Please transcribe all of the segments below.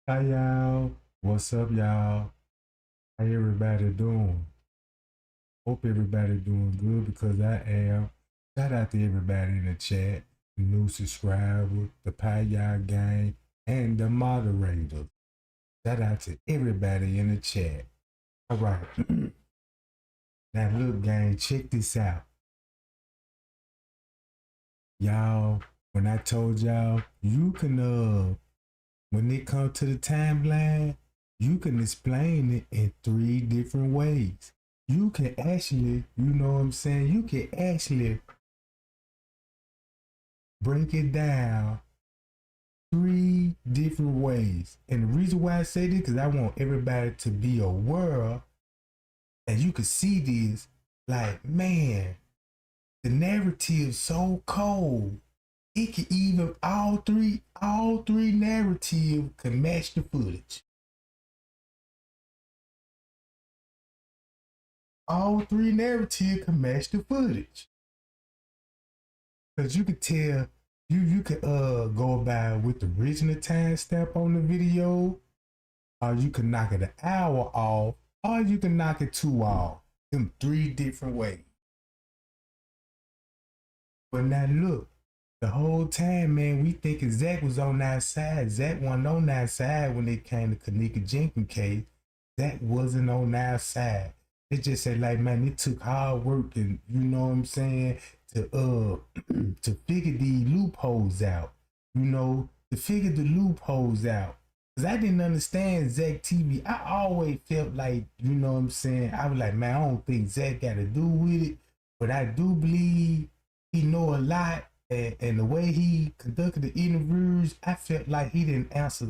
Hi y'all, what's up y'all? How everybody doing? Hope everybody doing good because I am. Shout out to everybody in the chat, the new subscribers, the Pie Y'all gang, and the moderators. Shout out to everybody in the chat. All right, now look gang, check this out. Y'all, when I told y'all, you can when it comes to the timeline, you can explain it in 3 different ways. You can actually, you know what I'm saying? You can actually break it down 3 different ways. And the reason why I say this, because I want everybody to be aware and you can see this, like, man, the narrative so cold. It can even all three narrative can match the footage. All 3 narratives can match the footage. Cause you could tell you could go by with the original timestamp on the video, or you can knock it an hour off, or you can knock it 2 off. Them 3 different ways. But now look, the whole time, man, we thinking Zack was on our side. Zack wasn't on our side when it came to Keneeka Jenkins case. Zack wasn't on our side. It just said like, man, it took hard work and you know what I'm saying to to figure these loopholes out. You know, to figure the loopholes out. Cause I didn't understand Zack TV. I always felt like, you know what I'm saying. I was like, man, I don't think Zack got to do with it, but I do believe he know a lot. And the way he conducted the interviews, I felt like he didn't ask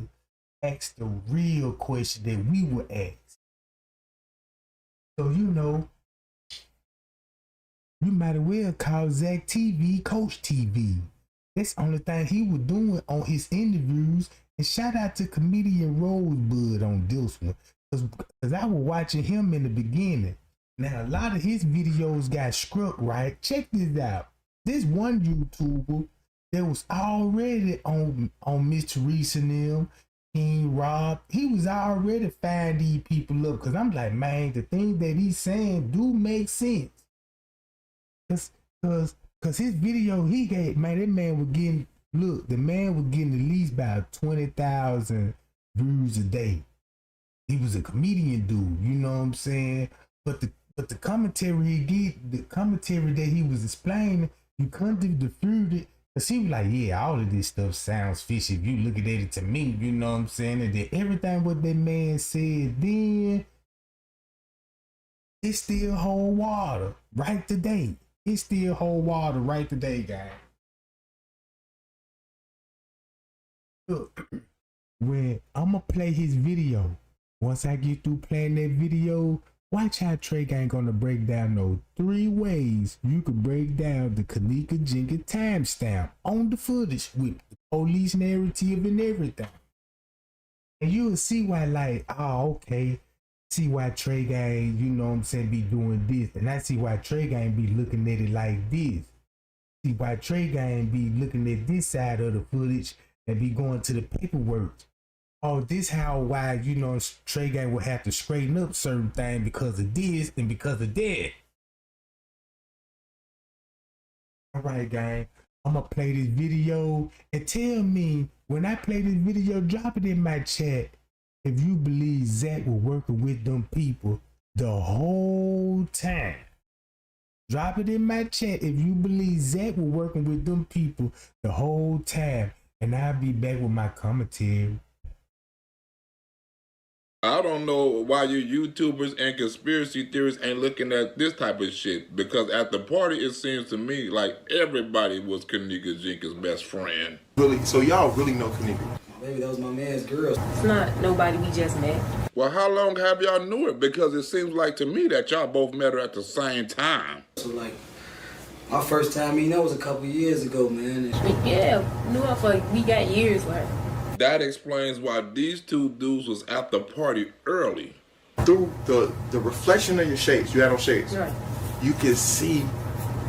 the real question that we would ask. So, you know, you might as well call Zack TV Coach TV. That's the only thing he was doing on his interviews. And shout out to comedian Rosebud on this one. Because I was watching him in the beginning. Now, a lot of his videos got struck, right? Check this out. This one YouTuber that was already on Miss Teresa and them, King Rob, he was already finding these people up. Cause I'm like, man, the things that he's saying do make sense. Cause his video he gave, man, that man was getting, look, the man was getting at least about 20,000 views a day. He was a comedian dude, you know what I'm saying? But the commentary he get, the commentary that he was explaining, you couldn't defute it. Cause he was like, yeah, all of this stuff sounds fishy if you look at it to me, you know what I'm saying? And then everything what that man said then, it still hold water right today. It still hold water right today, guys. Look, when I'ma play his video, once I get through playing that video, watch how Trey ain't gonna break down those 3 ways you could break down the Keneeka Jenkins timestamp on the footage with the police narrative and everything. And you'll see why, like, oh, okay, see why Trey Gang, you know what I'm saying, be doing this. And I see why Trey Gang be looking at it like this. See why Trey Gang be looking at this side of the footage and be going to the paperwork. Oh, this how why, you know, Trey Gang will have to straighten up certain things because of this and because of that. All right, gang, I'm gonna play this video and tell me when I play this video, drop it in my chat if you believe Zack was working with them people the whole time. Drop it in my chat if you believe Zack was working with them people the whole time, and I'll be back with my commentary. I don't know why you YouTubers and conspiracy theorists ain't looking at this type of shit. Because at the party, it seems to me like everybody was Keneeka Jenkins' best friend. Really? So y'all really know Keneeka? Maybe that was my man's girl. It's not nobody we just met. Well, how long have y'all knew it? Because it seems like to me that y'all both met her at the same time. So like, my first time meeting her was a couple years ago, man. Yeah, knew her for we got years, like. That explains why these 2 dudes was at the party early. Through the reflection of your shades, you had on shades. Right. You could see,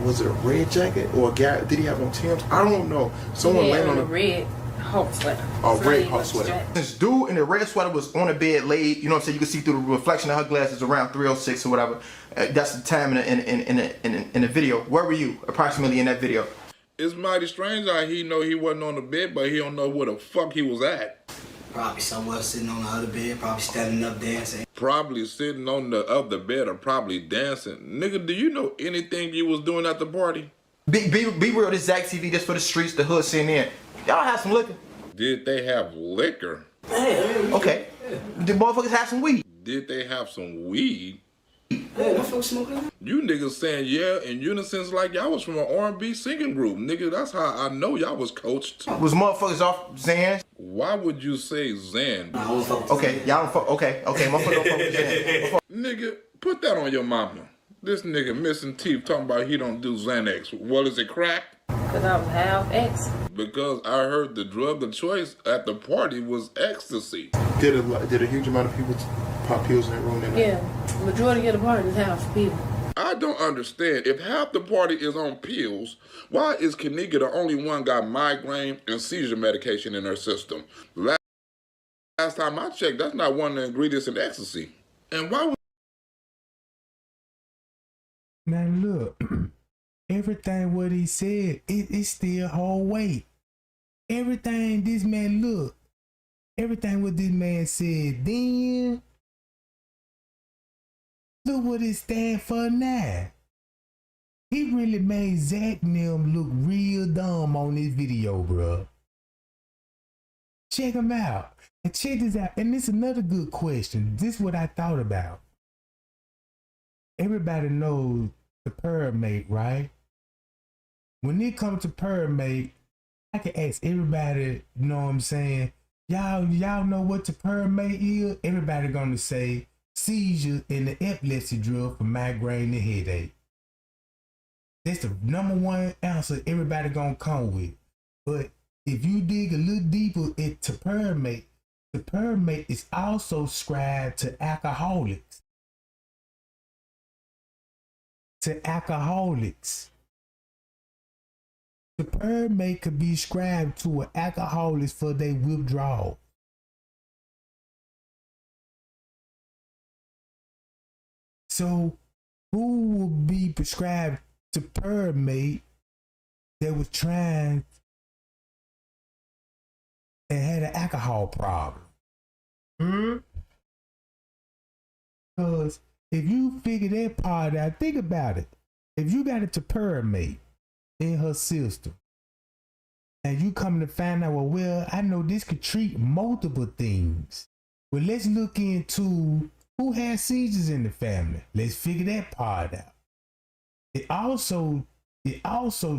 was it a red jacket or a guy? Did he have on Tim's? I don't know. Someone laying on a red Hawk sweater. Oh, red Same hawk with sweater. strap. This dude in the red sweater was on the bed laid, you know what I'm saying? You can see through the reflection of her glasses around 3:06 or whatever. That's the time in the video. Where were you approximately in that video? It's mighty strange how he know he wasn't on the bed, but he don't know where the fuck he was at. Probably somewhere sitting on the other bed, probably standing up dancing. Probably sitting on the other bed or probably dancing. Nigga, do you know anything you was doing at the party? Be real, this Zack TV just for the streets, the hood sitting in. Y'all have some liquor. Did they have liquor? Okay. The motherfuckers have some weed. Did they have some weed? Hey, my folks smoking. You niggas saying yeah in unison like y'all was from an R&B singing group. Nigga, that's how I know y'all was coached. Was motherfuckers off Xans? Why would you say Zan? I don't fuck with Okay, y'all don't fuck. Okay, motherfuckers don't fuck with Xans. Nigga, put that on your mama. This nigga missing teeth talking about he don't do Xanax. Well, is it crack? Because I was half ex. Because I heard the drug of choice at the party was ecstasy. Did a huge amount of people pop pills in that room that night? Yeah. Majority of the party is half people. I don't understand. If half the party is on pills, why is Keneeka the only one got migraine and seizure medication in her system? Last time I checked, that's not one of the ingredients in ecstasy. And why would... Now look, everything what he said, it still hold weight. Everything this man look, everything what this man said then, look what it stand for now. He really made Zack and them look real dumb on this video, bro. Check him out. And check this out. And this is another good question. This is what I thought about. Everybody knows the pyramid, right? When it comes to pyramid, I can ask everybody, you know what I'm saying? Y'all know what the pyramid is? Everybody gonna say seizure and the epilepsy drug for migraine and headache. That's the number one answer everybody gonna come with. But if you dig a little deeper into pyramid, the pyramid is also ascribed to alcoholics. The pyramid could be ascribed to an alcoholic for their withdrawal. So who would be prescribed to pyramid that was trying and had an alcohol problem? Because if you figure that part out, think about it. If you got it to pyramid in her system, and you come to find out, well, I know this could treat multiple things. Well, let's look into who has seizures in the family. Let's figure that part out. It also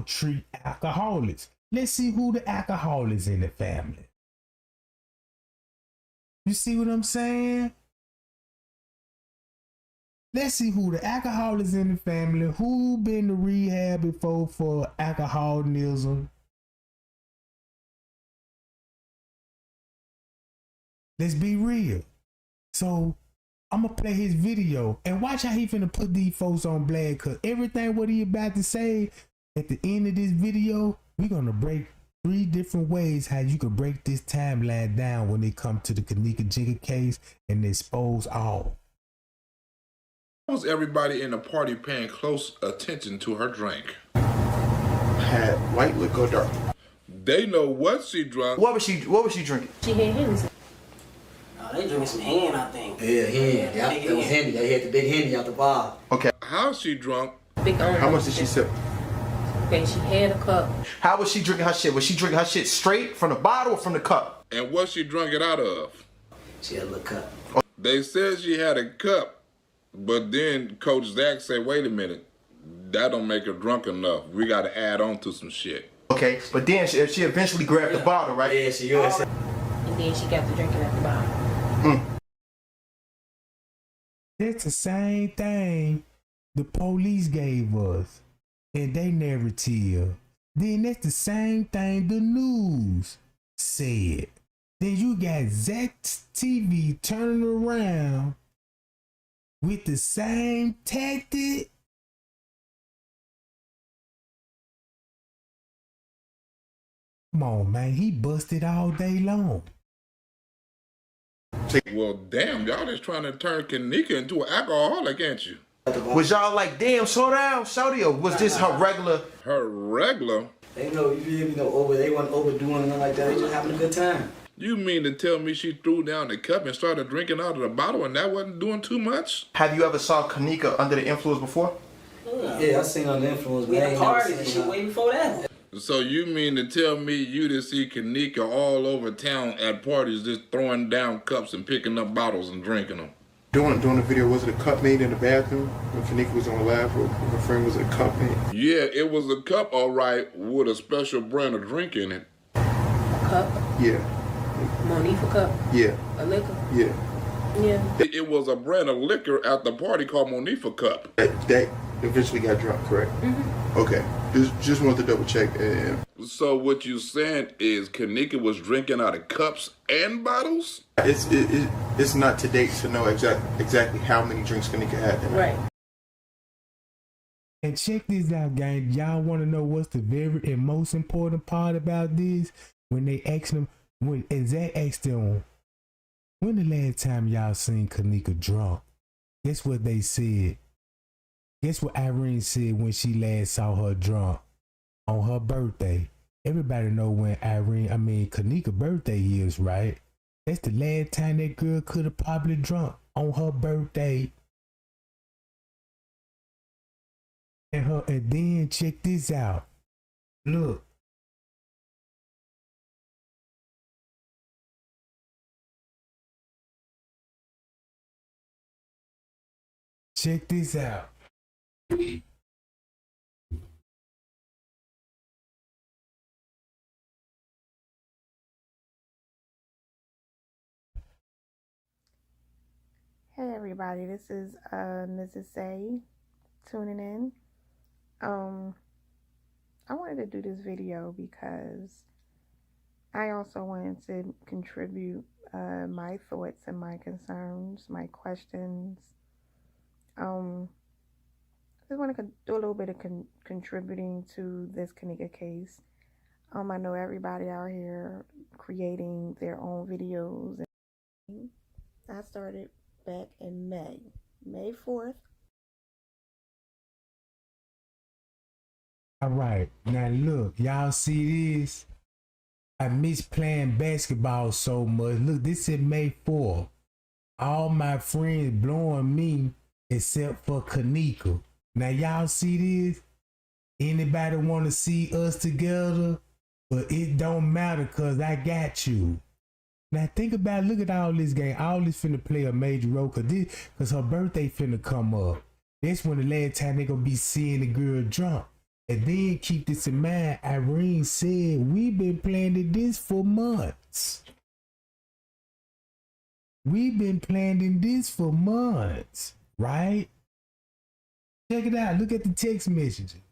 treat alcoholics. Let's see who the alcoholics in the family. You see what I'm saying? Let's see who the alcoholics in the family, who been to rehab before for alcoholism. Let's be real. So I'm gonna play his video and watch how he finna put these folks on blast, cause everything what he about to say at the end of this video, we're gonna break 3 different ways how you can break this timeline down when it comes to the Keneeka Jenkins case and expose all. Was everybody in the party paying close attention to her drink? Had white liquor or dark? They know what she drunk. What was she drinking? She had Hennessy. Oh, they drinking some Hen, I think. Yeah, Hen. That was Henny. They had the big Henny out the bar. Okay. How she drunk? Big orange. How much did she sip? Okay, she had a cup. How was she drinking her shit? Was she drinking her shit straight from the bottle or from the cup? And what she drunk it out of? She had a little cup. They said she had a cup, but then Coach Zack said, wait a minute, that don't make her drunk enough. We got to add on to some shit. Okay, but then she eventually grabbed the bottle, right? Yeah, she was. And then she got to drinking at the bottom. That's the same thing the police gave us in their narrative. Then that's the same thing the news said. Then you got Zack TV turning around with the same tactic. Come on, man. He busted all day long. Well, damn, y'all just trying to turn Keneeka into an alcoholic, ain't you? Was y'all like, damn, slow down, shorty, or was this her regular? Her regular? They know, you feel me, they wasn't overdoing nothing like that. They just having a good time. You mean to tell me she threw down the cup and started drinking out of the bottle and that wasn't doing too much? Have you ever saw Keneeka under the influence before? Yeah, I seen her on the influence. We had parties and shit way before that. So you mean to tell me you to see Keneeka all over town at parties just throwing down cups and picking up bottles and drinking them? During the video, was it a cup made in the bathroom when Keneeka was on live, or her friend was a cup made? Yeah, it was a cup, all right, with a special brand of drink in it. A cup? Yeah. Monifa cup? Yeah. A liquor? Yeah. Yeah. It was a brand of liquor at the party called Monifa Cup. That eventually got drunk, correct? Mm-hmm. Okay. Just wanted to double check. So what you saying is Keneeka was drinking out of cups and bottles? It's not to date to know exactly how many drinks Keneeka had. Right. And check this out, gang. Y'all want to know what's the very and most important part about this? When they ask them, and Zack asked them, when the last time y'all seen Keneeka drunk? Guess what they said? Guess what Irene said when she last saw her drunk? On her birthday. Everybody know when Keneeka's birthday is, right? That's the last time that girl could have probably drunk, on her birthday. And then check this out. Look. Check this out. Hey everybody, this is Mrs. A tuning in. I wanted to do this video because I also wanted to contribute my thoughts and my concerns, my questions. I just want to do a little bit of contributing to this Keneeka case. I know everybody out here creating their own videos. I started back in May 4th. All right, now look, y'all see this? I miss playing basketball so much. Look, this is May 4th. All my friends blowing me except for Keneeka. Now y'all see this? Anybody want to see us together? But it don't matter because I got you. Now think about, look at all this game. All this finna play a major role because her birthday finna come up. That's when the last time they gonna be seeing the girl drunk. And then keep this in mind, Irene said, we've been planning this for months. We've been planning this for months, right? Check it out. Look at the text messages.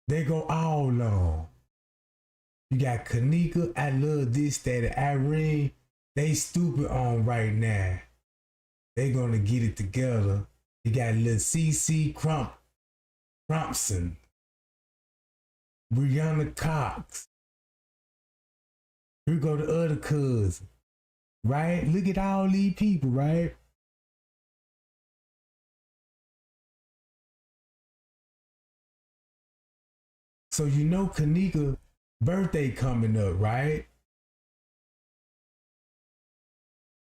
They go all long. You got Keneeka, I love this, that, and Irene. They stupid on right now. They gonna get it together. You got little CC Crumpson, Brianna Cox. Here go the other cousin, right? Look at all these people, right? So you know Keneeka birthday coming up, right?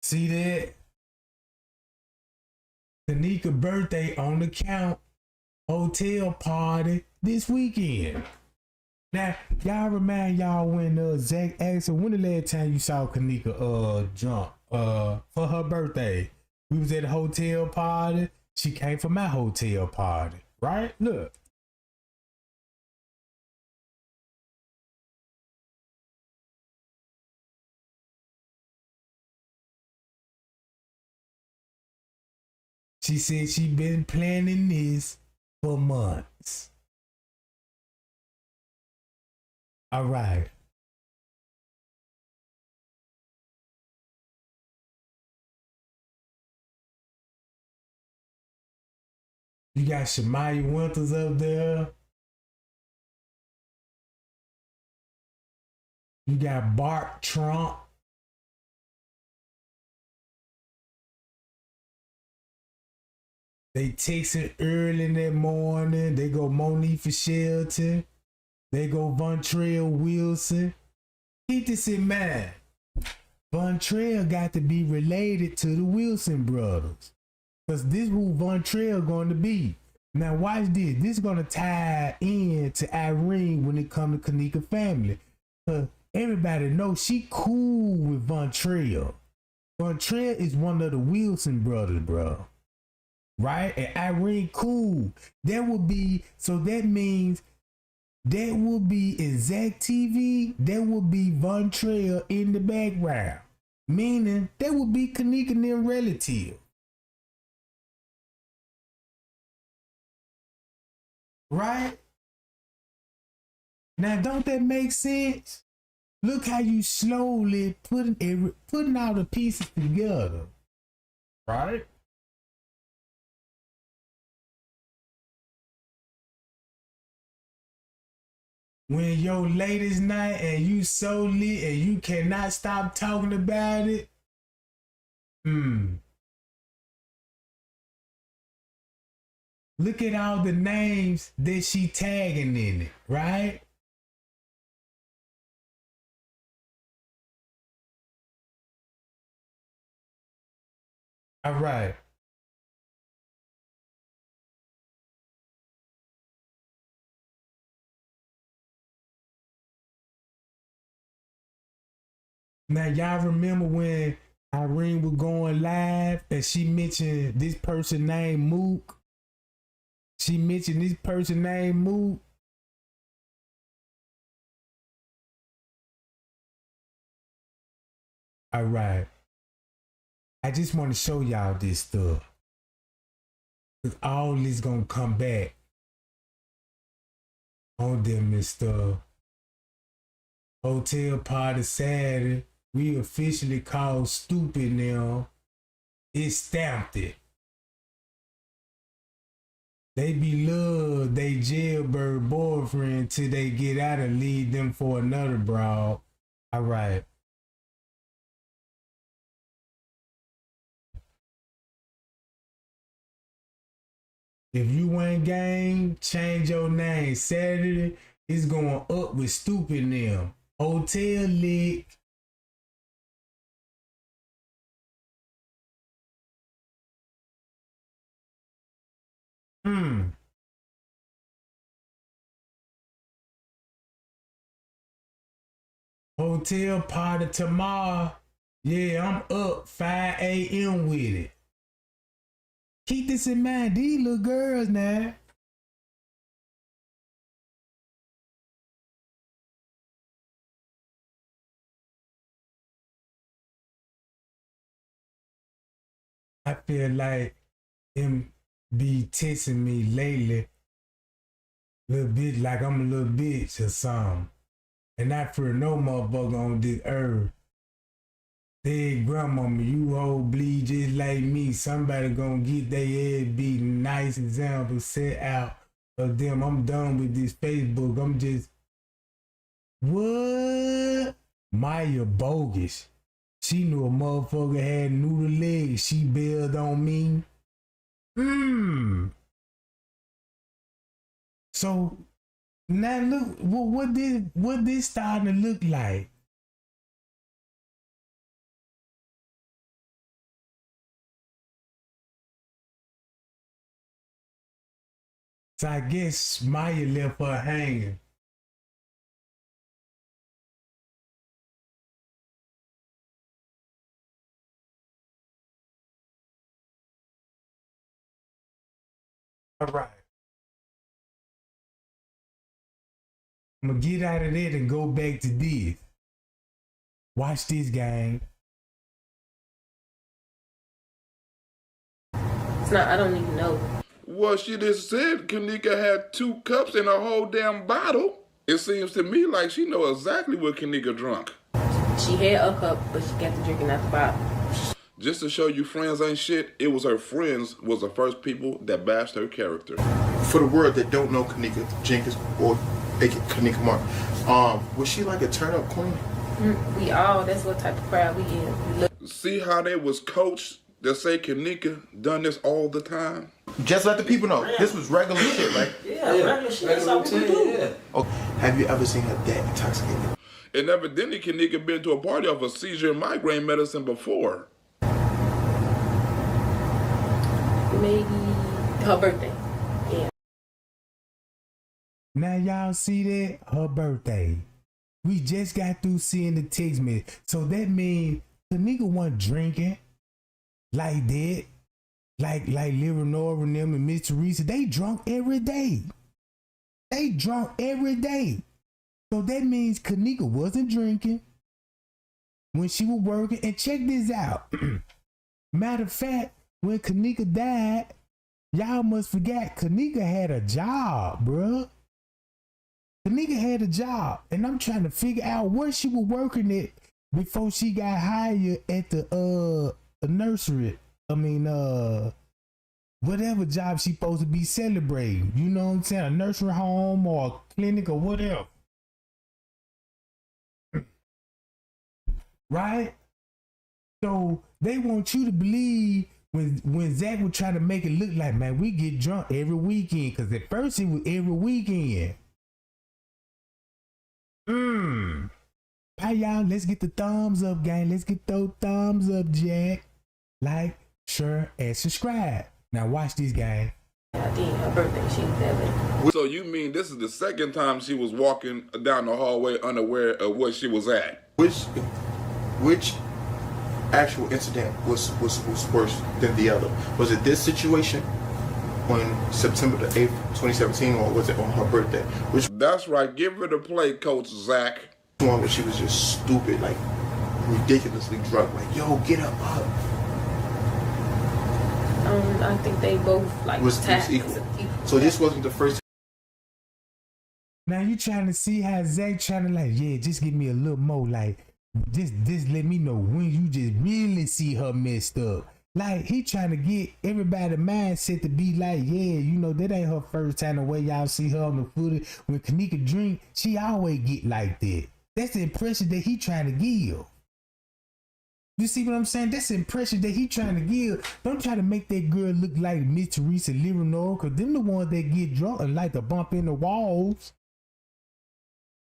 See that? Keneeka birthday on the count, hotel party this weekend. Now, y'all remind y'all when Zack asked her, when the last time you saw Keneeka drunk for her birthday? We was at a hotel party. She came from my hotel party, right? Look. She said she been planning this for months. All right. You got Shamaya Winters up there. You got Bart Trump. They texting early in that morning. They go Monifa Shelton. They go Vontrell Wilson. Keep this in mind. Vontrell got to be related to the Wilson brothers. Because this who Vontrell going to be. Now watch this. This is going to tie in to Irene when it comes to Keneeka family. Everybody knows she cool with Vontrell. Vontrell is one of the Wilson brothers, bro. Right? And Irene cool. That would be, so that means that will be in Zack TV, that will be Vontrell in the background. Meaning that would be Keneeka and them relative. Right? Now don't that make sense? Look how you slowly putting all the pieces together. Right? When your latest night and you so lit and you cannot stop talking about it. Look at all the names that she tagging in it, right? All right. Now, y'all remember when Irene was going live and she mentioned this person named Mook? She mentioned this person named Mook. All right. I just want to show y'all this stuff. Because all this going to come back on them and stuff. Hotel party Saturday. We officially called stupid now. It stamped it. They be love they jailbird boyfriend till they get out and leave them for another broad. All right. If you ain't game, change your name. Saturday is going up with stupid now. Hotel lick. Hotel party tomorrow. Yeah, I'm up 5 a.m. with it. Keep this in mind. These little girls now. I feel like him be texting me lately, little bit like I'm a little bitch or something. And not for no motherfucker on this earth. Hey, grandmama, you old bleed just like me. Somebody gonna get their ass beat. Nice example set out of them. I'm done with this Facebook. I'm just, what? Maya bogus. She knew a motherfucker had noodle legs. She bailed on me. So now look, what this starting to look like? So I guess Maya left her hanging. All right. I'm gonna get out of there and go back to this. Watch this, gang. It's not, I don't even know. Well, she just said Keneeka had 2 cups and a whole damn bottle. It seems to me like she know exactly what Keneeka drunk. She had a cup, but she got to drinking out the bottle. Just to show you friends ain't shit, it was her friends was the first people that bashed her character. For the world that don't know Keneeka Jenkins or Keneeka Martin, was she like a turn-up queen? We all, that's what type of crowd we in. See how they was coached that say Keneeka done this all the time? Just let the people know. This was regular shit, right? Yeah, regular shit. That's how we do. Yeah. Okay. Have you ever seen her that intoxicated? And evidently Keneeka been to a party of a seizure and migraine medicine before. Maybe her birthday. Yeah. Now y'all see that? Her birthday. We just got through seeing the text message. So that means the nigga wasn't drinking like that. Like Leonora and them and Miss Teresa. They drunk every day. They drunk every day. So that means Keneeka wasn't drinking when she was working. And check this out. Matter of fact, when Keneeka died, y'all must forget Keneeka had a job, bruh. Keneeka had a job, and I'm trying to figure out where she was working at before she got hired at the nursery. I mean, whatever job she supposed to be celebrating. You know what I'm saying? A nursery home or a clinic or whatever. Right? So they want you to believe when Zack was trying to make it look like, man, we get drunk every weekend. Because at first it was every weekend. Hi y'all, let's get the thumbs up, gang. Let's get those thumbs up, Jack. Like, share, and subscribe. Now watch this, gang. I think her birthday, she was there. So you mean this is the second time she was walking down the hallway unaware of what she was at? Which actual incident was worse than the other? Was it this situation on September the 8th, 2017, or was it on her birthday? Which That's right. Give her the play, Coach Zack. one where she was just stupid, like ridiculously drunk, like, yo, get up. I think they both like Was equal. So this wasn't the first. Now you trying to see how Zack trying to like, yeah, just give me a little more, like, just let me know when you just really see her messed up. Like, he trying to get everybody mindset to be like, yeah, you know, that ain't her first time. The way y'all see her on the footage when Keneeka drink, she always get like that. That's the impression that he trying to give. You see what I'm saying? That's the impression that he trying to give. Don't try to make that girl look like Miss Teresa and Leonora, because them the ones that get drunk and like to bump in the walls.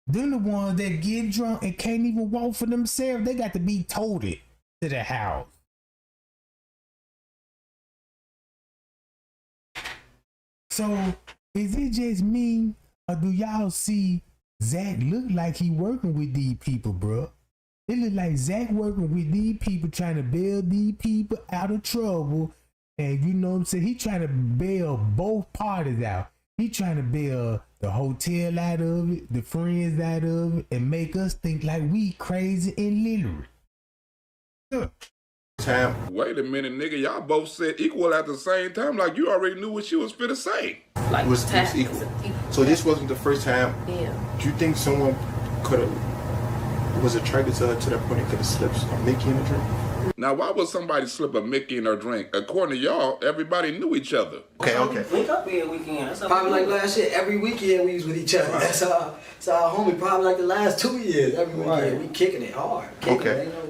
Them the ones that get drunk and can't even walk for themselves. They got to be toted to the house. So, is it just me, or do y'all see Zack look like he working with these people, bro? It look like Zack working with these people, trying to bail these people out of trouble. And you know what I'm saying? He trying to bail both parties out. He trying to bail the hotel out of it, the friends out of it, and make us think like we crazy and literate. Time. Wait a minute, nigga. Y'all both said equal at the same time. Like you already knew what she was finna say. Like Was equal. So this wasn't the first time. Yeah. Do you think someone could have was attracted to her to that point and could have slipped a Mickey in a drink? Now, why would somebody slip a Mickey in her drink? According to y'all, everybody knew each other. Okay. Link up every weekend. That's probably like last year. Every weekend we was with each other. That's our homie. Probably like the last 2 years. Every weekend we kicking it hard.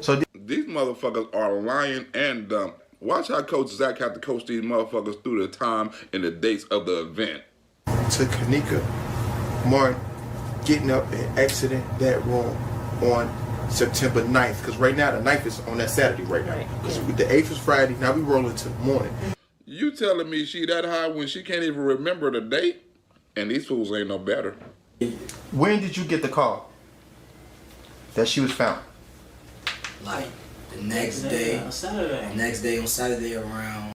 So These motherfuckers are lying and dumb. Watch how Coach Zack had to coach these motherfuckers through the time and the dates of the event. To Keneeka Martin getting up and exiting that room on September 9th, because right now the 9th is on that Saturday right now. Because the 8th is Friday, now we rolling to the morning. You telling me she that high when she can't even remember the date? And these fools ain't no better. when did you get the call that she was found? Like the next day. On Saturday. The next day on Saturday around.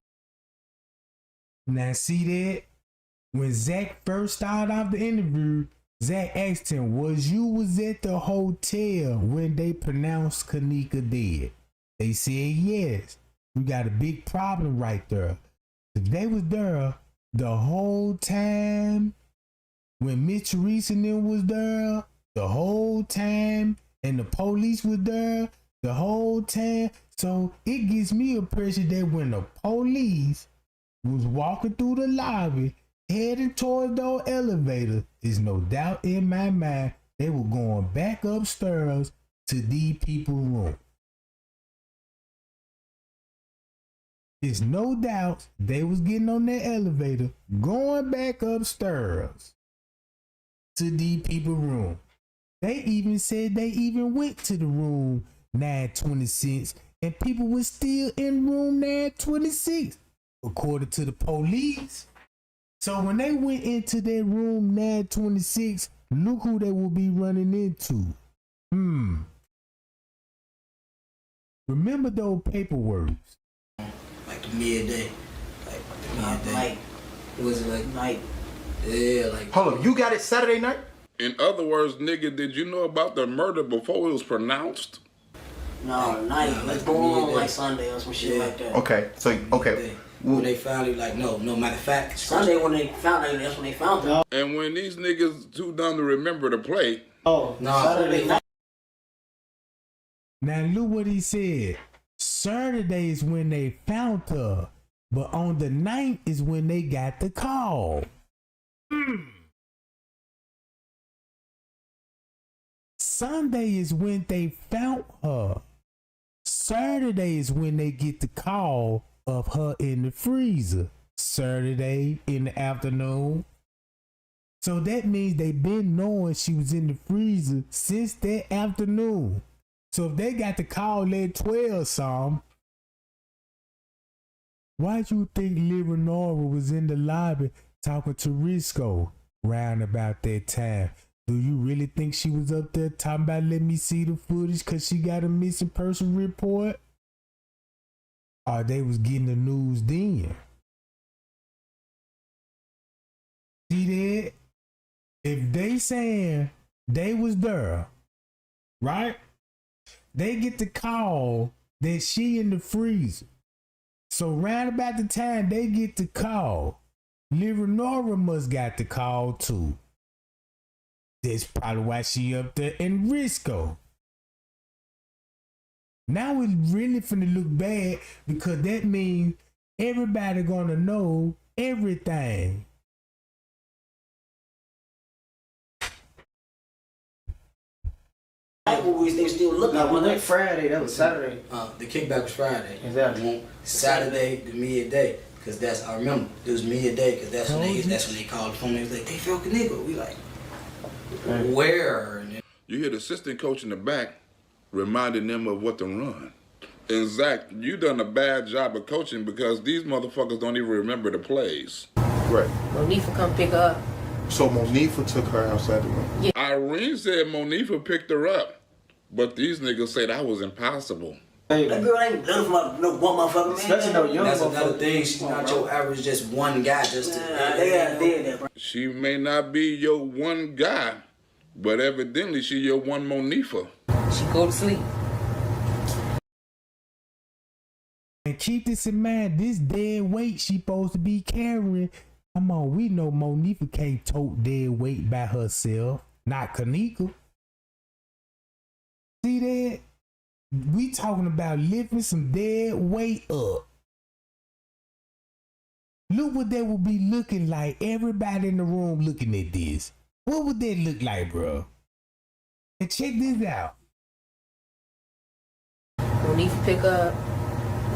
Now see that? When Zack first started off the interview, Zack asked him, was at the hotel when they pronounced Keneeka dead? They said yes. We got a big problem right there. They was there the whole time when Miss Teresa and them was there, the whole time, and the police was there the whole time. So it gives me a impression that when the police was walking through the lobby, heading towards the elevator, there's no doubt in my mind they were going back upstairs to these people's room. There's no doubt they was getting on that elevator, going back upstairs to these people's room. They even said they even went to the room 926 and people were still in room 926, according to the police. So when they went into that room 926, look who they will be running into. Remember those paperwork? Like the midday. Like, was it like night? Yeah, like. Hold up, you got it Saturday night? In other words, nigga, did you know about the murder before it was pronounced? No, night. Let's go on like Sunday or some shit like that. Okay, so, okay. When they finally, like, no, matter of fact. Sunday when they found it, that's when they found it. And when these niggas too dumb to remember to play. Oh, no, Saturday night. Now look what he said. Saturday is when they found her, but on the 9th is when they got the call. Sunday is when they found her. Saturday is when they get the call of her in the freezer. Saturday in the afternoon. So that means they been knowing she was in the freezer since that afternoon. So if they got the call at 12 some, why you think Leonora was in the lobby talking to Risco round about that time? Do you really think she was up there talking about let me see the footage because she got a missing person report? Or they was getting the news then? See that? If they saying they was there, right? They get the call that she in the freezer. So round about the time they get the call, Leonora must got the call too. That's probably why she up there in Risco. Now it's really finna look bad because that means everybody gonna know everything. They still looking. No, When that they Friday, that was Saturday. The kickback was Friday. Exactly. Saturday to midday, cause that's I remember it was midday, cause that's when they called the phone. They was like, they found Keneeka. We like, where? You hear the assistant coach in the back reminding them of what to run. And Zack, you done a bad job of coaching because these motherfuckers don't even remember the plays. Right. Monifa come pick her up. So Monifa took her outside the room. Yeah. Irene said Monifa picked her up, but these niggas say that was impossible. That girl ain't little for no one motherfucker, man. Especially no young That's another thing. She's not your average, just one guy. Just to, they got did that, bro. She may not be your one guy, but evidently she your one Monifa. She go to sleep. And keep this in mind, this dead weight she supposed to be carrying. Come on, we know Monifa can't tote dead weight by herself. Not Keneeka. See that? We talking about lifting some dead weight up. Look what that would be looking like. Everybody in the room looking at this. What would that look like, bro? And check this out. Monifa pick up,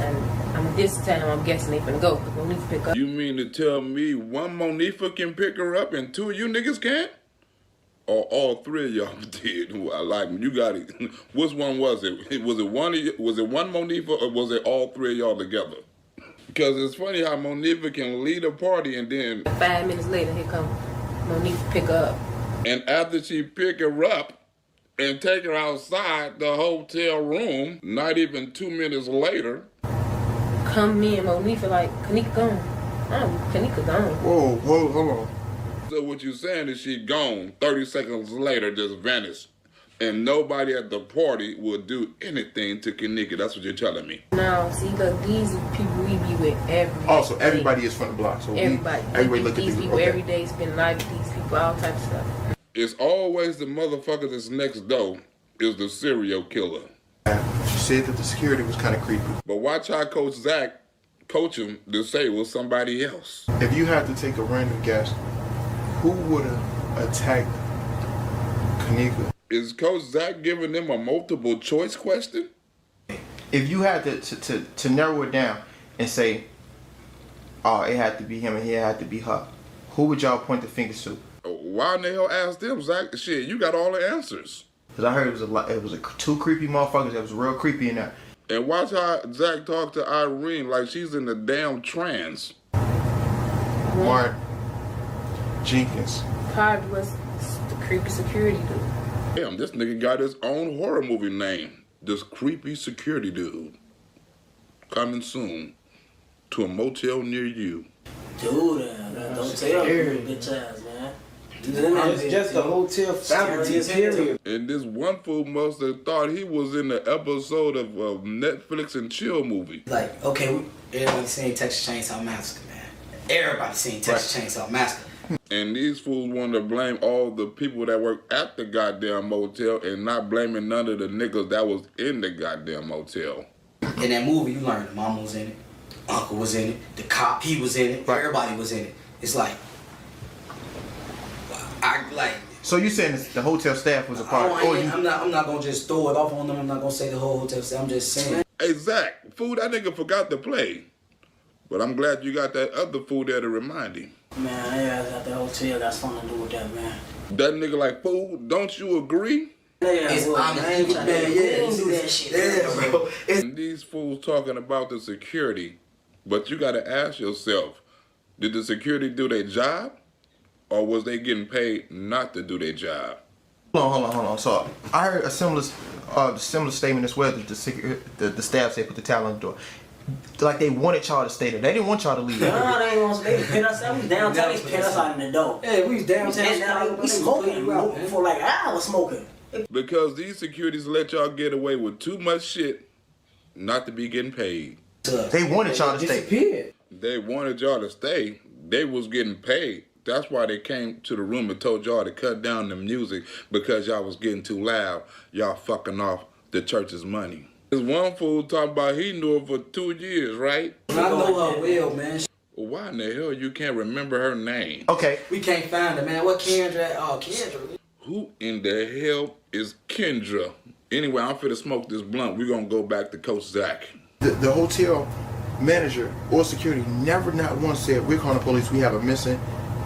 and this time I'm guessing they finna go. Monifa pick up. You mean to tell me one Monifa can pick her up and two of you niggas can't? Or all three of y'all did? I like you got it. Which one was it? Was it one Monifa or was it all three of y'all together? Because it's funny how Monifa can lead a party and then 5 minutes later, here come Monifa pick her up. And after she pick her up and take her outside the hotel room, not even 2 minutes later, Come me and Monifa like, Keneeka gone. Oh, Keneeka gone. Whoa, hold on. so what you saying is she gone, 30 seconds later just vanished. And nobody at the party would do anything to Keneeka. That's what you're telling me. No, see, look, these are people we be with every day. Oh, so everybody is from the block. So Everybody. everybody look at these these people every day, spend life with these people, all types of stuff. It's always the motherfucker that's next door is the serial killer. said that the security was kind of creepy. But watch how Coach Zack coach him to say it was somebody else. If you had to take a random guess, who would have attacked Keneeka? Is Coach Zack giving them a multiple choice question? If you had to narrow it down and say, oh, it had to be him and it had to be her, who would y'all point the fingers to? Why in the hell ask them, Zack? Shit, you got all the answers. Because I heard it was two creepy motherfuckers that was real creepy in there. And watch how Zack talked to Irene like she's in the damn trance. Mark Jenkins. Probably was the creepy security dude. Damn, this nigga got his own horror movie name. This creepy security dude. Coming soon to a motel near you. Dude, don't tell me bitch ass, man. It's just a hotel family, period. And this one fool must have thought he was in the episode of Netflix and Chill movie. Like, okay, everybody seen Texas Chainsaw Massacre, man. Everybody seen Texas Chainsaw Massacre. And these fools want to blame all the people that work at the goddamn motel and not blaming none of the niggas that was in the goddamn motel. In that movie, you learned the mama was in it, uncle was in it, the cop, he was in it, everybody was in it. It's like, So you saying the hotel staff was a part of it? I'm not gonna just throw it off on them. I'm not gonna say the whole hotel staff. I'm just saying. Hey, Zack, fool, that nigga forgot to play. But I'm glad you got that other fool there to remind him. Man, yeah, at the hotel got something to do with that, man. That nigga like, fool, don't you agree? Yeah, bro. And these fools talking about the security, but you gotta ask yourself, did the security do their job? Or was they getting paid not to do their job? Hold on. So I heard a similar statement as well that the staff said put the towel on the door. Like they wanted y'all to stay there. They didn't want y'all to leave. No, they ain't want to stay. They pin us out. We was downtown. They pin us out in the door. Yeah, we was downtown. And we smoking for like an hour smoking. Because these securities let y'all get away with too much shit not to be getting paid. They wanted y'all to stay. They wanted y'all to stay. They was getting paid. That's why they came to the room and told y'all to cut down the music because y'all was getting too loud. Y'all fucking off the church's money. This one fool talking about he knew her for 2 years, right? I know her well, man. Why in the hell you can't remember her name? Okay. We can't find her, man. What Kendra? Oh, Kendra. Who in the hell is Kendra? Anyway, I'm finna smoke this blunt. We're gonna go back to Coach Zack. The hotel manager or security never not once said, we're calling the police, we have a missing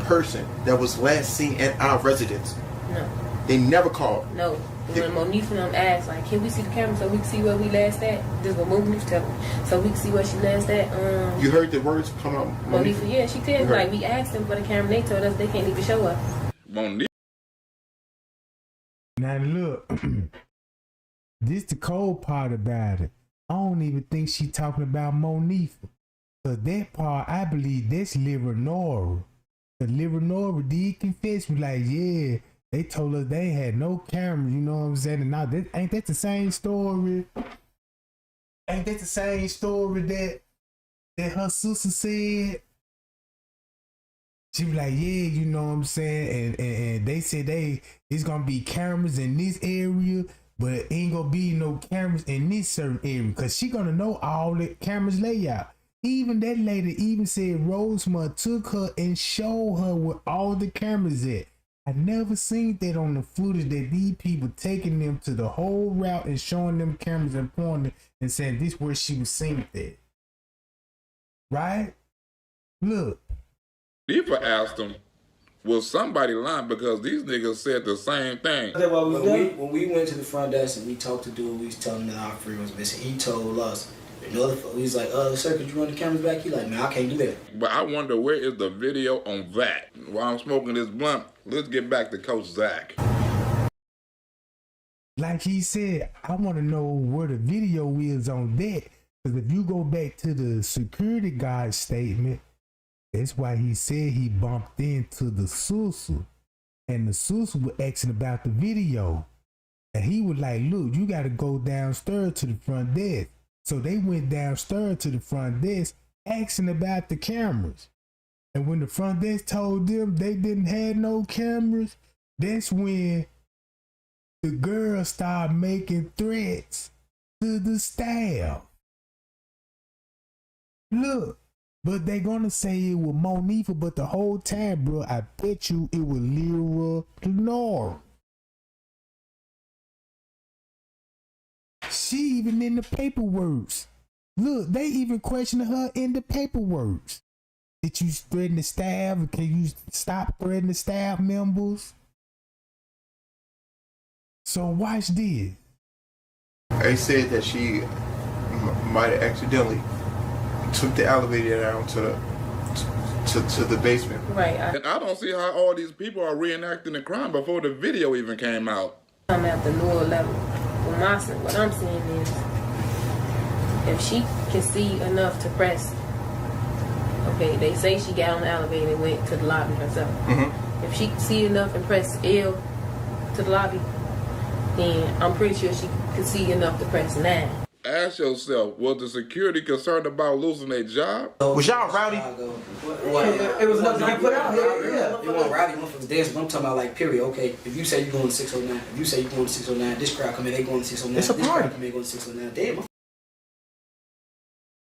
person that was last seen at our residence. No. They never called. No. When Monique and them asked, like, can we see the camera so we can see where we last at? This is what Monique tell me. So we can see where she last at. You heard the words come out? Monique, yeah, she tell me, like, we asked them for the camera. They told us they can't even show us. Monique. Now look, this the cold part about it. I don't even think she talking about Monique. Cause that part, I believe that's Liver-Nora. The Liver-Nora did confess, was like, yeah, they told us they had no cameras, you know what I'm saying? And now, ain't that the same story? Ain't that the same story that her sister said? She was like, yeah, you know what I'm saying? And they said it's gonna be cameras in this area, but ain't gonna be no cameras in this certain area, because she gonna know all the cameras layout. Even that lady even said Rosemont took her and showed her where all the cameras at. I never seen that on the footage, that these people taking them to the whole route and showing them cameras and pointing and saying this where she was seen at. Right? Look. Deepa asked them, was somebody lying? Because these niggas said the same thing. When we went to the front desk and we talked to dude, we was telling him that our friend was missing. He told us, he's like, sir, could you run the cameras back? He like, man, I can't do that. But I wonder, where is the video on that? While I'm smoking this blunt, let's get back to Coach Zack. Like he said, I want to know where the video is on that. Because if you go back to the security guard statement, that's why he said he bumped into the Susu. And the Susu was asking about the video. And he was like, look, you got to go downstairs to the front desk. So they went downstairs to the front desk asking about the cameras. And when the front desk told them they didn't have no cameras, that's when the girl started making threats the staff. Look, but they gonna say it was Monifa, but the whole time, bro, I bet you it was Lyra Lenore. She even in the paperwork. Look, they even questioning her in the paperwork. Did you threaten the staff? Can you stop threatening the staff members? So watch this. They said that she might have accidentally took the elevator down to the basement. Right. And I don't see how all these people are reenacting the crime before the video even came out. I'm at the lower level. Well, what I'm saying is, if she can see enough to press, okay, they say she got on the elevator and went to the lobby herself. Mm-hmm. If she can see enough and press L to the lobby, then I'm pretty sure she could see enough to press 9. Ask yourself, was the security concerned about losing their job? Was y'all rowdy? It was nothing to be put out here. Yeah. It wasn't rowdy, motherfuckers dancing. I'm talking about like period. Okay, if you say you going to 609, if you say you going to 609, this crowd come in, they going to 609. It's a this party. crowd come in, going to 609. Damn.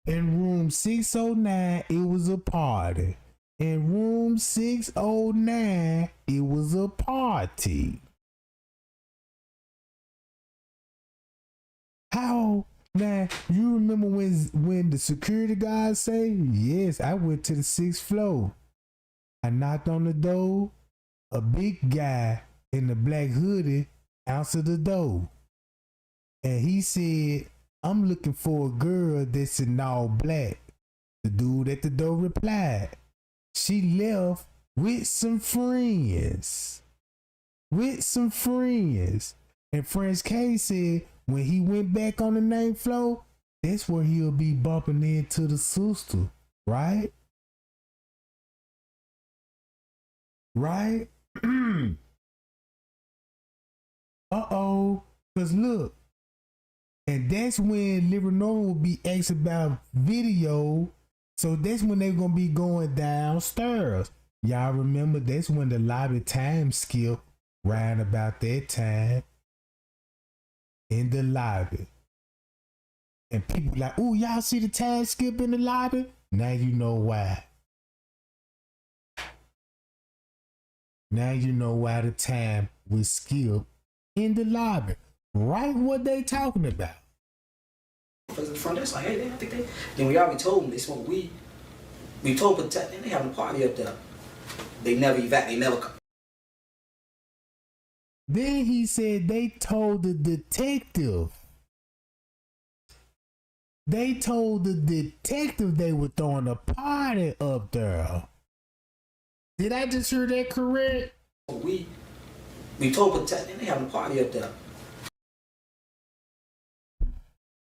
In room 609, it was a party. In room 609, it was a party. How? Now, you remember when the security guard say, yes, I went to the 6th floor. I knocked on the door. A big guy in the black hoodie answered the door. And he said, I'm looking for a girl that's in all black. The dude at the door replied, she left with some friends. And French K said, when he went back on the 9th floor, that's where he'll be bumping into the sister, right? Right? Uh-oh. Because look, and that's when Liberano will be asked about video. So that's when they're going to be going downstairs. Y'all remember that's when the lobby time skip right about that time. In the lobby. And people like, oh, y'all see the time skip in the lobby? Now you know why. Now you know why the time was skipped in the lobby. Right what they talking about. From the front desk, like, hey, I think they. Then we already told them they smoke weed. We told them they having a party up there. They never they never come. Then he said they told the detective. They told the detective they were throwing a party up there. Did I just hear that correct? We told them they having a party up there.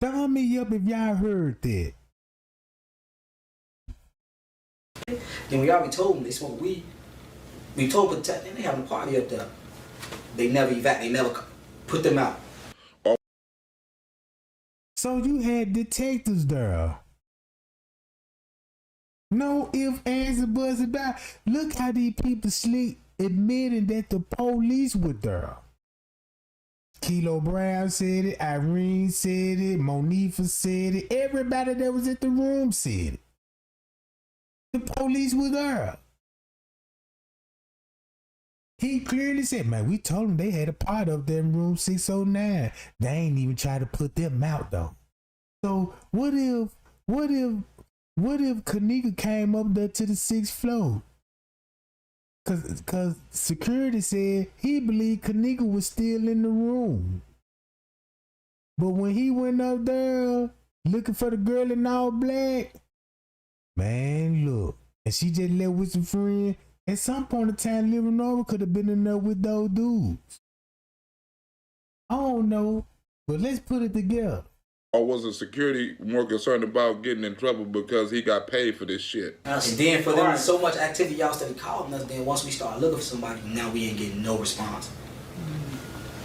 Thumb me up if y'all heard that. Then we already told them they smoke weed. We told them they having a party up there. They never put them out. So you had detectives there. No ifs, ands, or buts about. Look how these people sleep admitting that the police were there. Kilo Brown said it, Irene said it, Monifa said it, everybody that was at the room said it. The police were there. He clearly said, man, we told them they had a part up there in room 609. They ain't even try to put them out though. So what if Keneeka came up there to the 6th floor? Cause security said he believed Keneeka was still in the room. But when he went up there looking for the girl in all black, man, look, and she just left with some friends. At some point in time, Living Over could have been in there with those dudes. I don't know, but let's put it together. Or was the security more concerned about getting in trouble because he got paid for this shit? And then for them, so much activity, y'all started calling us. Then once we started looking for somebody, now we ain't getting no response.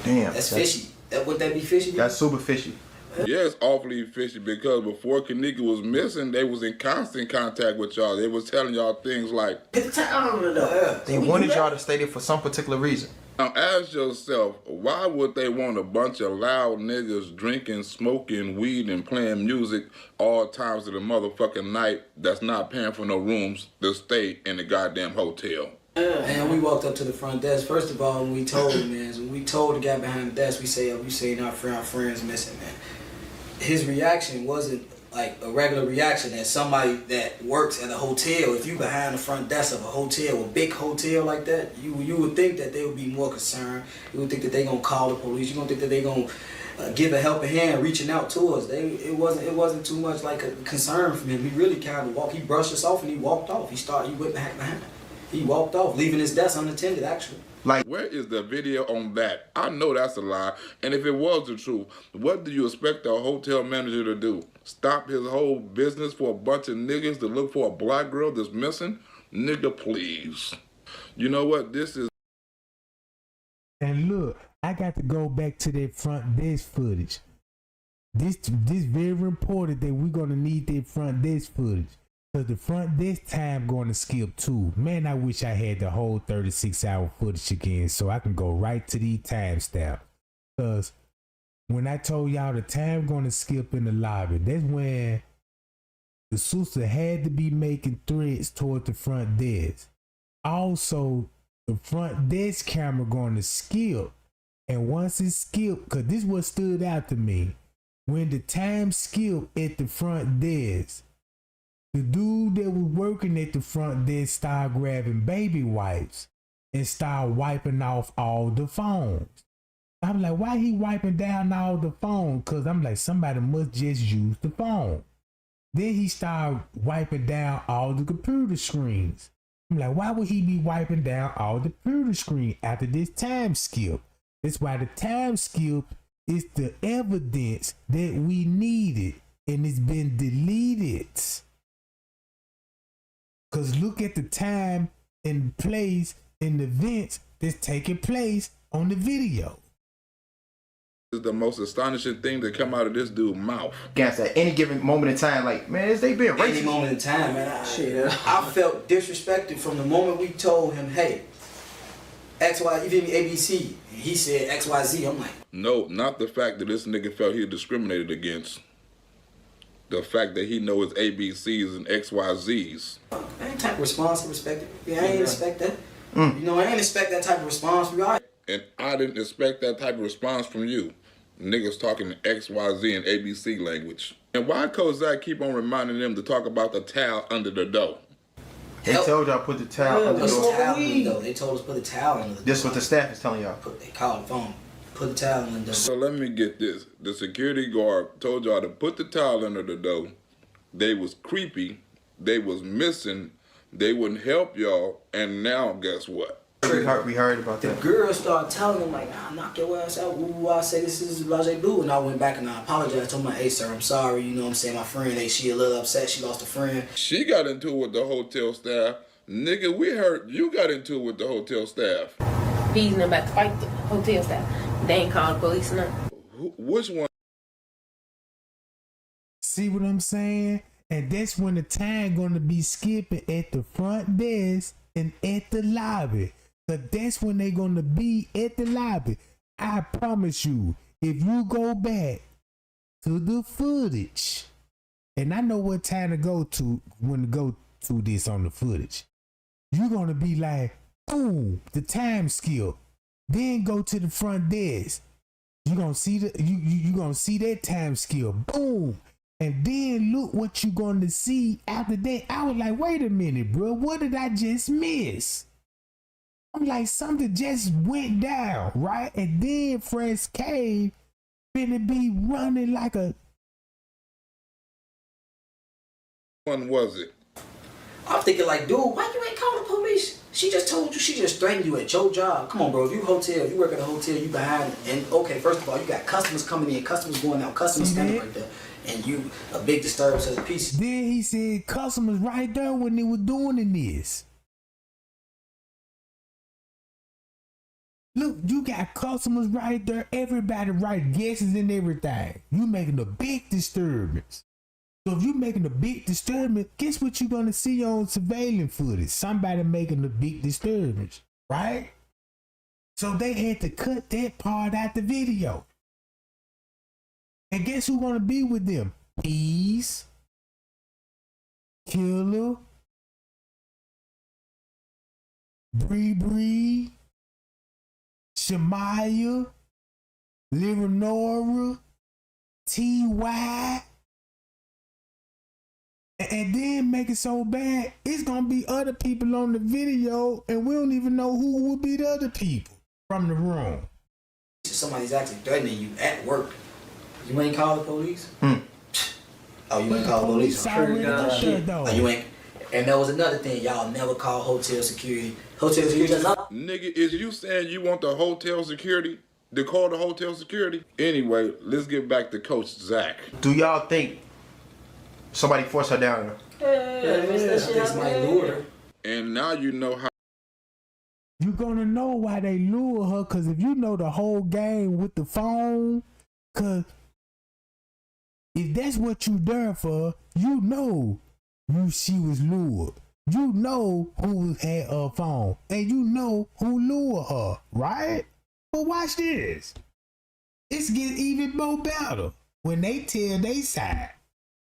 Damn. That's fishy. Would that be fishy? That's super fishy. Yeah, it's awfully fishy because before Keneeka was missing, they was in constant contact with y'all. They was telling y'all things like, They wanted y'all to stay there for some particular reason. Now ask yourself, why would they want a bunch of loud niggas drinking, smoking weed, and playing music all times of the motherfucking night that's not paying for no rooms to stay in the goddamn hotel? And we walked up to the front desk. First of all, when we told him, man, when we told the guy behind the desk, we say, we seen our friends missing, man. His reaction wasn't like a regular reaction as somebody that works at a hotel. If you behind the front desk of a hotel, a big hotel like that, you would think that they would be more concerned. You would think that they gonna call the police. You gonna think that they gonna give a helping hand, reaching out to us. It wasn't too much like a concern from him. He really kind of walked. He brushed us off and he walked off. He went back behind. He walked off, leaving his desk unattended. Actually. Like, where is the video on that? I know that's a lie. And if it was the truth, what do you expect a hotel manager to do? Stop his whole business for a bunch of niggas to look for a black girl that's missing? Nigga, please. You know what? This is... And look, I got to go back to that front desk footage. This very important that we're going to need that front desk footage. Because the front desk time going to skip too. Man, I wish I had the whole 36-hour footage again so I can go right to the timestamp. Because when I told y'all the time going to skip in the lobby, that's when the sister had to be making threats toward the front desk. Also, the front desk camera going to skip. And once it skipped, because this what stood out to me, when the time skipped at the front desk, the dude that was working at the front desk started grabbing baby wipes and started wiping off all the phones. I'm like, why he wiping down all the phones? Because I'm like, somebody must just use the phone. Then he started wiping down all the computer screens. I'm like, why would he be wiping down all the computer screen after this time skip? That's why the time skip is the evidence that we needed and it's been deleted. Because look at the time and place and the events that's taking place on the video. This is the most astonishing thing that come out of this dude's mouth. Against at any given moment in time, like, man, they been racist. Any moment in time, man. I felt disrespected from the moment we told him, hey, XY, you give me ABC. And he said XYZ. I'm like, no, not the fact that this nigga felt he was discriminated against. The fact that he knows ABCs and XYZs. That type of response, I respect it. Yeah, I ain't expect that. You know, I ain't expect that type of response from y'all. And I didn't expect that type of response from you. Niggas talking XYZ and ABC language. And why Coach Zack keep on reminding them to talk about the towel under the door? They told y'all put the towel under the door. They told us put the towel under the door. This is what the staff is telling y'all. They called the phone. Put the towel under the door. So let me get this. The security guard told y'all to put the towel under the door. They was creepy. They was missing. They wouldn't help y'all. And now guess what? We heard about that. The girl started telling him, like, nah, knock your ass out. Ooh, I say this is Rajay Blue. And I went back and I apologized. Told him, hey, sir, I'm sorry. You know what I'm saying? My friend, she a little upset. She lost a friend. She got into it with the hotel staff. Nigga, we heard you got into it with the hotel staff. He's about to fight the hotel staff. They ain't called the police or nothing. Which one? See what I'm saying? And that's when the time gonna be skipping at the front desk and at the lobby. But that's when they gonna be at the lobby. I promise you, if you go back to the footage, and I know what time to go to when to go to this on the footage, you're gonna be like, boom, the time skip. Then go to the front desk. You gonna see you gonna see that time skip. Boom. And then look what you gonna see after that. I was like, wait a minute, bro. What did I just miss? I'm like, something just went down, right? And then Fresh K finna be running like a... When was it? I'm thinking like, dude, why you ain't call the police? She just told you, she just threatened you at your job. Come on, bro, if you work at a hotel, you behind, and okay, first of all, you got customers coming in, customers going out, customers standing right there, and you a big disturbance of the peace. Then he said customers right there when they were doing this. Look, you got customers right there, everybody right, guesses and everything. You making a big disturbance. So if you're making a big disturbance, guess what you're gonna see on surveillance footage? Somebody making a big disturbance, right? So they had to cut that part out the video. And guess who gonna be with them? Peace, Killer, Bree, Shamaya, Leonora, T.Y. And then make it so bad, it's gonna be other people on the video, and we don't even know who would be the other people from the room. Somebody's actually threatening you at work. You ain't call the police? Oh, you ain't call the police? Oh, you ain't. And that was another thing. Y'all never call hotel security. Hotel security. Nigga, is you saying you want the hotel security to call the hotel security? Anyway, let's get back to Coach Zack. Do y'all think somebody forced her down there? Somebody lured her. And now you know how. You're gonna know why they lure her, cause if you know the whole game with the phone, cause if that's what you there for, you know she was lured. You know who had her phone, and you know who lured her, right? But watch this. It's getting even more better when they tell they side.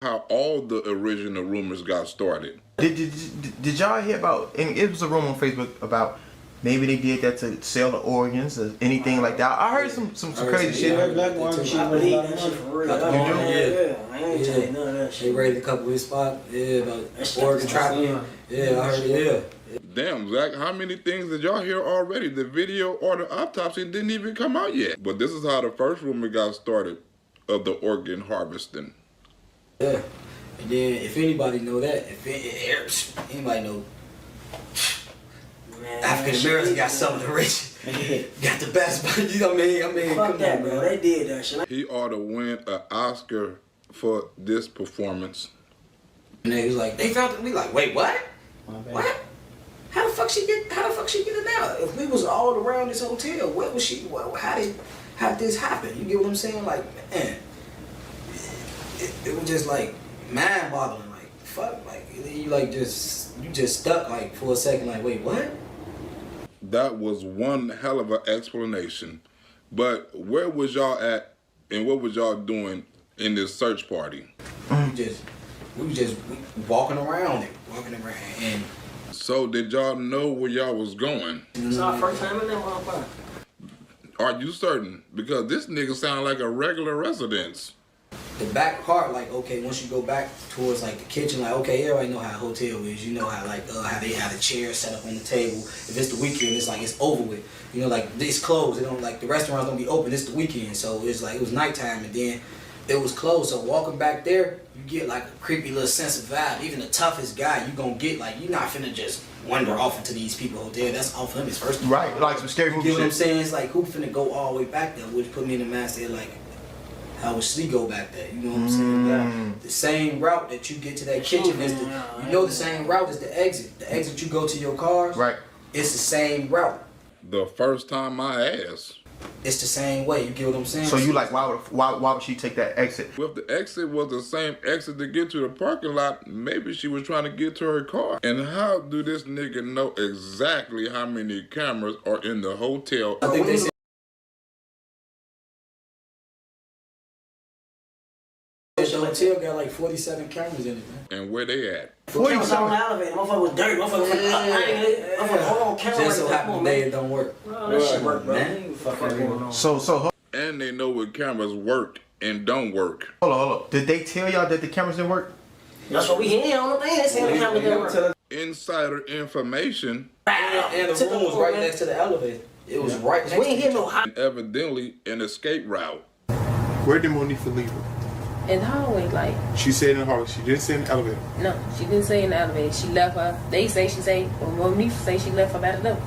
How all the original rumors got started. Did y'all hear about, and it was a rumor on Facebook about maybe they did that to sell the organs or anything like that. I heard some crazy shit. I believe that shit for real. Yeah. I ain't tell you none of that shit. They raided a couple of his spots. Yeah, about organ trafficking. Yeah, I heard it. Yeah. Damn, Zach, how many things did y'all hear already? The video or the autopsy didn't even come out yet. But this is how the first rumor got started of the organ harvesting. Yeah. And then if anybody know that, if anybody know, African Americans got some of the richest, got the best. You know what I mean? Fuck that, bro. They did that shit. He ought to win an Oscar for this performance. And they was like, they found it. We like, wait, what? What? How the fuck she get it out? If we was all around this hotel, what was she? How did this happen? You get what I'm saying? Like, man, it was just like mind-boggling. Like, fuck, like you just stuck like for a second. Like, wait, what? That was one hell of an explanation. But where was y'all at and what was y'all doing in this search party? We was just walking around. And so did y'all know where y'all was going? It's our first time in that motherfucker. Are you certain? Because this nigga sound like a regular residence. The back part, like, okay, once you go back towards like the kitchen, like, okay, everybody know how a hotel is. You know how like how they have a chair set up on the table. If it's the weekend, it's like it's over with. You know, like it's closed. They don't like the restaurants don't be open. It's the weekend, so it's like it was nighttime and then it was closed. So walking back there, you get like a creepy little sense of vibe. Even the toughest guy, you gonna get like you're not finna just wander off into these people hotel. That's off him. His first right, like some scary movie. You know what I'm saying? It's like who finna go all the way back there, which put me in the mindset like. How would she go back there? You know what I'm saying? Yeah. The same route that you get to that kitchen is the same route as the exit. The exit you go to your cars. Right. It's the same route. The first time I asked. It's the same way. You get what I'm saying? So you like why would she take that exit? Well, if the exit was the same exit to get to the parking lot, maybe she was trying to get to her car. And how do this nigga know exactly how many cameras are in the hotel? I think they said the hotel got like 47 cameras in it, man. And where they at? 47 on the elevator. Motherfucker was dirty. Motherfucker, hold on, camera. Just so happened today it don't work. Oh, that shit work, bro. Man. So And they know what cameras work and don't work. hold on. Did they tell y'all that the cameras didn't work? That's what we hear on the thing. They saying the camera didn't work. Insider information. And the room was right next to the elevator. It was right next We ain't to getting no hot. And evidently an escape route. Where did Monifa leave her? In the hallway, like, She said in the hallway. She didn't say in the elevator. no, she didn't say in the elevator. She left her. They say or Monifa say she left her by the door.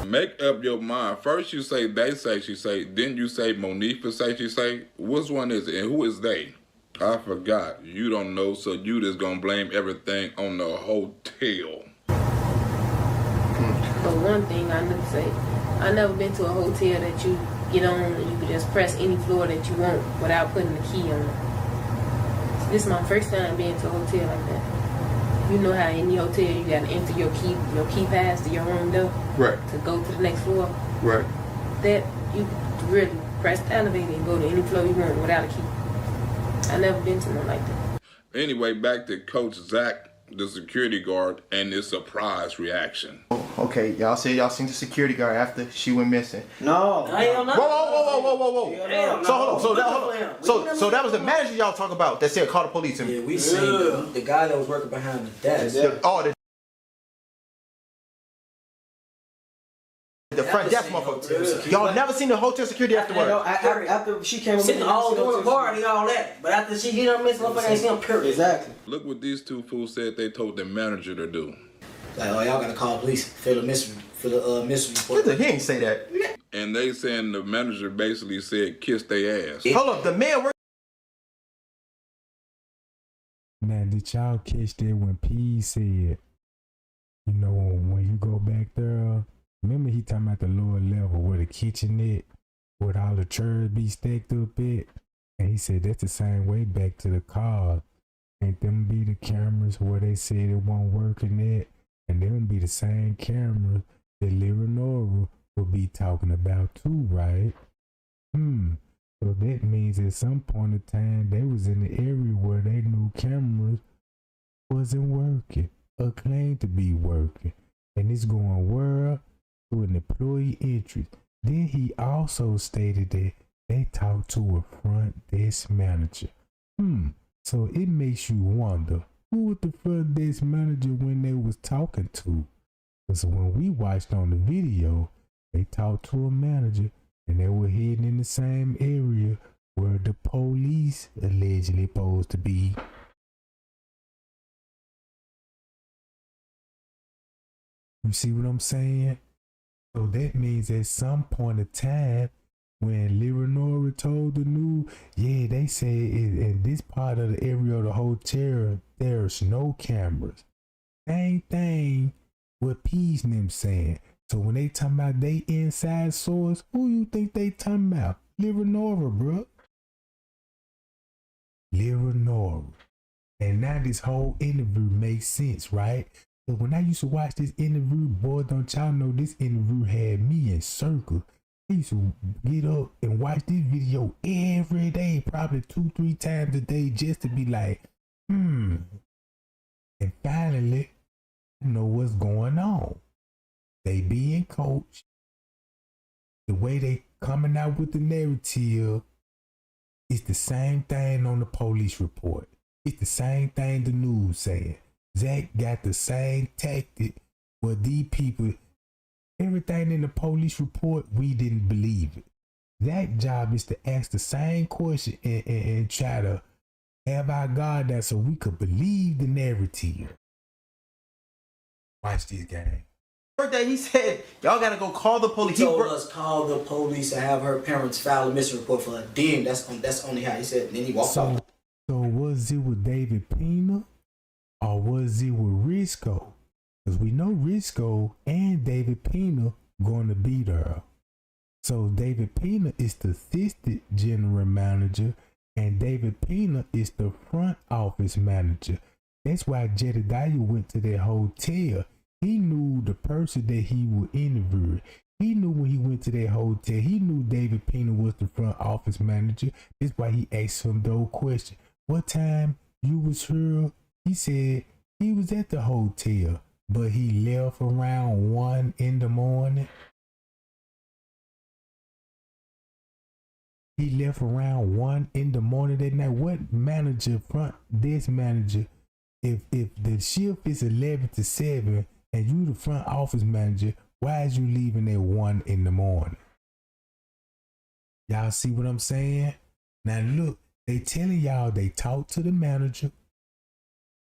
Make up your mind. First you say they say she say, then you say Monifa say she say. Which one is it and who is they? I forgot. You don't know, so you just gonna blame everything on the hotel. But one thing I never say, I never been to a hotel that you get on and you can just press any floor that you want without putting the key on it. This is my first time being to a hotel like that. You know how in your hotel you gotta enter your key pass to your room door Right. to go to the next floor. Right. that you really press the elevator and go to any floor you want without a key. I never been to one like that. Anyway, back to Coach Zack, the security guard, and his surprise reaction. Okay, y'all say y'all seen the security guard after she went missing. No. Hell no. Whoa. Hell So hold on. no. So that was the manager y'all talk about that said call the police. Yeah, we seen the guy that was working behind the desk. The front desk motherfucker. Y'all never seen the hotel security afterwards. After she came sitting all doing party, all that. But after she missing, motherfucker ain't seen him, period. Exactly. Look what these two fools said they told the manager to do. Like, oh, y'all gotta call the police, fill a mystery report. He ain't say that. And they saying the manager basically said kiss their ass. Hold up, the man worked. Now, did y'all catch that when P said, you know, when you go back there, remember he talking about the lower level where the kitchenette, where all the chairs be stacked up at? And he said that's the same way back to the car. Ain't them be the cameras where they said it won't work in that? And them be the same cameras that Leonora will be talking about too, right? So that means at some point in time they was in the area where they knew cameras wasn't working or claimed to be working. And it's going where? To an employee interest. Then he also stated that they talked to a front desk manager. So it makes you wonder, who was the front desk manager when they was talking to? Because when we watched on the video, they talked to a manager and they were heading in the same area where the police allegedly supposed to be. You see what I'm saying? So that means at some point in time, when Leonora told the news, yeah, they say in this part of the area of the hotel, there's no cameras. Same thing with P's and them saying. So when they talking about they inside source, who you think they talking about? Leonora, bro. Leonora. And now this whole interview makes sense, right? So when I used to watch this interview, boy, don't y'all know this interview had me in circles. I used to get up and watch this video every day, probably 2-3 times a day, just to be like, And finally, I know what's going on. They being coached. The way they coming out with the narrative is the same thing on the police report. It's the same thing the news saying. Zack got the same tactic, but these people, everything in the police report, we didn't believe it. Zack's job is to ask the same question and try to have our guard down so we could believe the narrative. Watch this game. That he said, y'all gotta go call the police. He told us call the police and have her parents file a missing report for her. Then that's only how he said. And then he walked off. So was it with David Pena or was it with Risco? Because we know Risco and David Pena going to be there. So David Pena is the assistant general manager and David Pena is the front office manager. That's why Jedediah went to that hotel. He knew the person that he would interview. He knew when he went to that hotel, he knew David Pena was the front office manager. That's why he asked him those questions. What time you was here? He said he was at the hotel, but he left around 1 in the morning. He left around 1 in the morning that night. What manager, front desk manager, if the shift is 11 to 7 and you the front office manager, why is you leaving at 1 in the morning? Y'all see what I'm saying? Now look, they telling y'all they talked to the manager.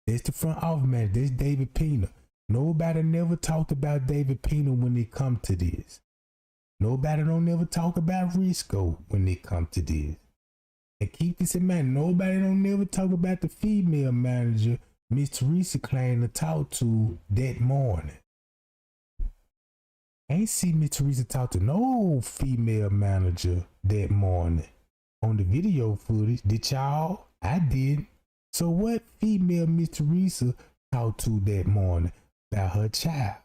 That's the front office manager. That's David Pena. Nobody never talked about David Pena when it come to this. Nobody don't never talk about Risco when it come to this. And keep this in mind, nobody don't never talk about the female manager Miss Teresa claimed to talk to that morning. Ain't see Miss Teresa talk to no female manager that morning. On the video footage, did y'all? I did. So what female Miss Teresa talked to that morning about her child?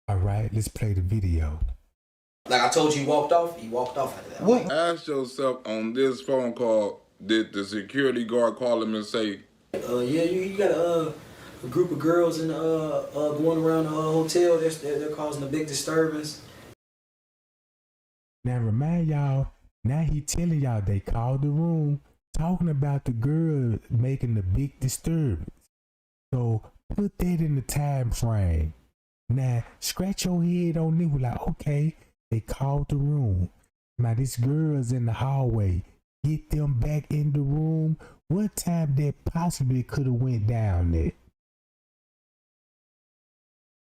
All right, let's play the video. Like I told you, he walked off after that. What? Ask yourself on this phone call, did the security guard call him and say, Yeah, you got a group of girls in going around the hotel. They're causing a big disturbance. Now remind y'all, now he telling y'all they called the room talking about the girl making the big disturbance. So put that in the time frame. Now scratch your head on it, like, okay, they called the room. Now this girl's in the hallway. Get them back in the room. What time that possibly could have went down there?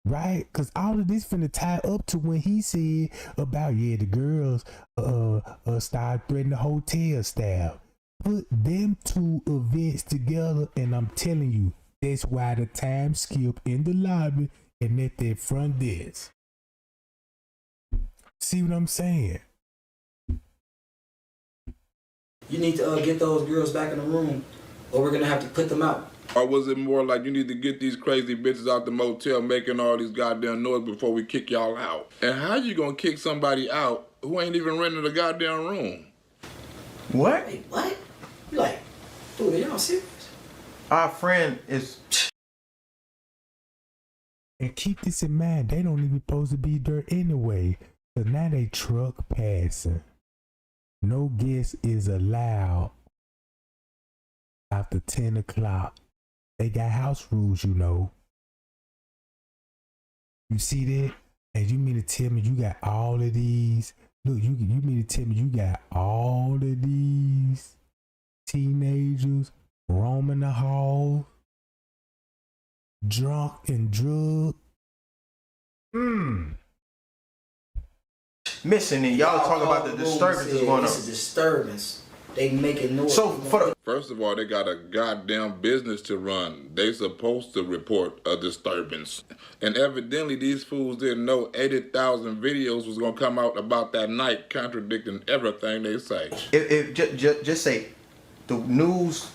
Right? Because all of this finna tie up to when he said about, yeah, the girls started threatening the hotel staff. Put them two events together, and I'm telling you, that's why the time skip in the lobby and at that front desk. See what I'm saying? You need to get those girls back in the room, or we're gonna have to put them out. or was it more like you need to get these crazy bitches out the motel making all these goddamn noise before we kick y'all out? And how you gonna kick somebody out who ain't even renting a goddamn room? What? Wait, what? You like, dude, are y'all serious? Our friend is. And keep this in mind, they don't even supposed to be there anyway. So now they truck passing. No guest is allowed after 10 o'clock. They got house rules, you know. You see that? And you mean to tell me you got all of these? Look, you mean to tell me you got all of these teenagers roaming the hall, drunk and drugged? Missing it. Y'all talk about the disturbances going on. It's a disturbance. They making noise. So for the First of all, they got a goddamn business to run. They supposed to report a disturbance. And evidently these fools didn't know 80,000 videos was gonna come out about that night contradicting everything they say. if just say the news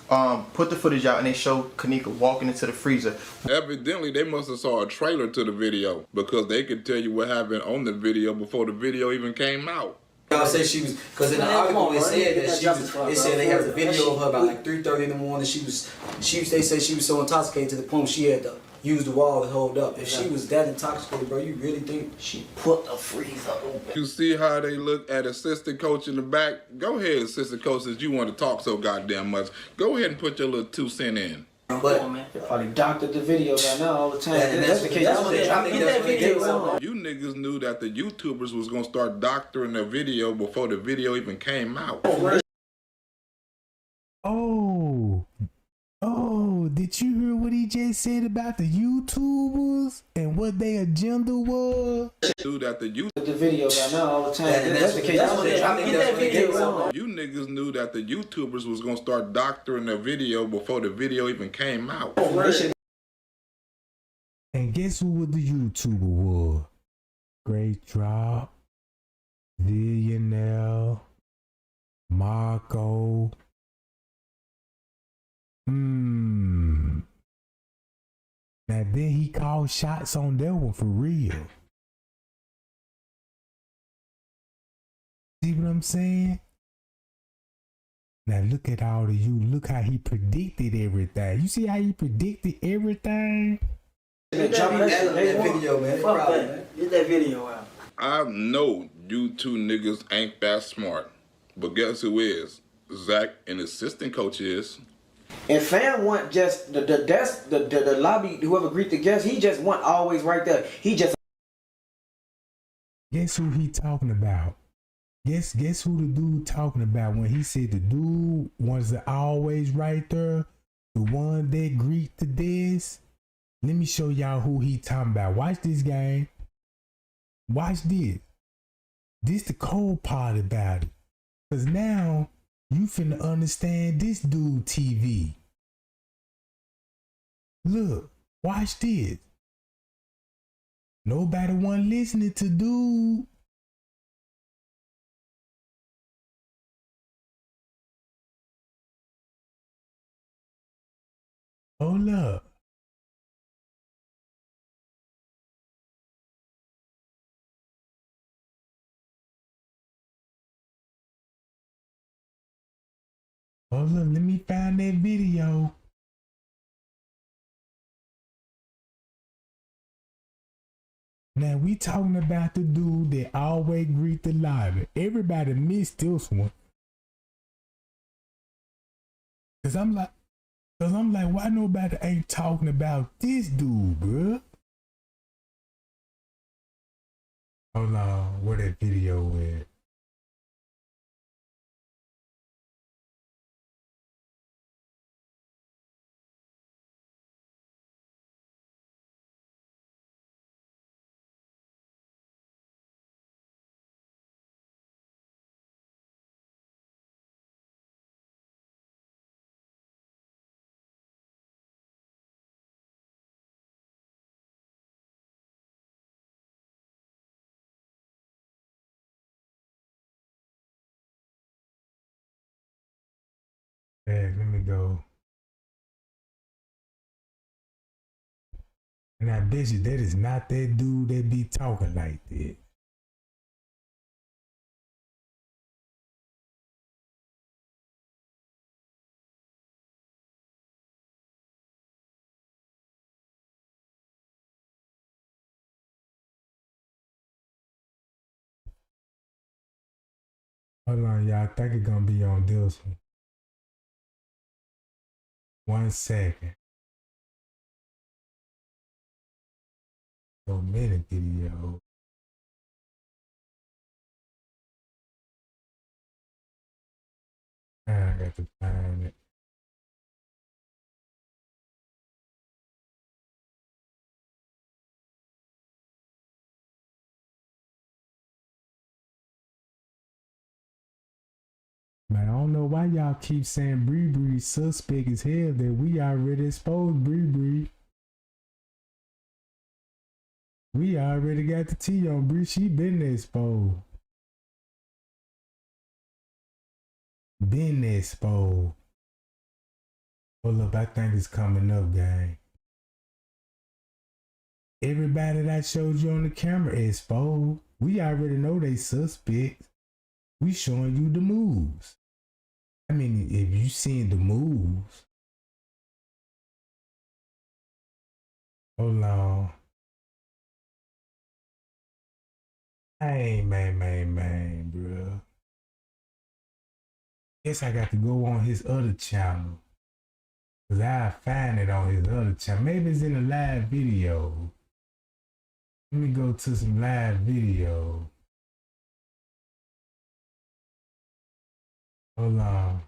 put the footage out and they show Keneeka walking into the freezer. Evidently they must have saw a trailer to the video because they could tell you what happened on the video before the video even came out. Y'all said she was, because in the article it said that she was, it said they had a video of her about like 3:30 in the morning. They said she was so intoxicated to the point she had to use the wall to hold up. If she was that intoxicated, bro, you really think she put the freezer open? You see how they look at assistant coach in the back? Go ahead, assistant coach, since you want to talk so goddamn much. Go ahead and put your little 2 cents in. But They probably doctored the video by now all the time. and That's the case. that's what they did. You niggas knew that the YouTubers was gonna start doctoring their video before the video even came out. Oh, did you hear what he just said about the YouTubers and what their agenda was? Knew that the The video by now all the time. And That's the case. that's what they did. You niggas knew that the YouTubers was gonna start doctoring their video before the video even came out. And guess who was the YouTuber was? Great Drop, Billionaire, Marco. Now then he called shots on that one for real. See what I'm saying? Now look at all of you. Look how he predicted everything. You see how he predicted everything? Get that video, man. Fuck that. Get that video out. I know you two niggas ain't that smart, but guess who is? Zack, an assistant coach, is. And fam want just the desk, the lobby, whoever greet the guests, he just want always right there. He just Guess who he talking about? Guess who the dude talking about when he said the dude was always right there, the one that greet the desk? Let me show y'all who he talking about. Watch this game. Watch this. This the cold part about it. Cause now you finna understand this dude TV. Look, watch this. Nobody want listening to dude. Hold up. Oh look, let me find that video. Now we talking about the dude that always greet the lobby. Everybody missed this one. Cause I'm like, why nobody ain't talking about this dude, bruh? Hold on, where that video at? Hey, let me go. And I bet you that is not that dude that be talking like that. Hold on, y'all. I think it's gonna be on this one. 1 second. So many videos. I got to find it. Man, I don't know why y'all keep saying Bree suspect as hell that we already exposed Bree. We already got the T on Bree. She been exposed. Been exposed. Hold up, I think it's coming up, gang. Everybody that I showed you on the camera exposed. We already know they suspects. We showing you the moves. I mean, if you seen the moves. Hold on. Hey, man, bro. Guess I got to go on his other channel. Cause I find it on his other channel. Maybe it's in a live video. Let me go to some live video. Hold on.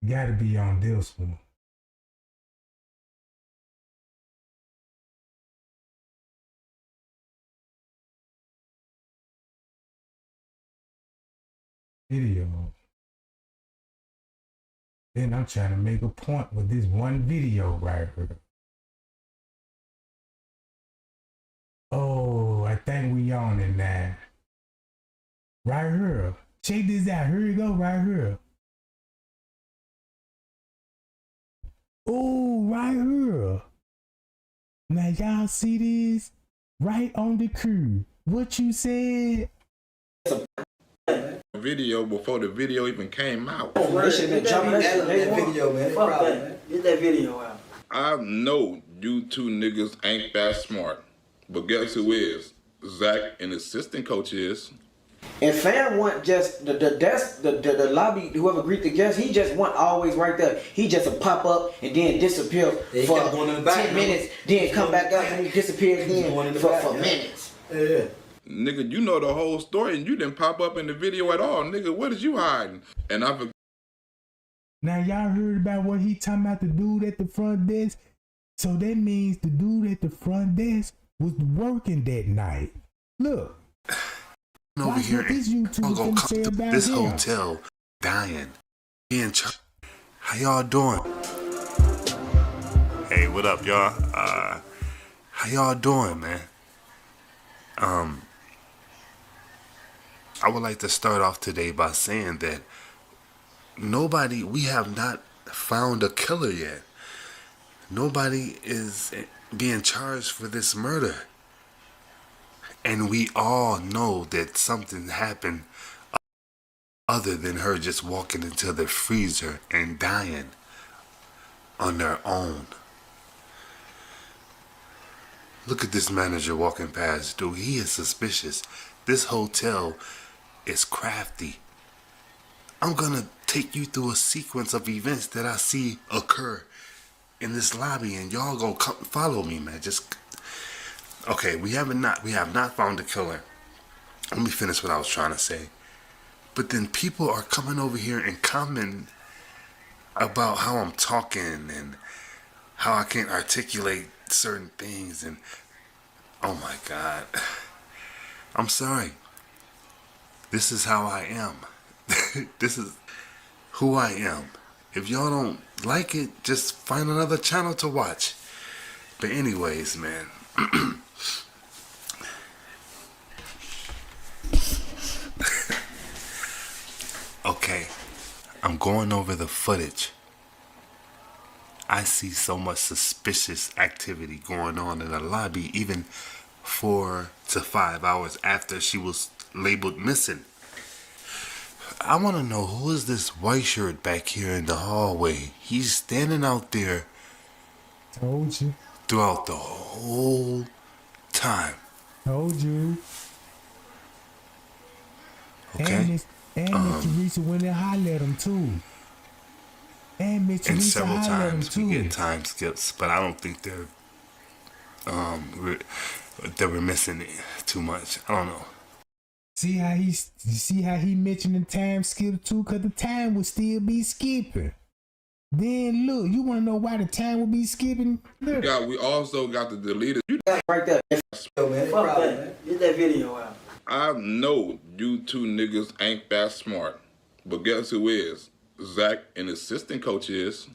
Gotta be on this one. Video. Then I'm trying to make a point with this one video right here. Oh, I think we on it now. Right here. Check this out. Here you go, right here. Oh, right here. Now y'all see this? Right on the crew. What you said? Video before the video even came out. Oh, they should have been jumping that video, man. Fuck that. Get that video out. I know you two niggas ain't that smart, but guess who is? Zack and assistant coach is. And fam want just the lobby, whoever greet the guest, he just want always right there. He just a pop up and then disappear for 10 minutes, then come back up and he disappears again for minutes. Yeah. Nigga, you know the whole story and you didn't pop up in the video at all. Nigga, what is you hiding? And I forgot. Now y'all heard about what he talking about, the dude at the front desk? So that means the dude at the front desk was working that night. Look. Over here, I'm gonna come to this hotel dying. How y'all doing? Hey, what up, y'all? How y'all doing, man? I would like to start off today by saying that we have not found a killer yet. Nobody is being charged for this murder. And we all know that something happened other than her just walking into the freezer and dying on their own. Look at this manager walking past, dude. He is suspicious. This hotel is crafty. I'm gonna take you through a sequence of events that I see occur in this lobby, and y'all gonna come follow me, man. Okay. We have not found the killer. Let me finish what I was trying to say. But then people are coming over here and commenting about how I'm talking and how I can't articulate certain things, and oh my God, I'm sorry. This is how I am. This is who I am. If y'all don't like it, just find another channel to watch. But anyways, man. Okay, I'm going over the footage. I see so much suspicious activity going on in the lobby, even 4 to 5 hours after she was labeled missing. I want to know, who is this white shirt back here in the hallway? He's standing out there. Told you. Throughout the whole time. Told you. Okay. And Miss Teresa went and hollered at him too. And several times we get time skips, but I don't think they're missing it too much. I don't know. See how he mentioned the time skip too, cause the time would still be skipping. Then look, you wanna know why the time would be skipping? Look. Yeah, we also got the deleted. Right there. Yo, man, Fuck that. Get that video out. I know you two niggas ain't that smart, but guess who is? Zack and assistant coach is.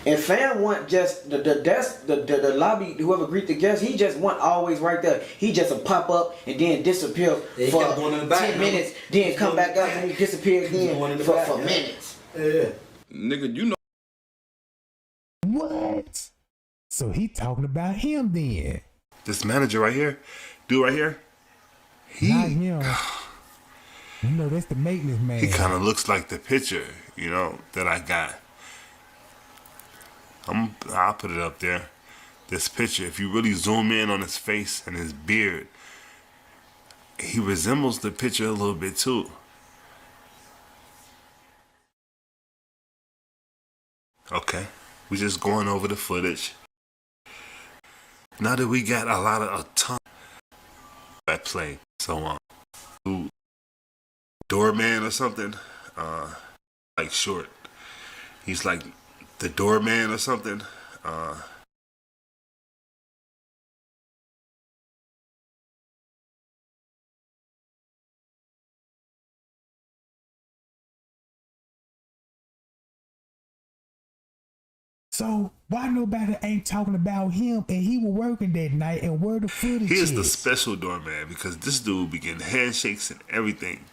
And fam want just the lobby, whoever greet the guest, he just want always right there. He just a pop up and then disappear for 10 minutes, then come back up and he disappear again for minutes. Yeah. Nigga, you know. What? So he talking about him then? This manager right here, dude right here, not him. You know, that's the maintenance man. He kind of looks like the picture, that I got. I'll put it up there. This picture, if you really zoom in on his face and his beard, he resembles the picture a little bit too. Okay, we're just going over the footage. Now that we got a ton at play, so doorman or something, like short. He's like the doorman or something. So why nobody ain't talking about him and he was working that night and where the footage He is is? the special doorman because this dude be getting handshakes and everything.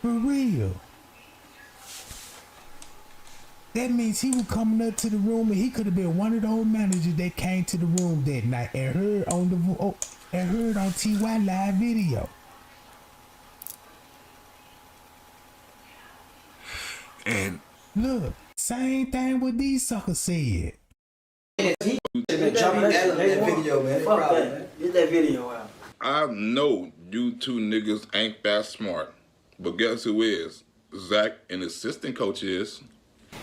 For real. That means he was coming up to the room and he could have been one of those managers that came to the room that night and heard on TY live video. And look, same thing what these suckers said. That video, man. Fuck that. Get that video out. I know you two niggas ain't that smart, but guess who is? Zack and assistant coach is.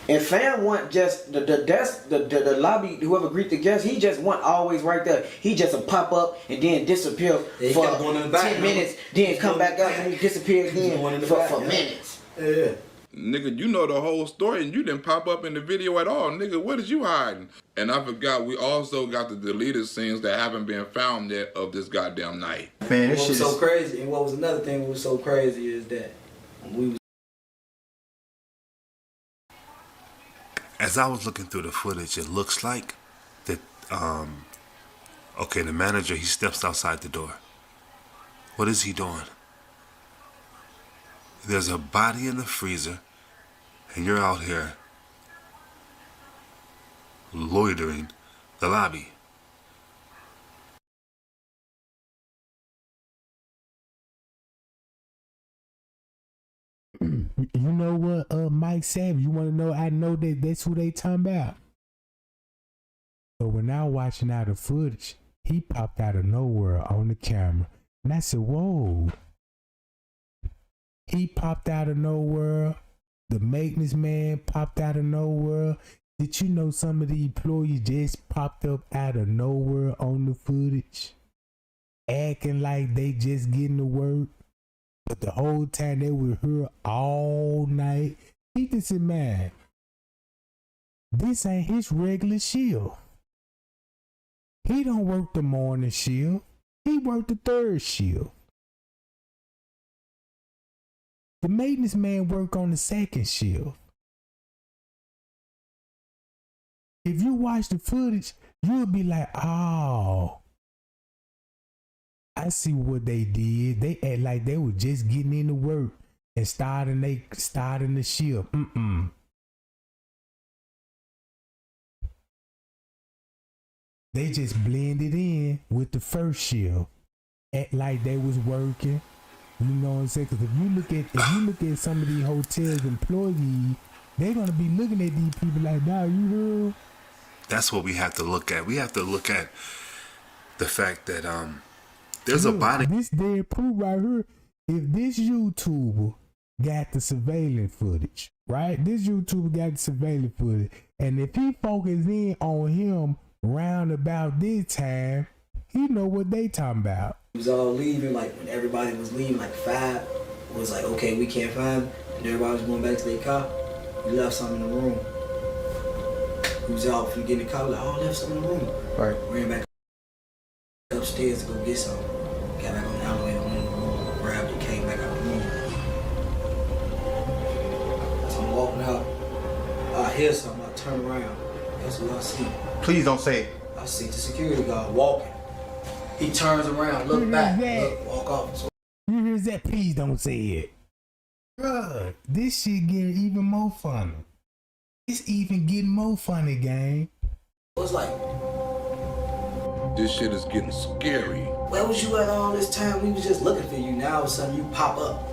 And fam want just the lobby, whoever greet the guest, he just want always right there. He just a pop up and then disappear for 10 minutes, then come back up and he disappear again for minutes. Yeah. Nigga, you know the whole story and you didn't pop up in the video at all. Nigga, what is you hiding? And I forgot, we also got the deleted scenes that haven't been found yet of this goddamn night. Man, this What shit was so is... crazy, and what was another thing that was so crazy is that we was... As I was looking through the footage, it looks like that Okay, the manager, he steps outside the door. What is he doing? There's a body in the freezer, and you're out here loitering the lobby. You know what, Mike Savage, you want to know? I know that that's who they talking about. So when I was watching out the footage, he popped out of nowhere on the camera. And I said, whoa. He popped out of nowhere. The maintenance man popped out of nowhere. Did you know some of the employees just popped up out of nowhere on the footage? Acting like they just getting to work. But the whole time they were here all night. He just said, man, this ain't his regular shift. He don't work the morning shift. He worked the third shift. The maintenance man work on the second shift. If you watch the footage, you'll be like, oh, I see what they did. They act like they were just getting into work and starting the shift. They just blended in with the first shift. Act like they was working. You know what I'm saying? Because if you look at some of these hotels employees, they're gonna be looking at these people like, nah, you heard? That's what we have to look at. We have to look at the fact that there's a body. This dead proof right here. If this YouTuber got the surveillance footage, right? This YouTuber got the surveillance footage, and if he focus in on him round about this time, he know what they talking about. We was all leaving, like when everybody was leaving, like 5, it was like, okay, we can't find him. And everybody was going back to their car. We left something in the room. We was out from getting the car, like, oh, left something in the room. Right. Ran back upstairs to go get something. Got back on the elevator, went in the room, grabbed it, came back out the room. So I'm walking out, I hear something, I turn around. That's what I see. Please don't say it. I see the security guard walking. He turns around, look back, look, walk off. So You hear that? Please don't say it. Bruh, this shit getting even more funny. It's even getting more funny, gang. it's like, This shit is getting scary. where was you at all this time? We was just looking for you. Now all of a sudden you pop up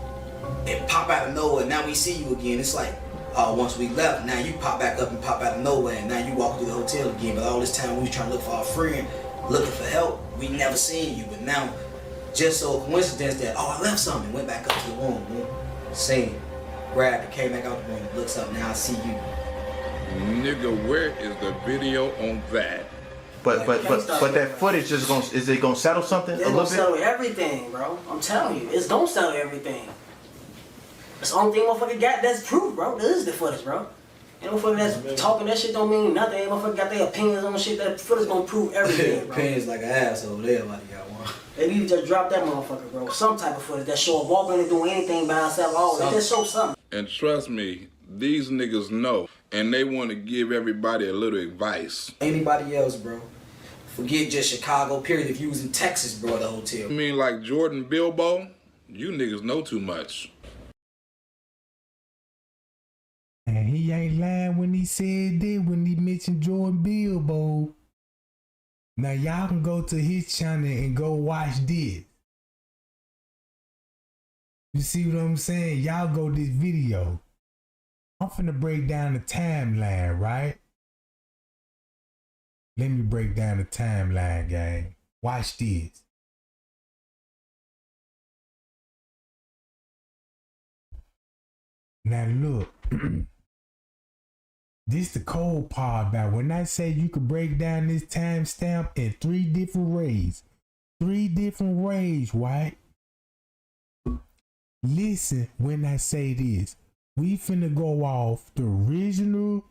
and pop out of nowhere. Now we see you again. It's like, once we left, now you pop back up and pop out of nowhere, and now you walk through the hotel again. But all this time we was trying to look for our friend, looking for help. We never seen you, but now, just so coincidence that, I left something, went back up to the room, seen, grabbed it, came back out the room, looks up, now I see you. Nigga, where is the video on that? But that footage is it gonna settle something It's a little gonna settle bit? everything, bro. I'm telling you, it's gonna settle everything. That's the only thing motherfucker got that's proof, bro. This is the footage, bro. And motherfucker that's talking that shit don't mean nothing. Ain't motherfucker got their opinions on shit. That footage gonna prove everything, bro. Opinions like an asshole, everybody got one. They need to just drop that motherfucker, bro. Some type of footage that show a walking and doing anything by himself. Oh, they just show something. And trust me, these niggas know, and they want to give everybody a little advice. Anybody else, bro. Forget just Chicago, period. If you was in Texas, bro, the hotel. I mean, like Jordan Bilbo, you niggas know too much. And he ain't lying when he said that, when he mentioned Jordan Bilbo. Now y'all can go to his channel and go watch this. You see what I'm saying? Y'all go this video. I'm finna break down the timeline, right? Let me break down the timeline, gang. Watch this. Now look. This the cold part about when I say you could break down this timestamp in 3 different ways. 3 different ways, right? Listen when I say this. We finna go off the original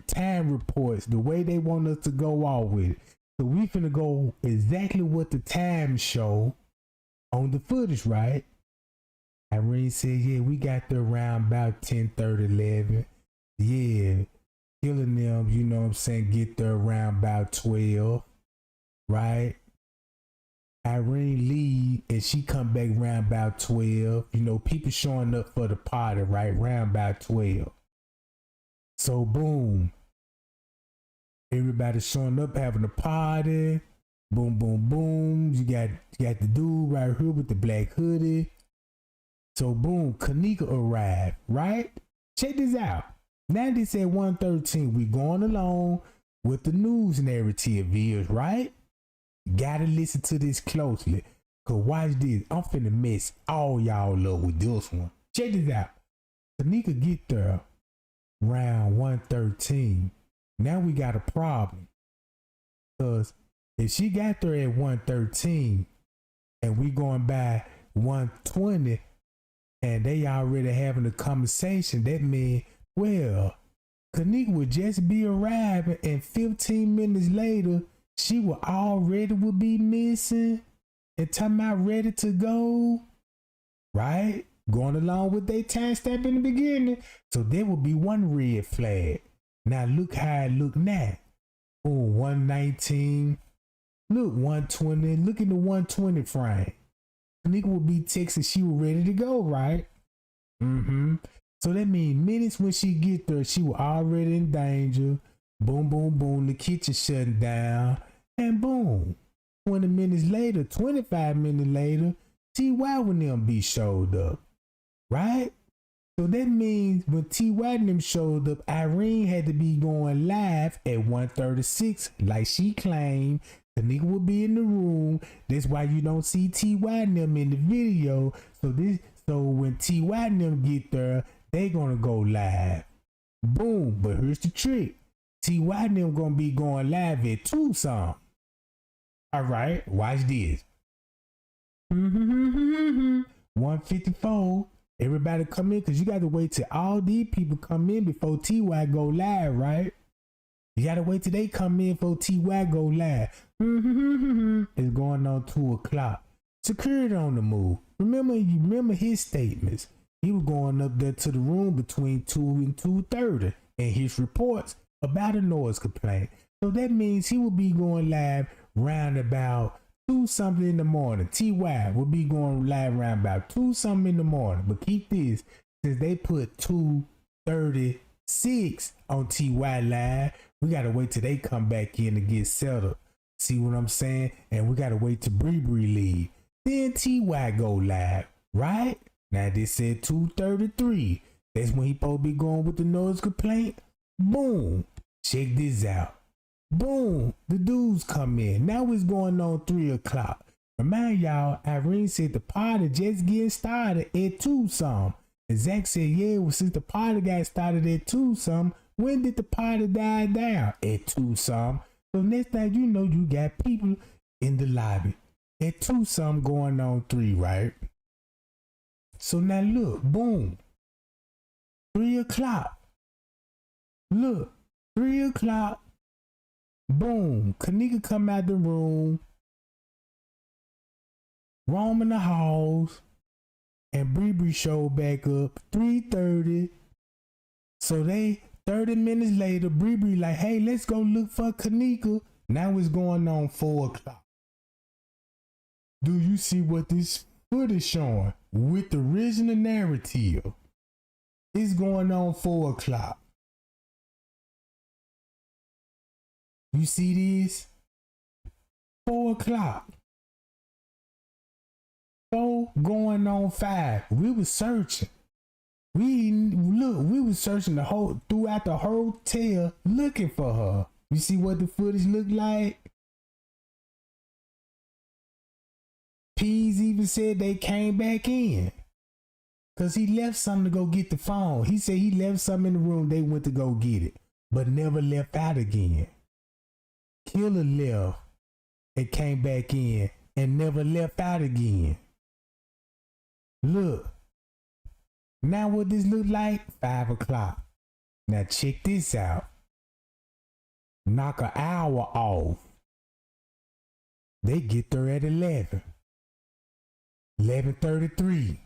time reports, the way they want us to go off with it. So we finna go exactly what the time show on the footage, right? Irene said, yeah, we got there around about 10:30, 11. Yeah, killing them, you know what I'm saying, get there around about 12. right? Irene leave and she come back around about 12. You know, people showing up for the party, right? Around about 12. So boom. Everybody showing up having a party. Boom, boom, boom. You got the dude right here with the black hoodie. So boom, Keneeka arrived, right? Check this out. Now this at 1:13. We going along with the news narrative is, right? Gotta listen to this closely. Cause watch this. I'm finna mess all y'all up with this one. Check this out. Keneeka get there around 1:13. Now we got a problem. Cause if she got there at 1:13 and we going by 1:20 and they already having a conversation, that means, well, Keneeka would just be arriving and 15 minutes later, she would be missing and talking about ready to go, right? Going along with their time step in the beginning. So there would be one red flag. Now look how it look now. Oh, 119. Look, 120. Look at the 120 frame. Keneeka would be texting she was ready to go, right? So that means minutes when she get there, she was already in danger. Boom, boom, boom. The kitchen shutting down. And boom. 20 minutes later, 25 minutes later, T.Y. when them be showed up. Right? So that means when T.Y. and them showed up, Irene had to be going live at 1:36, like she claimed. Keneeka would be in the room. That's why you don't see T.Y. and them in the video. So when T.Y. and them get there, they gonna go live. Boom. But here's the trick. T.Y. and them gonna be going live at 2 something. All right, watch this. 1:54. Everybody come in because you got to wait till all these people come in before T.Y. go live, right? You got to wait till they come in before T.Y. go live. It's going on 2 o'clock. Security on the move. Remember his statements. He was going up there to the room between 2 and 2:30 and his reports about a noise complaint. So that means he will be going live round about 2 something in the morning. T.Y. will be going live around about 2 something in the morning. But keep this, since they put 2:36 on T.Y. live, we gotta wait till they come back in to get settled. See what I'm saying? And we gotta wait till Bree leave. Then T.Y. go live, right? Now they said 2:33. That's when he supposed to be going with the noise complaint. Boom. Check this out. Boom, the dudes come in. Now it's going on 3 o'clock. Remind y'all, Irene said the party just getting started at 2 something. And Zack said, yeah, well, since the party got started at 2 something, when did the party die down? At 2 something. So next thing you know, you got people in the lobby. At 2 something going on 3, right? So now look, boom. 3 o'clock. Look, 3 o'clock. Boom, Keneeka come out the room, roaming the halls, and Bree showed back up 3:30. So they 30 minutes later, Bree like, hey, let's go look for Keneeka. Now it's going on 4 o'clock. Do you see what this footage showing with the original narrative? It's going on 4 o'clock. You see this? 4 o'clock. 4 going on 5. We was searching. We was searching throughout the hotel looking for her. You see what the footage looked like? Peas even said they came back in. Cause he left something to go get the phone. He said he left something in the room, they went to go get it, but never left out again. Killer left and came back in and never left out again. Look. Now what this look like? 5 o'clock. Now check this out. Knock an hour off. They get there at 11. 11:33.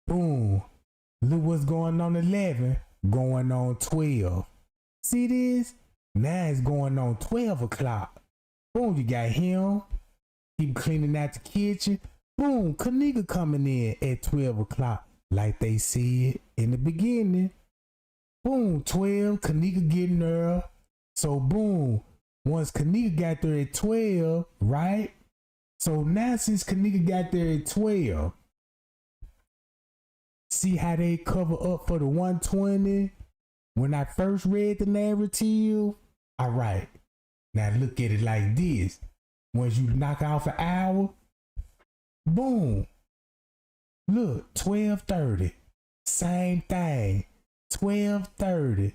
Boom. Look what's going on 11. Going on 12. See this? Now it's going on 12 o'clock. Boom, you got him. Keep cleaning out the kitchen. Boom, Keneeka coming in at 12 o'clock, like they said in the beginning. Boom, 12, Keneeka getting there. So boom, once Keneeka got there at 12, right? So now since Keneeka got there at 12, see how they cover up for the 120? When I first read the narrative, all right, now look at it like this. Once you knock off an hour, boom, look, 12:30, same thing, 12:30,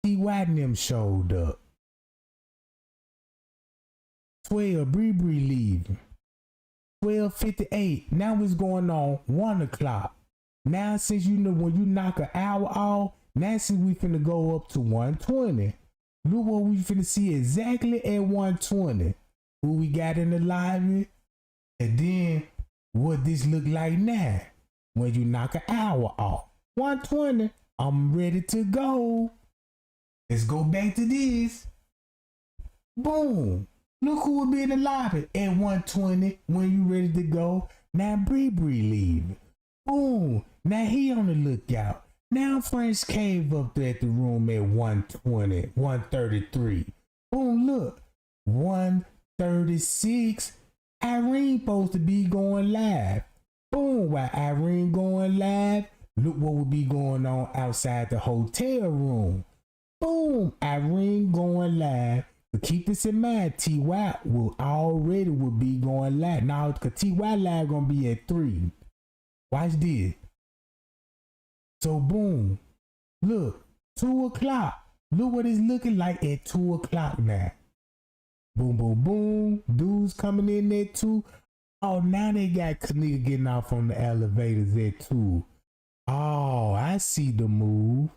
T.Y. and them showed up. 12, Bree leaving. 12:58, now it's going on 1 o'clock. Now since you know when you knock an hour off, now since we finna go up to 120. Look what we finna see exactly at 120. Who we got in the lobby, and then what this look like now when you knock an hour off. 120, I'm ready to go. Let's go back to this. Boom. Look who will be in the lobby at 120 when you ready to go. Now Bree leaving. Boom. Now he on the lookout. Now French Cave up there at the room at 120, 133. Boom, look. 136. Irene supposed to be going live. Boom, while Irene going live, look what will be going on outside the hotel room. Boom, Irene going live. But keep this in mind, T.Y. will be going live. Now, because T.Y. live gonna be at 3. Watch this. So boom, look, 2 o'clock. Look what it's looking like at 2 o'clock now. Boom, boom, boom. Dudes coming in at 2. Oh, now they got Keneeka getting off on the elevators at 2. Oh, I see the move.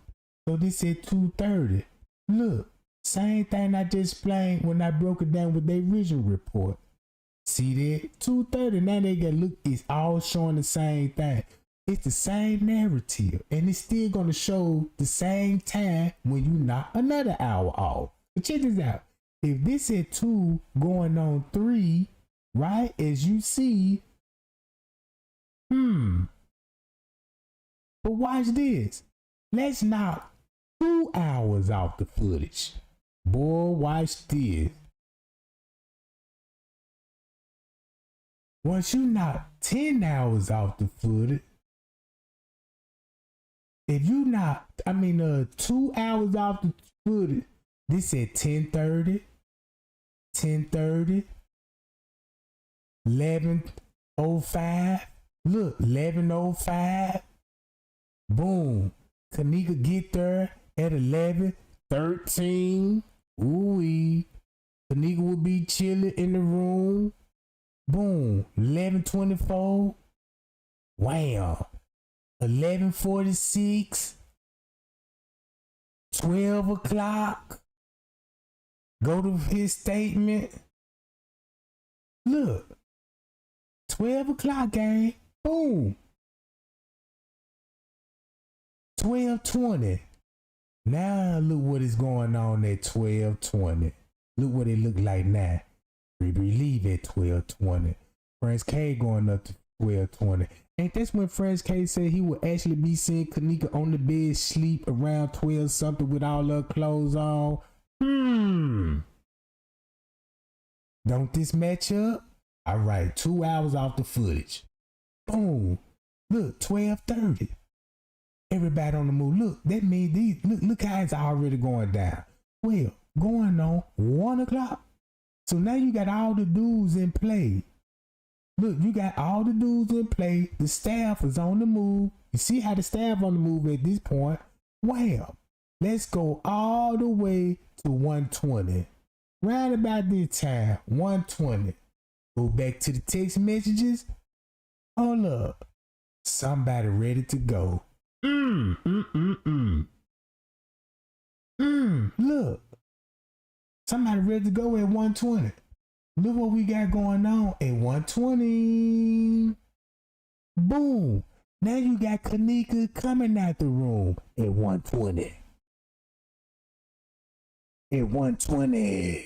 So this at 2:30. Look, same thing I just explained when I broke it down with their original report. See that? 2:30. Now they got, look, it's all showing the same thing. It's the same narrative, and it's still gonna show the same time when you knock another hour off. But check this out. If this at 2 going on 3, right, as you see, but watch this. Let's knock 2 hours off the footage. Boy, watch this. Once you knock 10 hours off the footage, if you knock, 2 hours off the footage, this at 10:30, 10:30, 11:05. Look, 11:05. Boom. Keneeka get there at 11:13. Ooh-wee. Keneeka will be chilling in the room. Boom. 11:24. Wow. 11:46. 12 o'clock. Go to his statement. Look. 12 o'clock, gang. Boom. 12:20. Now look what is going on at 12:20. Look what it look like now. We leave at 12:20. Friends K going up to 12:20. Ain't that's when Friends K said he would actually be seeing Keneeka on the bed sleep around 12 something with all her clothes on? Don't this match up? All right, 2 hours off the footage. Boom. Look, 12:30. Everybody on the move. Look, that means these. Look how it's already going down. Well, going on 1 o'clock. So now you got all the dudes in play. Look, you got all the dudes in play. The staff is on the move. You see how the staff on the move at this point? Well, let's go all the way to 120. Right about this time, 120. Go back to the text messages. Hold up. Somebody ready to go. Look. Somebody ready to go at 120. Look what we got going on at 120. Boom. Now you got Keneeka coming out the room at 120. At 120.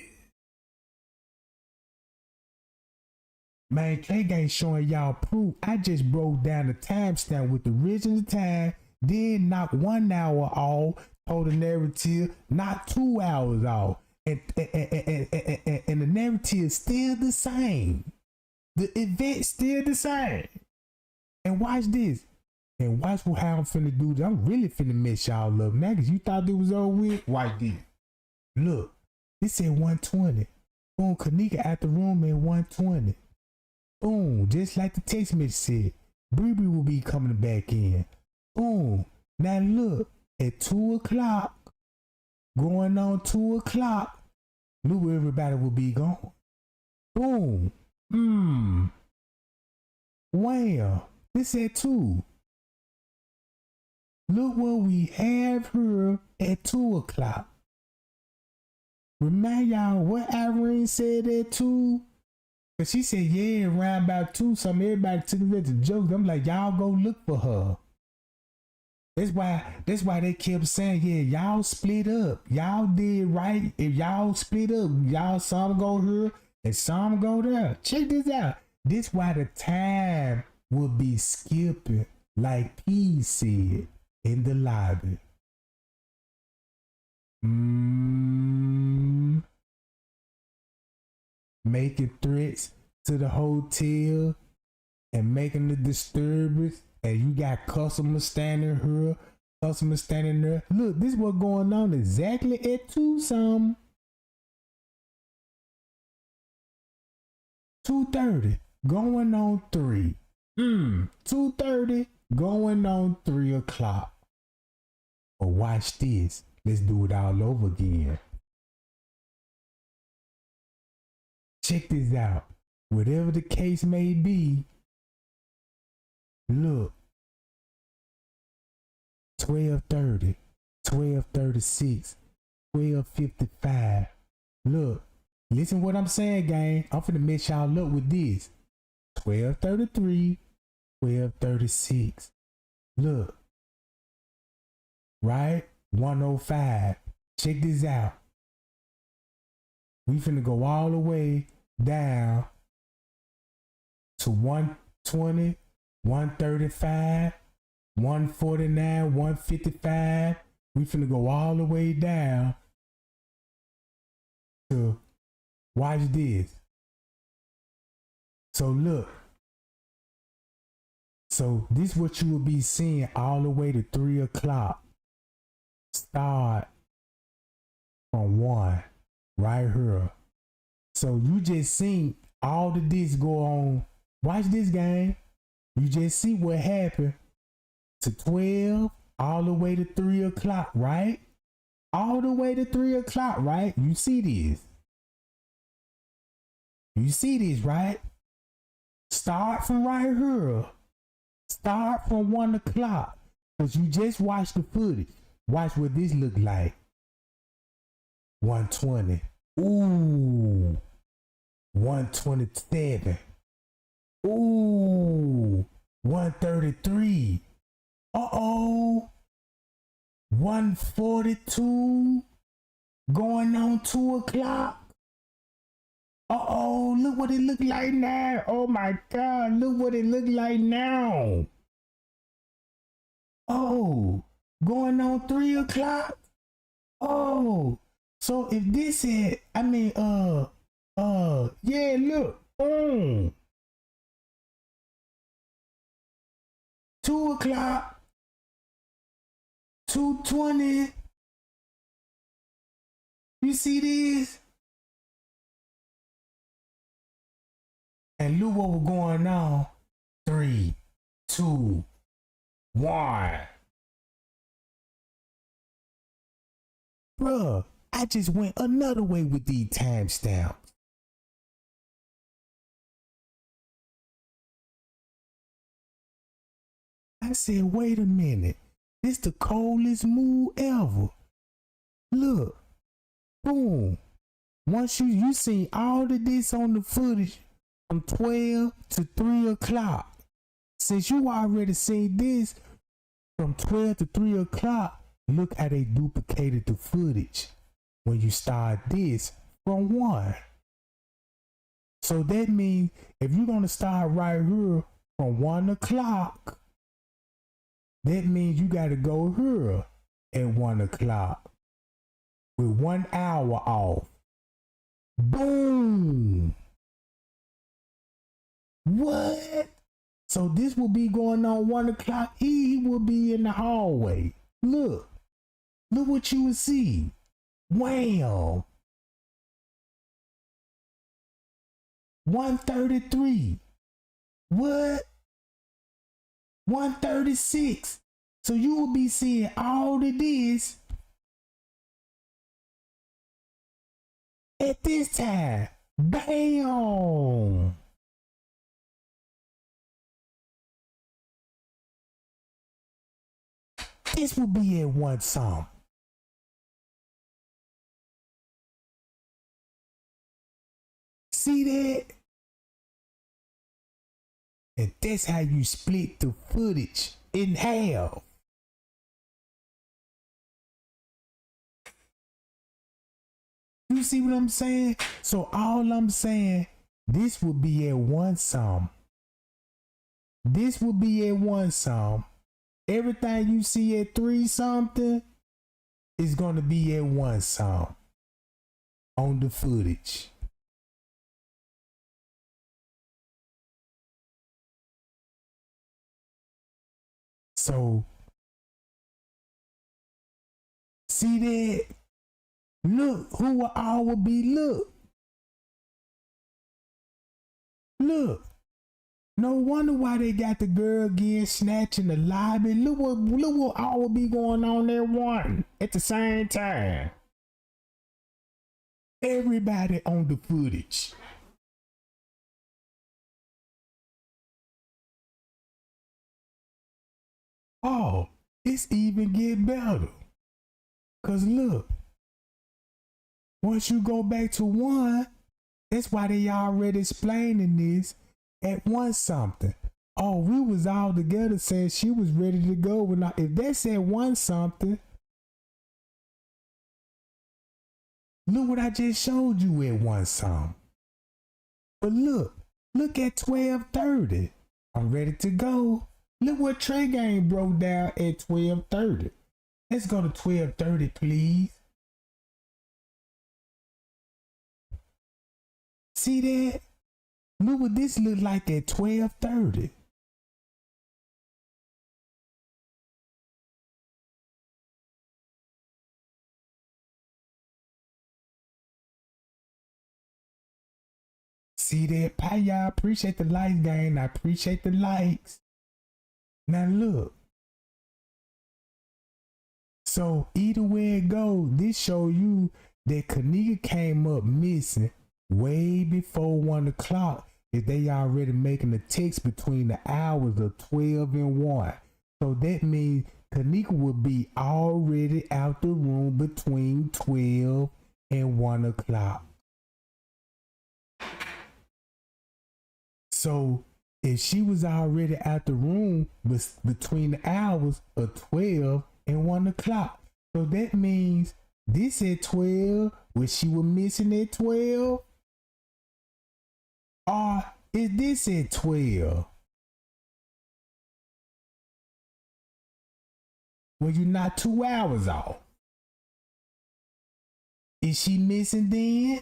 Man, Trey ain't showing y'all proof. I just broke down the timestamp with the original time, then knocked 1 hour off, told the narrative, knocked 2 hours off. And the narrative is still the same. The event still the same. And watch this. And watch how I'm finna do this. I'm really finna mess y'all up now, because you thought it was over with. Watch this. Look, this said 120. Boom, Keneeka at the room at 120. Boom, just like the text message said. Bree will be coming back in. Boom. Now look, at 2 o'clock, going on 2 o'clock, look where everybody will be gone. Boom. Well, this at 2. Look what we have here at 2 o'clock. Remind y'all what Irene said at 2? Cause she said, yeah, around about 2, something everybody took it as a joke. I'm like, y'all go look for her. That's why they kept saying, yeah, y'all split up. Y'all did right. If y'all split up, y'all some go here and some go there. Check this out. This why the time will be skipping, like P said in the lobby. Making threats to the hotel and making the disturbance, and you got customers standing here, customers standing there. Look, this is what's going on exactly at 2 something. 2:30 going on 3. 2:30 going on 3 o'clock. But watch this. Let's do it all over again. Check this out. Whatever the case may be, look. 12:30, 12:36, 12:55. Look, listen what I'm saying, gang. I'm finna mess y'all up with this. 12:33, 12:36. Look. Right? 105. Check this out. We finna go all the way down to 120, 135, 149, 155. We finna go all the way down to, watch this. So look. So this is what you will be seeing all the way to 3 o'clock. Start from 1 right here. So you just seen all of this go on. Watch this, game. You just see what happened to 12 all the way to 3 o'clock, right? All the way to 3 o'clock, right? You see this. You see this, right? Start from right here. Start from 1 o'clock. Because you just watched the footage. Watch what this look like. 120. Ooh. 127. Ooh. 133. Uh-oh. 142. Going on 2 o'clock. Uh-oh. Look what it look like now. Oh my God. Look what it look like now. Oh. Going on 3 o'clock. Oh. So if this is, yeah, look. 2 o'clock. 2:20. You see this? And look what was going on. 3, 2, 1. Bruh, I just went another way with these timestamps. I said, wait a minute. This the coldest move ever. Look. Boom. Once you see all of this on the footage from 12 to 3 o'clock. Since you already seen this from 12 to 3 o'clock, look how they duplicated the footage when you start this from 1. So that means if you're gonna start right here from 1 o'clock, that means you gotta go here at 1 o'clock with 1 hour off. Boom. What? So this will be going on 1 o'clock. He will be in the hallway. Look what you will see. Wham. 133. What? 136. So you will be seeing all of this at this time. Bam. This will be at 1 some. See that? And that's how you split the footage in half. You see what I'm saying? So all I'm saying, this will be at 1 some. This will be at 1 some. Everything you see at 3 something is going to be at 1 some on the footage. So, see that? Look, who will all be, look. Look. No wonder why they got the girl getting snatched in the lobby. Look what all will be going on there one at the same time. Everybody on the footage. Oh, it's even get better. Cause look, once you go back to 1, that's why they already explaining this at 1 something. Oh, we was all together saying she was ready to go. If that's at 1 something, look what I just showed you at 1 something. But look at 12:30. I'm ready to go. Look what Trey Game broke down at 12:30. Let's go to 12:30, please. See that? Look what this look like at 12:30. See that? Pie, y'all. Appreciate the likes, gang. I appreciate the likes. Now look. So either way it goes, this show you that Keneeka came up missing way before 1 o'clock. If they already making a text between the hours of 12 and 1. So that means Keneeka would be already out the room between 12 and 1 o'clock. So if she was already out the room between the hours of 12 and 1 o'clock. So that means this at 12, when she was missing at 12? Or is this at 12? When you're not 2 hours off? Is she missing then?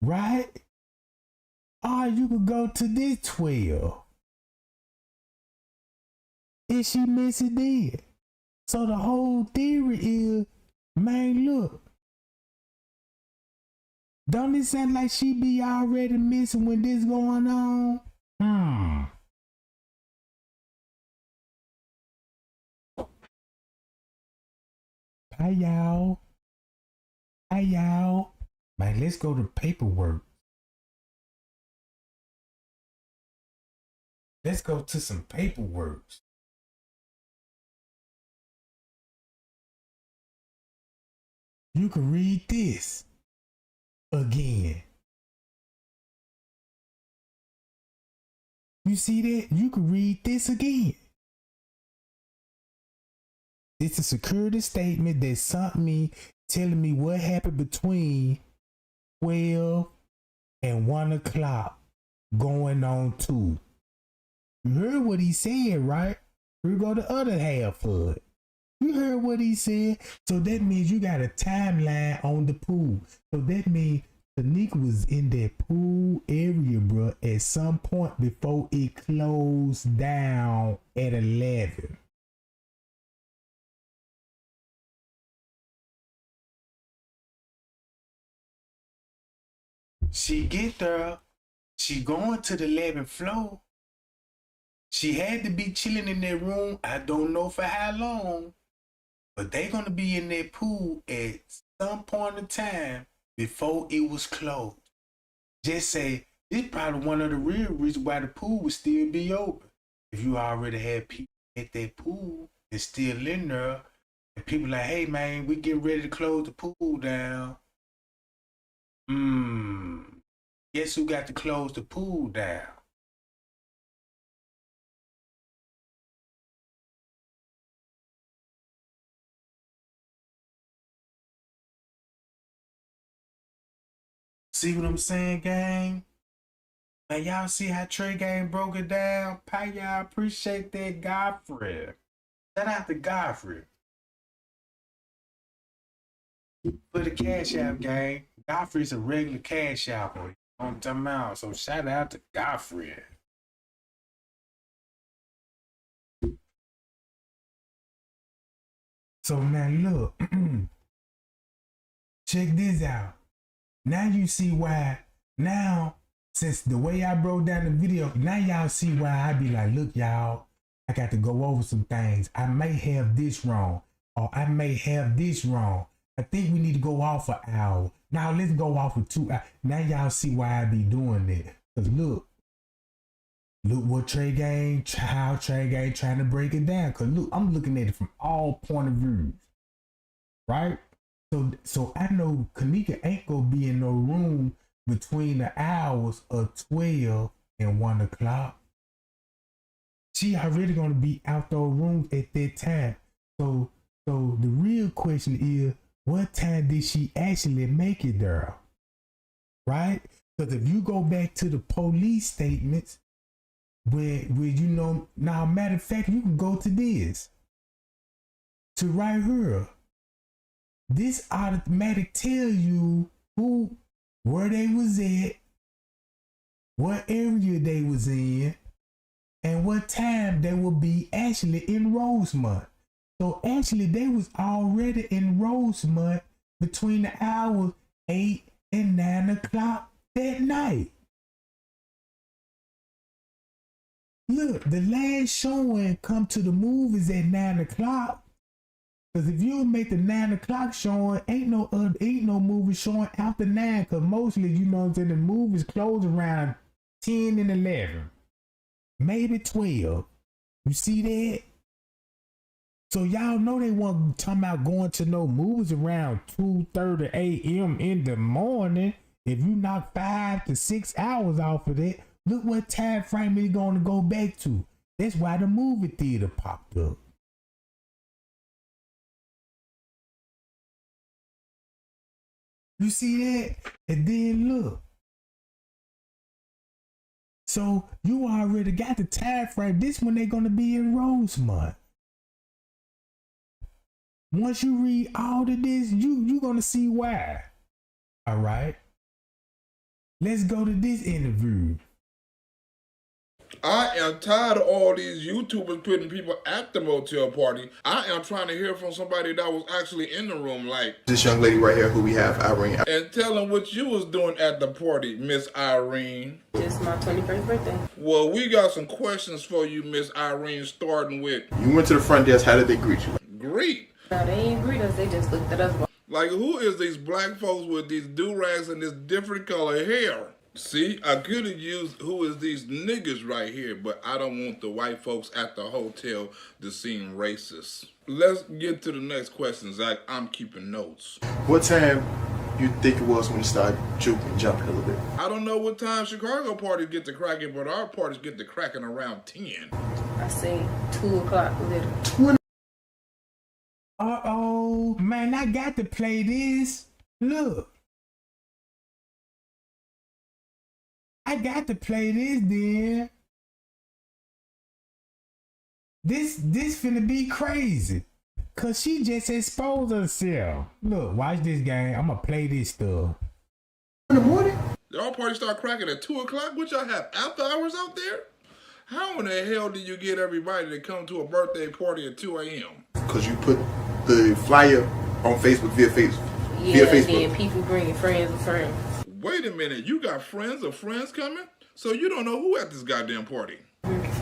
Right? Or you could go to this 12. Is she missing then? So the whole theory is, man, look. Don't it sound like she be already missing when this going on? Hi, y'all. Hi, y'all. Man, let's go to paperwork. Let's go to some paperwork. You can read this again. You see that? You can read this again. It's a security statement that sent me telling me what happened between 12 and 1 o'clock going on 2. You heard what he said, right? Here go the other half of it. You heard what he said. So that means you got a timeline on the pool. So that means Keneeka was in that pool area, bro, at some point before it closed down at 11. She get there. She going to the 11th floor. She had to be chilling in that room. I don't know for how long, but they gonna be in that pool at some point in time before it was closed. Just say, this probably one of the real reasons why the pool would still be open. If you already had people at that pool that's still in there, and people like, hey man, we getting ready to close the pool down. Guess who got to close the pool down? See what I'm saying, gang? Man, y'all see how Trey Gang broke it down? Pie, y'all appreciate that, Godfrey. Shout out to Godfrey. For the cash app, gang. Godfrey's a regular cash app, boy. I'm talking about. So shout out to Godfrey. So now look. Check this out. Now you see why. Now, since the way I broke down the video, now y'all see why I be like, look, y'all, I got to go over some things. I may have this wrong, or I may have this wrong. I think we need to go off an hour. Now let's go off for 2 hours. Now y'all see why I be doing that. Cause look what Trey Gang, how Trey Gang trying to break it down. Cause look, I'm looking at it from all point of views, right? So I know Keneeka ain't gonna be in no room between the hours of 12 and 1 o'clock. She already gonna be out those rooms at that time. So the real question is, what time did she actually make it there? Right? Because if you go back to the police statements, where you know, now matter of fact, you can go to this. To right here. This automatic tell you where they was at, what area they was in, and what time they will be actually in Rosemont. So actually they was already in Rosemont between the hours 8 and 9 o'clock that night. Look, the last showing come to the movies at 9 o'clock. Cause if you don't make the 9 o'clock showing, ain't no movie showing after 9. Cause mostly, you know what I'm saying, the movies close around 10 and 11, maybe 12. You see that? So y'all know they weren't talking about going to no movies around 2:30 a.m. in the morning. If you knock 5 to 6 hours off of that, look what time frame it's going to go back to. That's why the movie theater popped up. You see that? And then look. So you already got the time frame. This when they're gonna be in Rosemont. Once you read all of this, you gonna see why. All right. Let's go to this interview. I am tired of all these YouTubers putting people at the motel party. I am trying to hear from somebody that was actually in the room, like This young lady right here who we have, Irene. and tell them what you was doing at the party, Miss Irene. Just my 21st birthday. Well, we got some questions for you, Miss Irene, starting with You went to the front desk. How did they greet you? greet. No, they ain't greet us. They just looked at us. Like, who is these black folks with these do-rags and this different color hair? See, I could have used who is these niggas right here, but I don't want the white folks at the hotel to seem racist. Let's get to the next question, Zach. I'm keeping notes. What time you think it was when you started juking, jumping a little bit? I don't know what time Chicago parties get to cracking, but our parties get to cracking around 10. I say 2 o'clock little. Uh-oh, man, I got to play this. Look. I got to play this then. This finna be crazy. Cause she just exposed herself. Look, watch this game. I'ma play this stuff. In the morning? Y'all party start cracking at 2 o'clock? What y'all have, after hours out there? How in the hell do you get everybody to come to a birthday party at 2 a.m.? Because you put the flyer on Facebook via Facebook. Yeah, and then people bringing friends of friends. Wait a minute, you got friends of friends coming? So you don't know who at this goddamn party?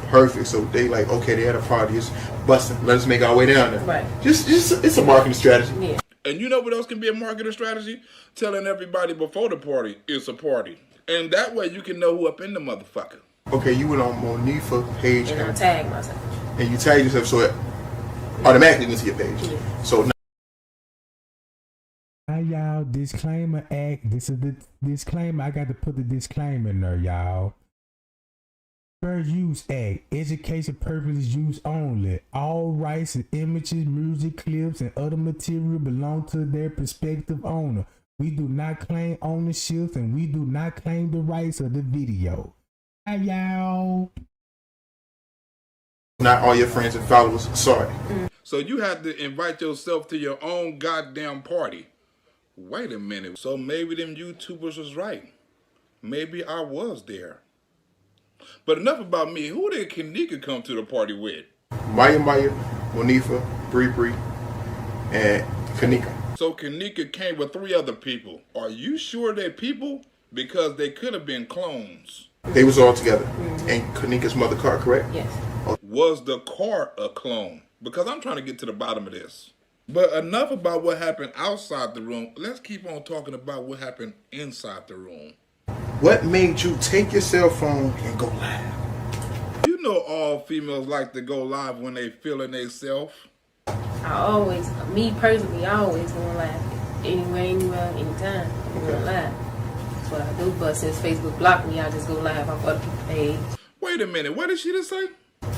Perfect. So they like, okay, they had a party, it's busting. Let us make our way down there. Right. Just it's a marketing strategy. Yeah. And you know what else can be a marketing strategy? Telling everybody before the party it's a party. And that way you can know who up in the motherfucker. Okay, you went on Monifa page And I tag myself. and you tagged yourself, so it automatically went to your page. Yeah. So now Y'all, disclaimer act. This is the disclaimer. I got to put the disclaimer in there, y'all. Fair use act. Education purposes use only. All rights and images, music clips, and other material belong to their prospective owner. We do not claim ownership and we do not claim the rights of the video. Hi, y'all. not all your friends and followers. Sorry. So you have to invite yourself to your own goddamn party. Wait a minute. So maybe them YouTubers was right. Maybe I was there. But enough about me. Who did Keneeka come to the party with? Maya, Monifa, Bree, and Keneeka. So Keneeka came with 3 other people. Are you sure they're people? Because they could have been clones. They was all together. And Keneeka's mother car, correct? Yes. Was the car a clone? Because I'm trying to get to the bottom of this. But enough about what happened outside the room. Let's keep on talking about what happened inside the room. What made you take your cell phone and go live? You know all females like to go live when they feeling they self. Me personally, I always go live. Anywhere, anytime. I'm going live. That's what I do. But since Facebook blocked me, I just go live on other people's page. Wait a minute, what did she just say?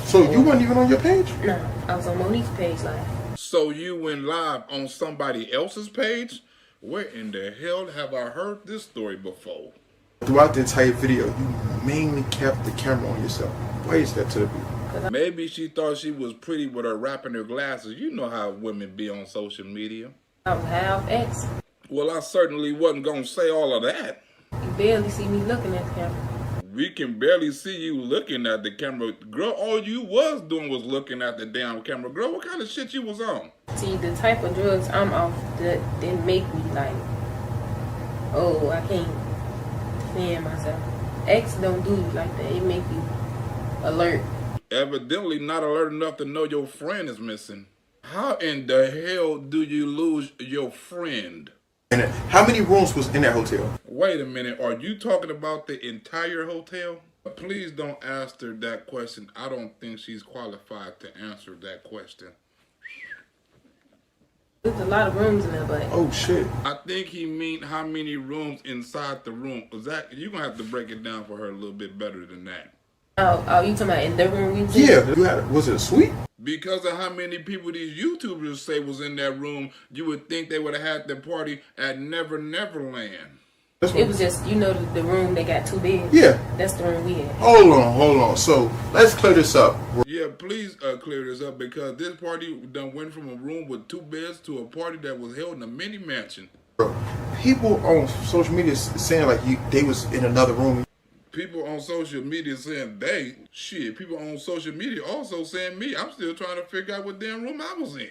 So you weren't even on your page? No, I was on Monique's page live. So you went live on somebody else's page? Where in the hell have I heard this story before? Throughout the entire video, you mainly kept the camera on yourself. Why is that to the people? Maybe she thought she was pretty with her wrapping her glasses. You know how women be on social media. I was half X. Well, I certainly wasn't going to say all of that. You barely see me looking at the camera. We can barely see you looking at the camera. Girl, all you was doing was looking at the damn camera. Girl, what kind of shit you was on? See, the type of drugs I'm off that didn't make me like, oh, I can't stand myself. X don't do you like that. It make you alert. Evidently not alert enough to know your friend is missing. How in the hell do you lose your friend? And how many rooms was in that hotel? Wait a minute, are you talking about the entire hotel? Please don't ask her that question. I don't think she's qualified to answer that question. There's a lot of rooms in there, but... Oh, shit. I think he mean how many rooms inside the room. Zack, you're going to have to break it down for her a little bit better than that. Oh, you talking about in the room we was in? Yeah, you had, was it a suite? Because of how many people these YouTubers say was in that room, you would think they would have had their party at Never Neverland. It was just, you know, the room they got 2 beds. Yeah. That's the room we had. Hold on. So, let's clear this up. Yeah, please clear this up because this party done went from a room with 2 beds to a party that was held in a mini mansion. Bro, people on social media saying like they was in another room. People on social media saying they, shit, people on social media also saying me. I'm still trying to figure out what damn room I was in.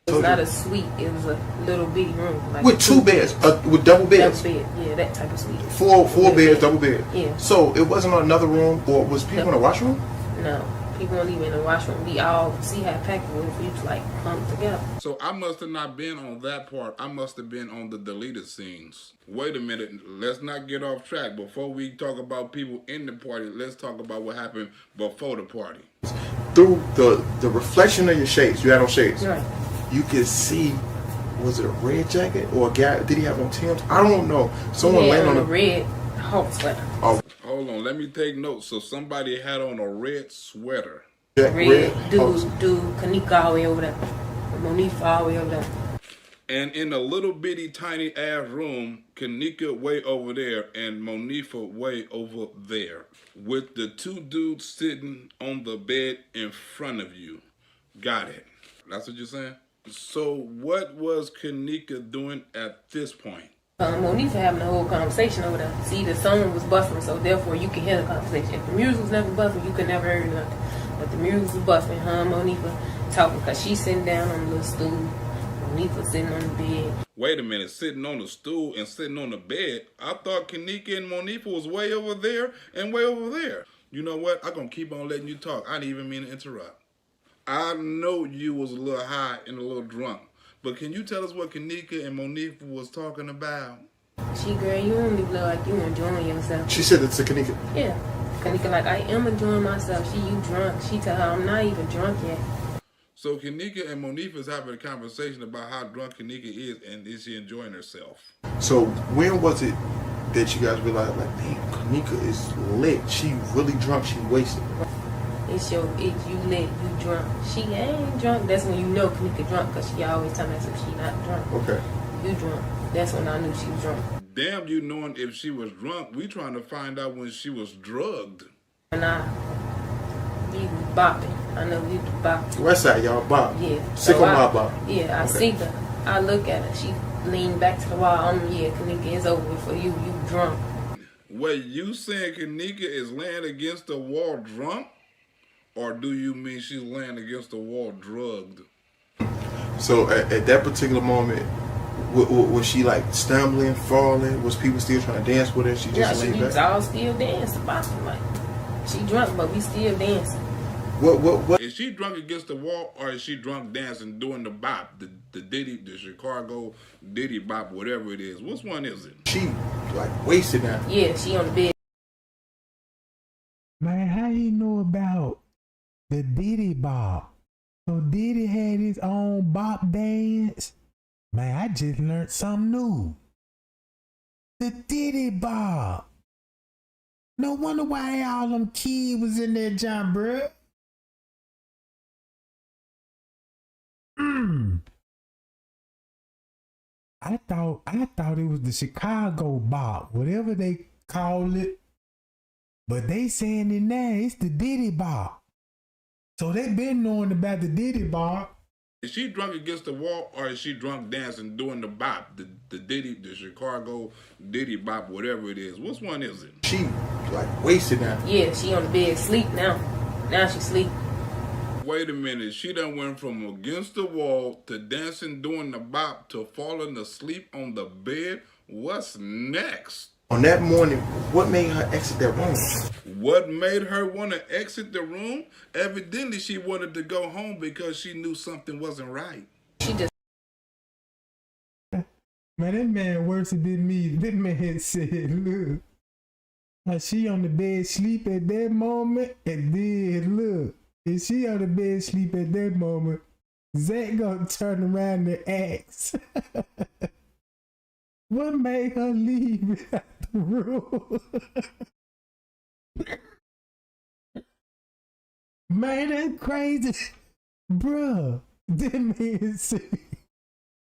It was not a suite. It was a little bitty room. Like with 2 beds, with double beds. Double bed, yeah, that type of suite. Four beds, double bed. Yeah. So it wasn't another room, or was people in the washroom? No, people don't even in the washroom. We all see how packed it was. We was like clumped together. So I must have not been on that part. I must have been on the deleted scenes. Wait a minute. Let's not get off track. Before we talk about people in the party, let's talk about what happened before the party. Through the reflection of your shades, you had on shades. Right. You could see, was it a red jacket or a guy? Did he have on Tim's? I don't know. Someone laying on a red Hulk sweater. Oh. Hold on, let me take notes. So somebody had on a red sweater. Red dude, Keneeka all the way over there. Monifa all the way over there. And in a little bitty tiny ass room, Keneeka way over there and Monifa way over there, with the two dudes sitting on the bed in front of you. Got it. That's what you're saying? So what was Keneeka doing at this point? Monifa having a whole conversation over there. See, the song was buffing, so therefore you can hear the conversation. If the music was never buffing, you could never hear nothing. But the music was buffing, Monifa talking, because she's sitting down on the little stool. Monifa sitting on the bed. Wait a minute, sitting on the stool and sitting on the bed? I thought Keneeka and Monifa was way over there and way over there. You know what? I'm going to keep on letting you talk. I didn't even mean to interrupt. I know you was a little high and a little drunk, but can you tell us what Keneeka and Monifa was talking about? She, girl, you only look like you enjoying yourself. She said it to Keneeka. Yeah. Keneeka like, I am enjoying myself. She, you drunk. She tell her, I'm not even drunk yet. So Keneeka and Monifa is having a conversation about how drunk Keneeka is and is she enjoying herself. So when was it that you guys realized, like, damn, Keneeka is lit. She really drunk. She wasted. It's you lit, you drunk. She ain't drunk. That's when you know Keneeka drunk, because she always tell me she not drunk. Okay. You drunk. That's when I knew she was drunk. Damn you knowing if she was drunk. We trying to find out when she was drugged. And we was bopping. I know we was bopping. West side, y'all bop. Yeah. Sick So on my bop. Yeah, I Okay. see her. I look at her. She leaned back to the wall. Yeah, Keneeka, it's over with for you. You drunk. Wait, you saying Keneeka is laying against the wall drunk? Or do you mean she's laying against the wall drugged? So at that particular moment, was she like stumbling, falling? Was people still trying to dance with her? She just Yeah, laid she was back? all still dancing, bopping like. She drunk, but we still dancing. What? Is she drunk against the wall, or is she drunk dancing, doing the bop, the Diddy, the Chicago Diddy bop, whatever it is? Which one is it? She like wasted now. Yeah, she on the bed. Man, how you know about the Diddy bop? So Diddy had his own bop dance? Man, I just learned something new. The Diddy bop. No wonder why all them kids was in that jump, bruh. I thought it was the Chicago bop, whatever they call it. But they saying it now, it's the Diddy bop. So they been knowing about the Diddy bop. Is she drunk against the wall, or is she drunk dancing, doing the bop, the Diddy, the Chicago Diddy bop, whatever it is? Which one is it? She like wasted now. Yeah, she on the bed, sleep now. Now she sleep. Wait a minute, she done went from against the wall to dancing, doing the bop, to falling asleep on the bed. What's next? On that morning, what made her exit that room? What made her want to exit the room? Evidently, she wanted to go home because she knew something wasn't right. She just. Man, that man worse than me. That man said, look, like she on the bed sleep at that moment, and then look, if she on the bed sleep at that moment, Zack gonna turn around and ask, what made her leave out the room? Man, that's crazy. Bruh, that man said,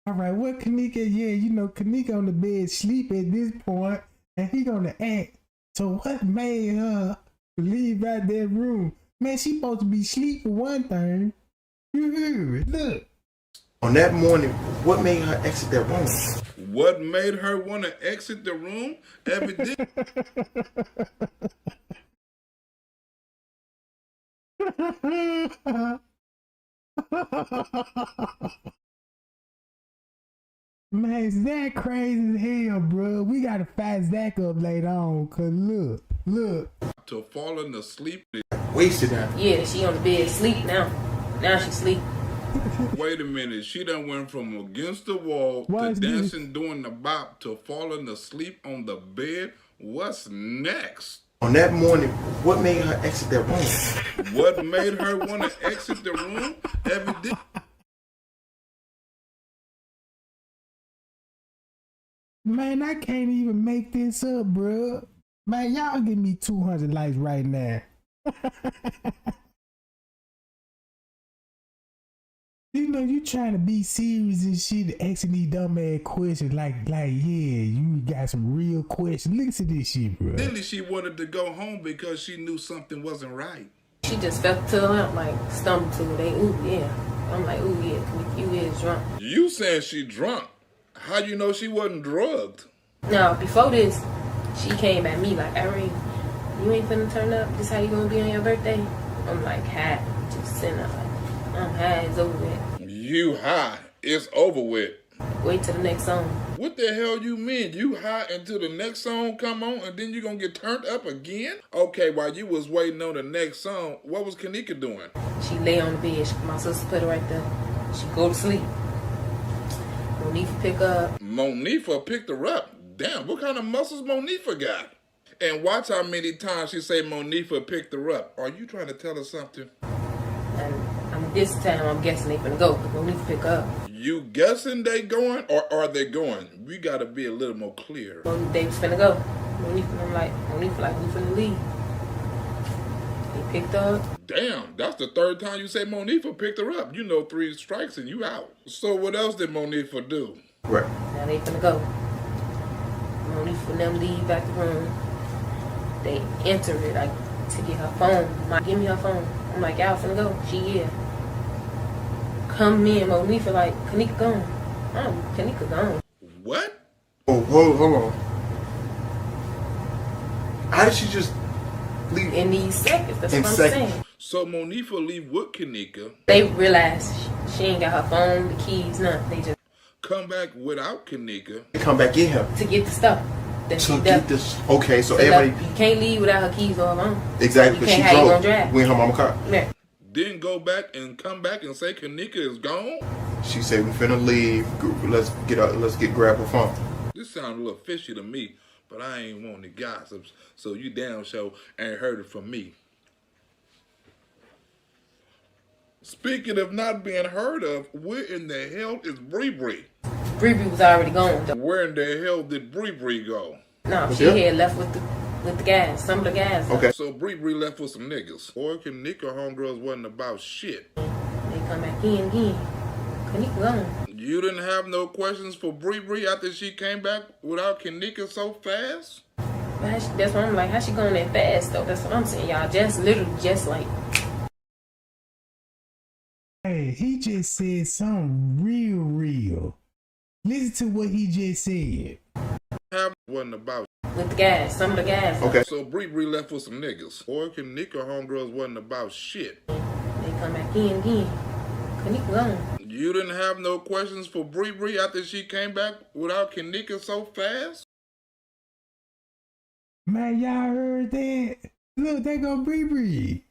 all right, what Keneeka? Yeah, you know, Keneeka on the bed sleep at this point, and he gonna act. So what made her leave out that room? Man, she supposed to be asleep for one thing. You heard it, look. On that morning, what made her exit that room? What made her want to exit the room? Evidently. Man, Zack crazy as hell, bro. We gotta fast Zack up later on, cause look. To falling asleep. Wasted now. Yeah, she on the bed, sleep now. Now she sleep. Wait a minute, she done went from against the wall Why to is this- dancing, doing the bop, to falling asleep on the bed. What's next? On that morning, what made her exit that room? What made her want to exit the room? Evidently. Man, I can't even make this up, bro. Man, y'all give me 200 likes right now. You know, you trying to be serious and shit, asking these dumbass questions like, yeah, you got some real questions. Listen to this shit, bro. Clearly, she wanted to go home because she knew something wasn't right. She just fell to the lamp, like, stumbled to it. They, ooh, yeah. I'm like, ooh, yeah, you is drunk. You saying she drunk. How you know she wasn't drugged? Now, before this, she came at me like, Irene, you ain't finna turn up? This how you gonna be on your birthday? I'm like, high. Just sitting there like, I'm high, it's over with. You high. It's over with. Wait till the next song. What the hell you mean? You high until the next song come on and then you gonna get turned up again? Okay, while you was waiting on the next song, what was Keneeka doing? She lay on the bed. My sister put her right there. She go to sleep. Monifa pick her up. Monifa picked her up. Damn, what kind of muscles Monifa got? And watch how many times she say Monifa picked her up. Are you trying to tell her something? And this time I'm guessing they finna go because Monifa pick her up. You guessing they going or are they going? We gotta be a little more clear. Well, they was finna go. Monifa like, we finna leave. They picked her up. Damn, that's the third time you say Monifa picked her up. You know 3 strikes and you out. So what else did Monifa do? Right. Now they finna go. Monifa and them leave back the room. They enter it like to get her phone. Like, give me her phone. I'm like, y'all finna go. She here. Come in, Monifa like, Keneeka gone. Oh, Keneeka gone. What? Oh, hold on. How did she just leave? In these seconds, that's In what I'm seconds. saying. So Monifa leave with Keneeka. They realized she ain't got her phone, the keys, nothing. They just Come back without Keneeka. Come back in here. to get the stuff. That she To get left. this. Okay, so So everybody. you can't leave without her keys or her phone. Exactly, You because she can't have you on drove. drive. We in her mama car. Yeah. Didn't go back and come back and say Keneeka is gone? She said we finna leave. Let's grab her phone. This sounds a little fishy to me, but I ain't want to gossip, so you damn sure ain't heard it from me. Speaking of not being heard of, where in the hell is Bree Bree? Bree was already gone. Where in the hell did Bree Bree go? No, she Yeah. had left with the guys. Some of the guys. Okay. So Bree Bree left with some niggas. Or Keneeka homegirls wasn't about shit. They come back in again. Keneeka gone. You didn't have no questions for Bree Bree after she came back without Keneeka so fast? But that's what I'm like. How she going that fast though? That's what I'm saying, y'all. Just literally, just like. Hey, he just said something real. Listen to what he just said. Wasn't about With the guys. Some of the guys. Okay. So Bree Bree left with some niggas. Or Keneeka homegirls wasn't about shit. They come back in again. Keneeka gone. You didn't have no questions for Bree Bree after she came back without Keneeka so fast? Man, y'all heard that? Look, they go Bree.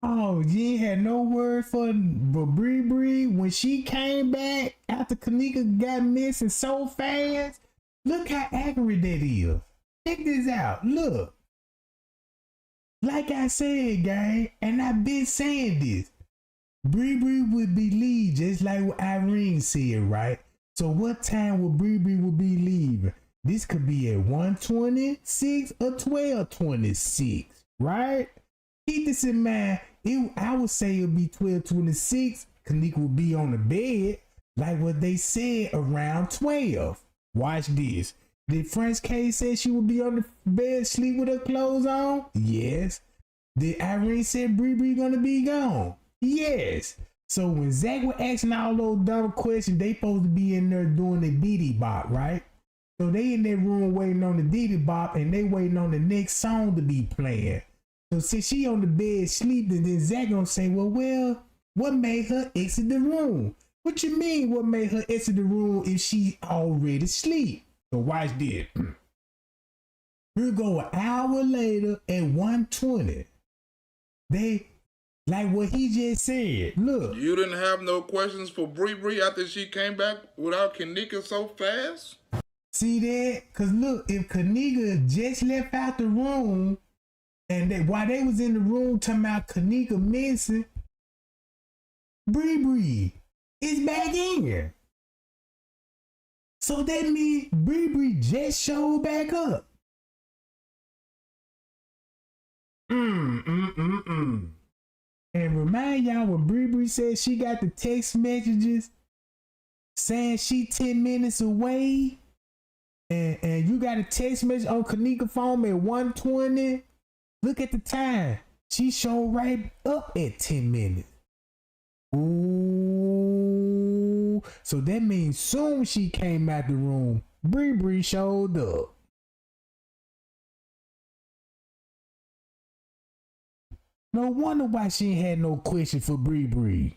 Oh, you ain't had no word for Bree when she came back after Keneeka got missing so fast. Look how accurate that is. Check this out. Look. Like I said, gang, and I've been saying this. Bree would be leave just like what Irene said, right? So what time would Bree would be leaving? This could be at 1:26 or 12:26, right? Keep this in mind. I would say it would be 12:26. Keneeka would be on the bed, like what they said, around 12. Watch this. Did French K say she would be on the bed, sleep with her clothes on? Yes. Did Irene say Bree gonna be gone? Yes. So when Zack was asking all those dumb questions, they supposed to be in there doing the Diddy Bop, right? So they in that room waiting on the Diddy Bop, and they waiting on the next song to be playing. So since she on the bed sleeping, then Zack gonna say, well, what made her exit the room? What you mean, what made her exit the room if she already sleep? So watch this. Here go an hour later at 1:20. They, like what he just said, look. You didn't have no questions for Bree Bree after she came back without Keneeka so fast? See that? Cause look, if Keneeka just left out the room, and while they was in the room talking about Keneeka missing, Bree is back in here. So that means Bree just showed back up. And remind y'all when Bree said she got the text messages saying she 10 minutes away? And you got a text message on Keneeka phone at 1:20? Look at the time. She showed right up at 10 minutes. Ooh. So that means soon she came out the room, Bree showed up. No wonder why she ain't had no question for Bree. Bree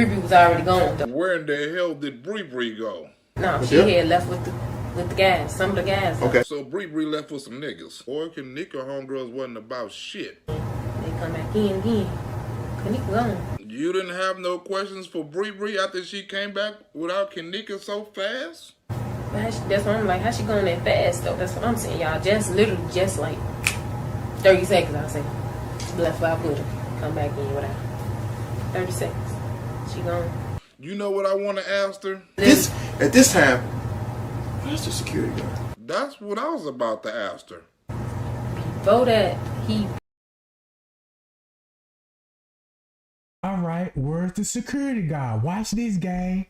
was already gone though. Where in the hell did Bree go? No, she had left with the guys, some of the guys. Okay. So Bree left with some niggas. Or Keneeka homegirls wasn't about shit. They come back in again. Keneeka gone. You didn't have no questions for Bree after she came back without Keneeka so fast? That's what I'm like, how she going that fast though? That's what I'm saying, y'all. Literally just like 30 seconds, I'll say. Left out with her. Come back in without 30 seconds. She gone. You know what I want to ask her? At this time, where's the security guard? That's what I was about to ask her. Before that, Alright, where's the security guard? Watch this, gang.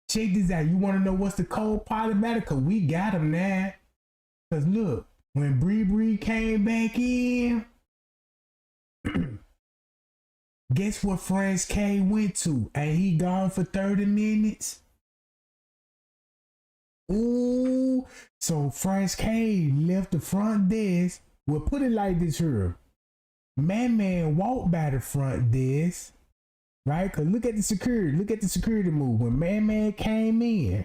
Check this out. You want to know what's the cold part about it? Cause we got him now. Cause look, when Bree came back in, guess what Franz K went to? And he gone for 30 minutes? Ooh. So Franz K left the front desk. Well, put it like this here. Man walked by the front desk. Right? Cause look at the security. Look at the security move. When Man came in,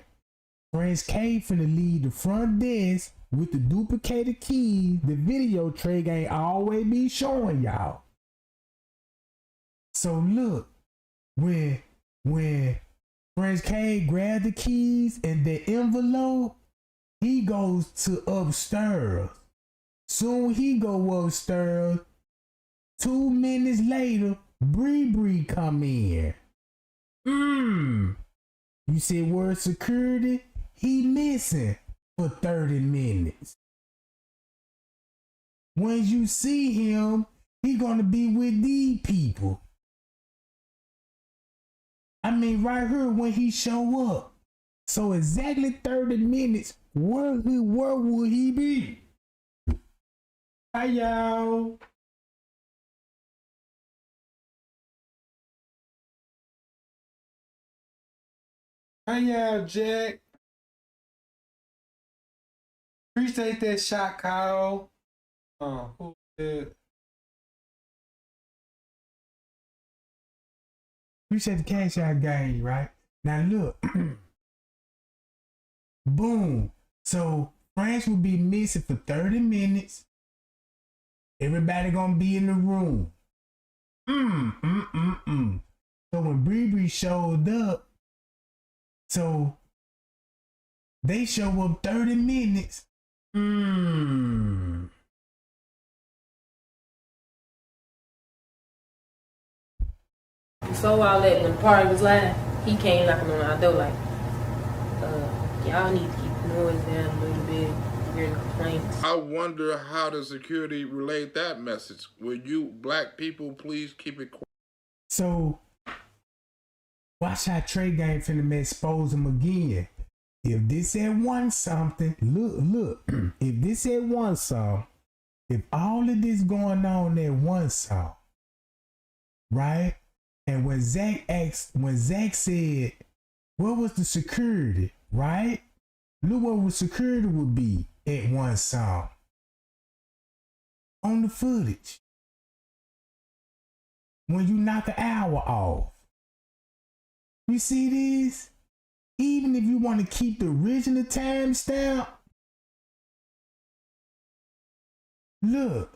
Franz K finna leave the front desk with the duplicated keys. The video tray ain't always be showing y'all. So look, when Franz K grabbed the keys and the envelope, he goes to upstairs. Soon he go upstairs. 2 minutes later, Bree come in. You said word security? He missing for 30 minutes. When you see him, he gonna be with these people. I mean, right here when he show up. So exactly 30 minutes, where would he be? Hi, y'all. Hi, y'all, Jack. Appreciate that shot, Kyle. Who did? Appreciate the cash out game, right? Now look. Boom. So France will be missing for 30 minutes. Everybody gonna be in the room. So when Bree showed up, so they show up 30 minutes. before all that, when the party was live, he came knocking on our door like, y'all need to keep the noise down a little bit. Hearing complaints. I wonder how the security relayed that message. Will you black people please keep it quiet? So watch how Trey Gang finna expose him again. If this had won something, look, if this had won some, if all of this going on at one song, right? And when Zack said, what was the security, right? Look what security would be at one song. On the footage. When you knock an hour off. You see this? Even if you want to keep the original timestamp, look,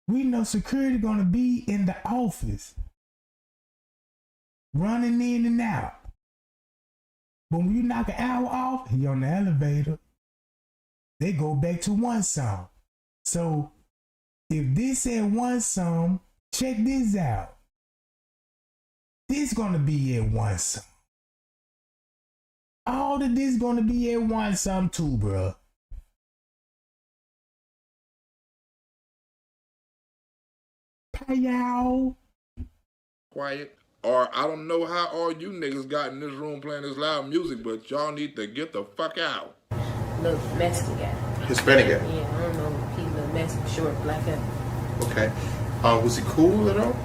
we know security gonna be in the office, running in and out. But when you knock an hour off, he on the elevator, they go back to one song. So if this at one song, check this out. This gonna be at one song. All of this gonna be at one song too, bruh. y'all. Quiet. Or I don't know how all you niggas got in this room playing this loud music, but y'all need to get the fuck out. Little Mexican guy. Hispanic guy. Yeah, I don't know. He's a little Mexican, short, black hair. Okay. Was he cool at all?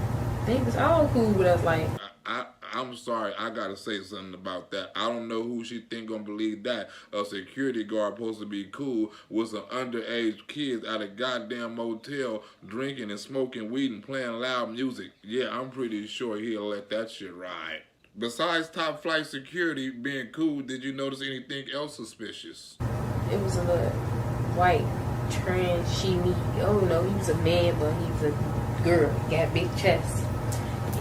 They was all cool with us, like. I'm sorry, I gotta say something about that. I don't know who she think gonna believe that. A security guard supposed to be cool with some underage kids at a goddamn motel drinking and smoking weed and playing loud music. Yeah, I'm pretty sure he'll let that shit ride. Besides top flight security being cool, did you notice anything else suspicious? It was a little white trans shimmy. Oh no, he was a man, but he was a girl. He got big chest.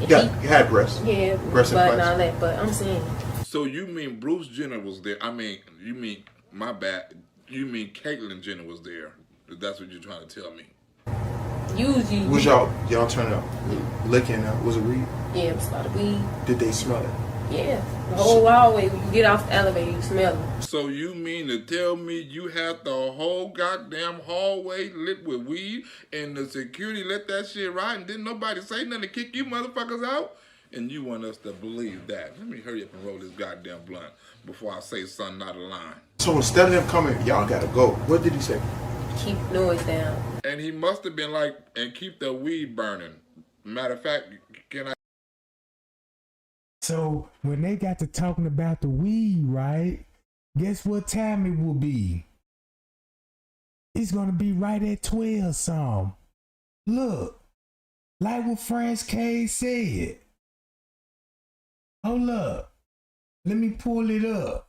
Yeah, he had breasts. Yeah, breast but and all that. But I'm saying. So you mean Bruce Jenner was there? I mean, you mean, my bad. You mean Caitlyn Jenner was there? That's what you're trying to tell me. Usually. Was y'all turning up, licking? Was it weed? Yeah, it was a lot of weed. Did they smell it? Yeah, the whole hallway. When you get off the elevator, you smell it. So you mean to tell me you had the whole goddamn hallway lit with weed and the security let that shit ride and didn't nobody say nothing to kick you motherfuckers out? And you want us to believe that? Let me hurry up and roll this goddamn blunt before I say something out of line. So instead of him coming, y'all gotta go. What did he say? Keep noise down. And he must have been like, and keep the weed burning. Matter of fact, can I? So when they got to talking about the weed, right? Guess what time it will be? It's gonna be right at 12 some. Look, like what France K said. Hold up. Let me pull it up.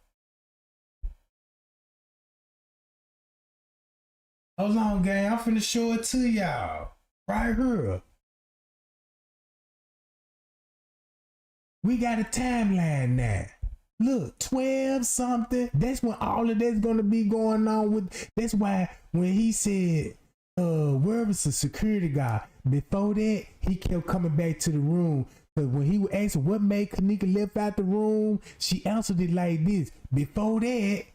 Hold on, gang. I'm finna show it to y'all. Right here. We got a timeline now. Look, 12 something. That's when all of that's gonna be going on with. That's why when he said, where was the security guy? Before that, he kept coming back to the room. Cause when he was asking what made Keneeka left out the room, she answered it like this. Before that,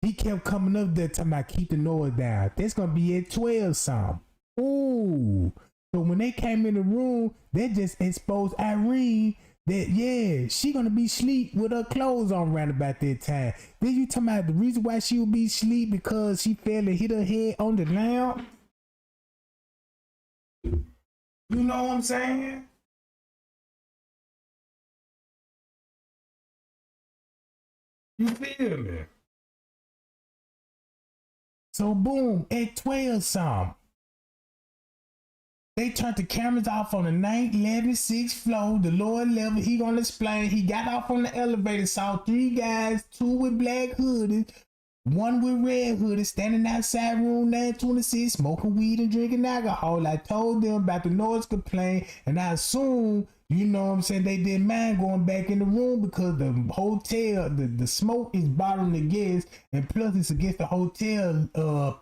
he kept coming up there talking about keep the noise down. That's gonna be at 12 something. Ooh. So when they came in the room, they just exposed Irene. That yeah, she gonna be asleep with her clothes on around about that time. Then you talking about the reason why she would be asleep because she fell and hit her head on the lamp. You know what I'm saying? You feel me? So boom, at 12 something. They turned the cameras off on the 9th, 11th, 6th floor, the lower level. He gonna explain. He got off on the elevator, saw 3 guys, 2 with black hoodies, 1 with red hoodies, standing outside room 926, smoking weed and drinking alcohol. I told them about the noise complaint, and I assume, you know what I'm saying, they didn't mind going back in the room because the hotel, the smoke is bothering the guests, and plus it's against the hotel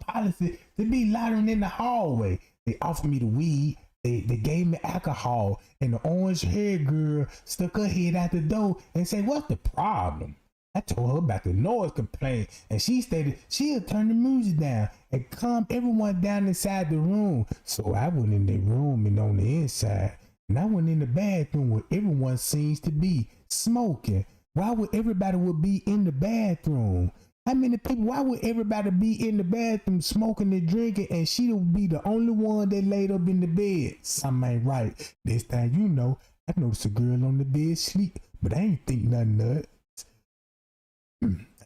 policy to be loitering in the hallway. They offered me the weed, they gave me alcohol, and the orange haired girl stuck her head out the door and said, what's the problem? I told her about the noise complaint, and she stated she'll turn the music down and calm everyone down inside the room. So I went in the room and on the inside, and I went in the bathroom where everyone seems to be smoking. Why would everybody be in the bathroom? How many people, why would everybody be in the bathroom smoking and drinking and she would be the only one that laid up in the bed? Something ain't right. This time you know, I noticed a girl on the bed sleep, but I ain't think nothing of it.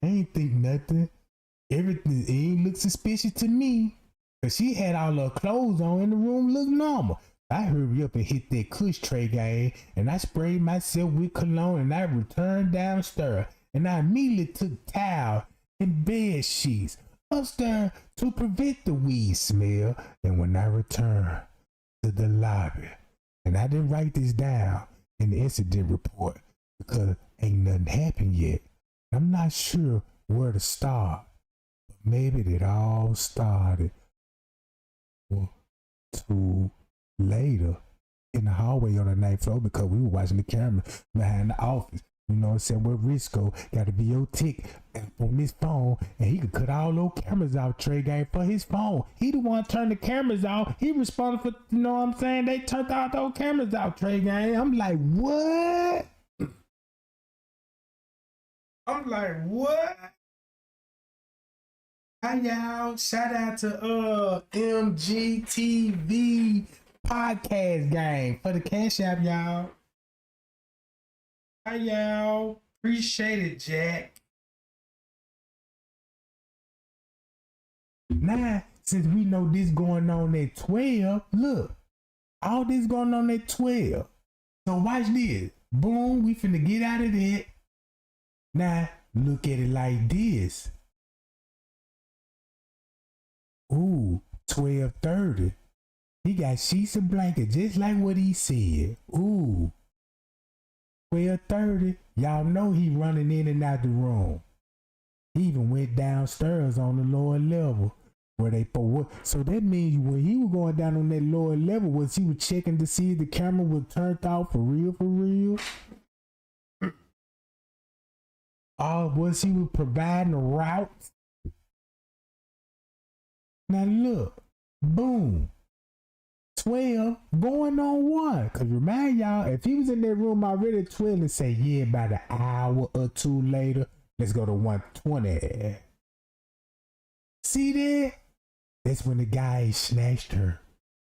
I ain't think nothing. Everything, it ain't look suspicious to me. Cause she had all her clothes on and the room looked normal. I hurried up and hit that kush tray game and I sprayed myself with cologne and I returned downstairs and I immediately took towel and bed sheets upstairs to prevent the weed smell. And when I returned to the lobby, and I didn't write this down in the incident report because ain't nothing happened yet. I'm not sure where to start, but maybe it all started too later in the hallway on the 9th floor because we were watching the camera behind the office. You know what I'm saying? Where Risco got a VO tick on his phone, and he could cut all those cameras out, Trey Gang, for his phone. He the one turned the cameras off. He responsible for, you know what I'm saying? They turned all those cameras out, Trey Gang. I'm like, what? I'm like, what? Hi, y'all. Shout out to MGTV Podcast Gang for the Cash App, y'all. Hi, y'all. Appreciate it, Jack. Now, since we know this going on at 12, look, all this going on at 12. So watch this. Boom, we finna get out of that. Now, look at it like this. Ooh, 12:30. He got sheets and blankets just like what he said. Ooh. 12:30, y'all know he running in and out the room. He even went downstairs on the lower level where they put what. So that means when he was going down on that lower level, was he was checking to see if the camera was turned off for real, for real? Was he was providing a route? Now look, boom. 12 going on 1. Cause remind y'all, if he was in that room already at 12 and say, yeah, about an hour or two later, let's go to 1:20. See that? That's when the guy snatched her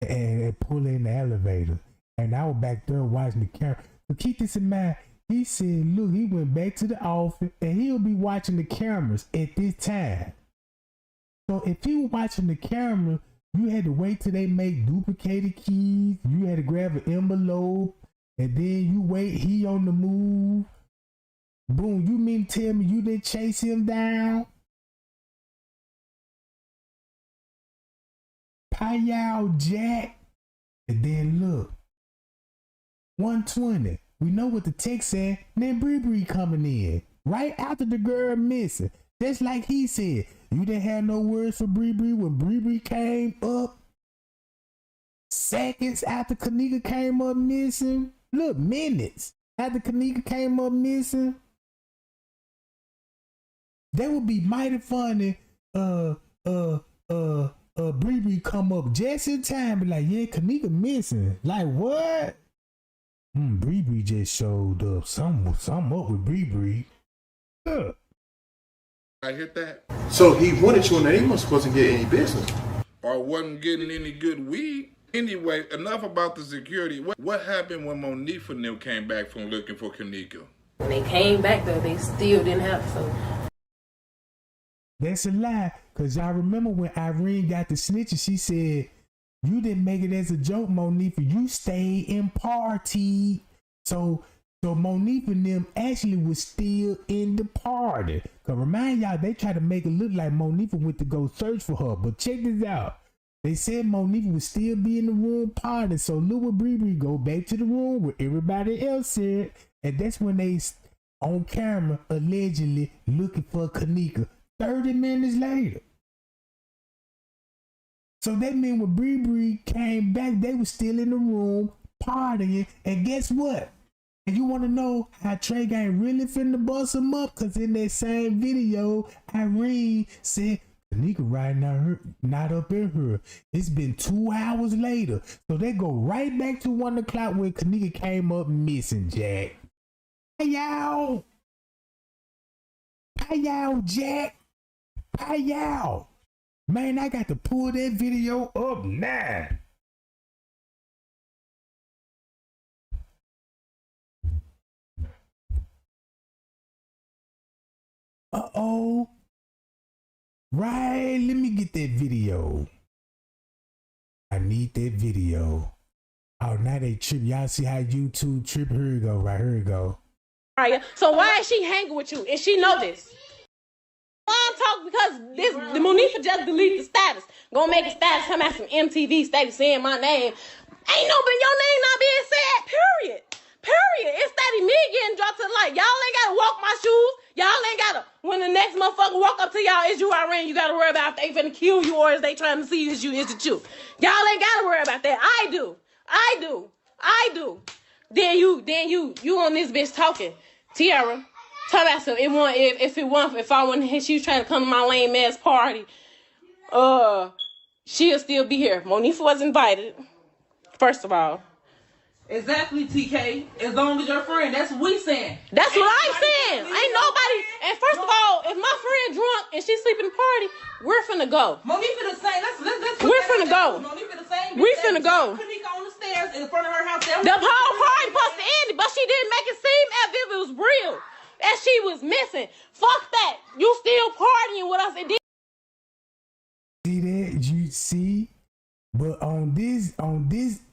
and pulled her in the elevator. And I was back there watching the camera. But keep this in mind. He said, look, he went back to the office and he'll be watching the cameras at this time. So if he was watching the camera, you had to wait till they make duplicated keys. You had to grab an envelope, and then you wait. He on the move. Boom. You mean to tell me you didn't chase him down? Payal Jack. And then look. 1:20. We know what the text said. Then Bree coming in. Right after the girl missing. Just like he said. You didn't have no words for Bree when Bree came up. Seconds after Keneeka came up missing. Look, minutes after Keneeka came up missing. That would be mighty funny. Bree come up just in time, be like, yeah, Keneeka missing. Like what? Bree just showed up. Something up with Bree. Look. I hit that. So he wanted you, and he wasn't getting any business. Or wasn't getting any good weed. Anyway, enough about the security. What happened when Monifa and them came back from looking for Keneeka? When they came back, though, they still didn't have some. That's a lie, because y'all remember when Irene got the snitching, she said, you didn't make it as a joke, Monifa. You stayed and partied. So Monifa and them actually was still in the party. Cause remind y'all, they tried to make it look like Monifa went to go search for her. But check this out. They said Monifa would still be in the room party. So little Bree go back to the room where everybody else said. And that's when they on camera allegedly looking for Keneeka 30 minutes later. So that means when Bree came back, they were still in the room partying. And guess what? And you want to know how Trey Gang really finna bust him up? Because in that same video, Irene said, Keneeka right now not up in her. It's been 2 hours later. So they go right back to 1 o'clock when Keneeka came up missing, Jack. Hey, y'all. Hey, y'all, Jack. Hey, y'all. Man, I got to pull that video up now. Uh-oh. Right, let me get that video. I need that video. Oh, now they trip. Y'all see how YouTube trip? Here we go, right, here we go. So why is she hanging with you? And she know this. I'm talking because the Monifa just deleted the status. Gonna make a status, come out some MTV status saying my name. Ain't no, but your name not being said, period. It's that me getting dropped to the light. Y'all ain't gotta walk my shoes. Y'all ain't gotta, when the next motherfucker walk up to y'all, is you Irene, you gotta worry about if they finna kill you or is they trying to see is you, is it you. Y'all ain't gotta worry about that. I do. Then you on this bitch talking. Tiara. Tell about some. If I wasn't, she was trying to come to my lame ass party. She'll still be here. Monifa was invited. First of all. Exactly, TK. As long as your friend, that's what we saying. That's what I'm saying. Ain't nobody. And first of all, if my friend drunk and she sleep in the party, we're finna go. Monifa the same. Let's we're finna go. Monifa the same. We finna go. Keneeka on the stairs in front of her house. The whole party supposed to end, but she didn't make it seem as if it was real. That she was missing. Fuck that. You still partying with us. And see that? You see? But on this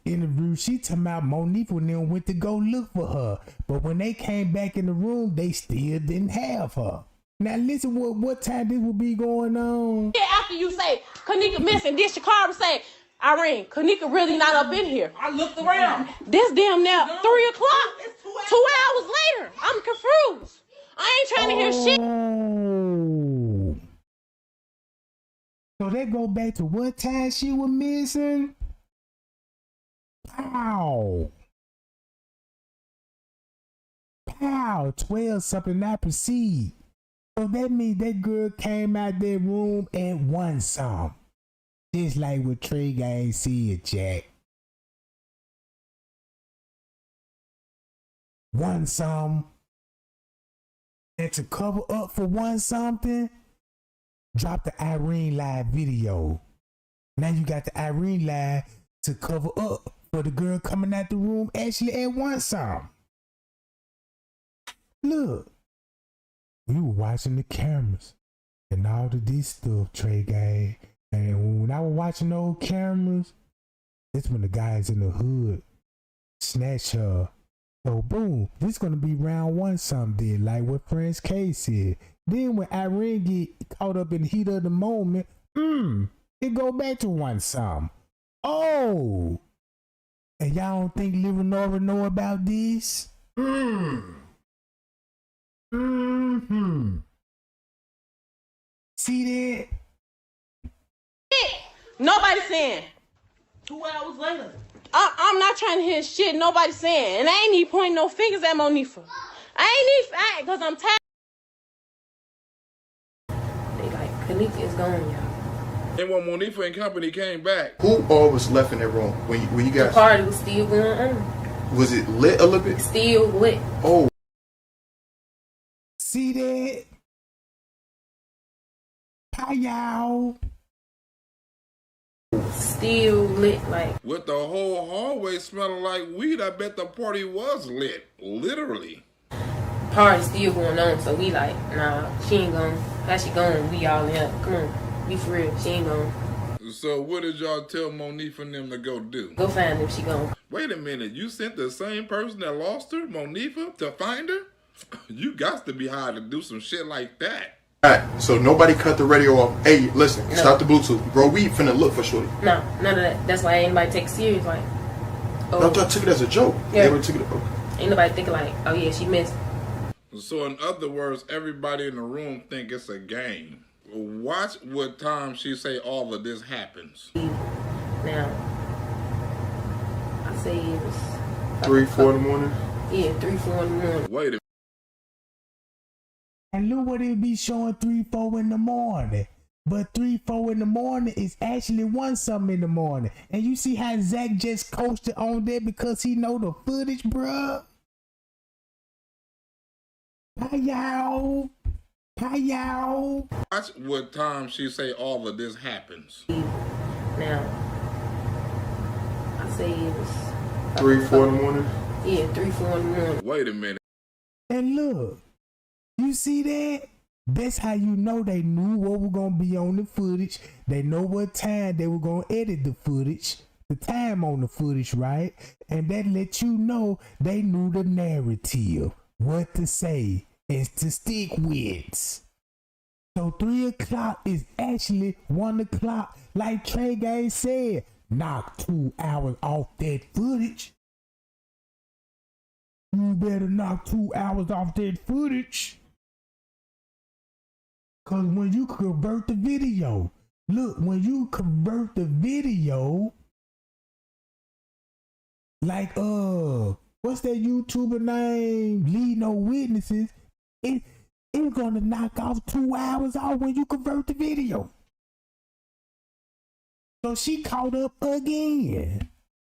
interview, she talking about Monifa and them went to go look for her. But when they came back in the room, they still didn't have her. Now listen, what time this will be going on? After you say Keneeka missing, this Shakara say, Irene, Keneeka really not up in here. I looked around. This damn now 3 o'clock. 2 hours later. I'm confused. I ain't trying to hear shit. So that go back to what time she was missing? Pow. 12 something, I proceed. So that means that girl came out that room and won some. Just like what Trey Gang said, Jack. Won some. And to cover up for one something, drop the Irene live video. Now you got the Irene live to cover up for the girl coming out the room actually at one something. Look, we were watching the cameras and all of this stuff, Trey Gang. And when I was watching those cameras, that's when the guys in the hood snatch her. So boom, this is gonna be round one something, like what Friends K said. Then when Irene get caught up in the heat of the moment, it go back to one something. Oh, and y'all don't think Little Nora know about this? See that? Nobody saying. 2 hours later. I'm not trying to hear shit nobody saying. And I ain't even pointing no fingers at Monifa. Because I'm tired. They like, Keneeka is gone, y'all. And when Monifa and company came back, Who all was left in that room when you The guys? party was still going on. Was it lit a little bit? Still lit. Oh, See that? Hi y'all. Still lit, like. with the whole hallway smelling like weed, I bet the party was lit. Literally. Party still going on, so we like, nah, she ain't gone. How she gone? We all in here. Come on, be for real. She ain't gone. So what did y'all tell Monifa and them to go do? Go find them. She gone. Wait a minute, you sent the same person that lost her, Monifa, to find her? You got to be high to do some shit like that. alright. So nobody cut the radio off. Hey, listen, stop the Bluetooth, bro. We finna look for shorty. No, none of that. That's why ain't nobody take it serious. Like, oh, I thought took it as a joke. Yeah. They would took it. Okay. ain't nobody thinking like, oh yeah, she missed. So in other words, everybody in the room think it's a game. Watch what time she say all of this happens. Now, I say it was 3, 4 in the morning. Yeah, 3, 4 in the morning. Wait a minute. And look what it be showing 3, 4 in the morning. But 3, 4 in the morning is actually 1 something in the morning. And you see how Zack just coasted on that because he know the footage, bruh? Hi y'all. Hi y'all. Watch what time she say all of this happens. Now, I say it was 3, 4 in the morning. Yeah, 3, 4 in the morning. Wait a minute. And look, you see that? That's how you know they knew what was going to be on the footage. They know what time they were going to edit the footage, the time on the footage, right? And that let you know they knew the narrative, what to say, and to stick with. So 3 o'clock is actually 1 o'clock. Like Trey Gay said, knock 2 hours off that footage. You better knock 2 hours off that footage. Cause when you convert the video, look, when you convert the video, like what's that YouTuber name? Lead No Witnesses. It's gonna knock off 2 hours off when you convert the video. So she caught up again.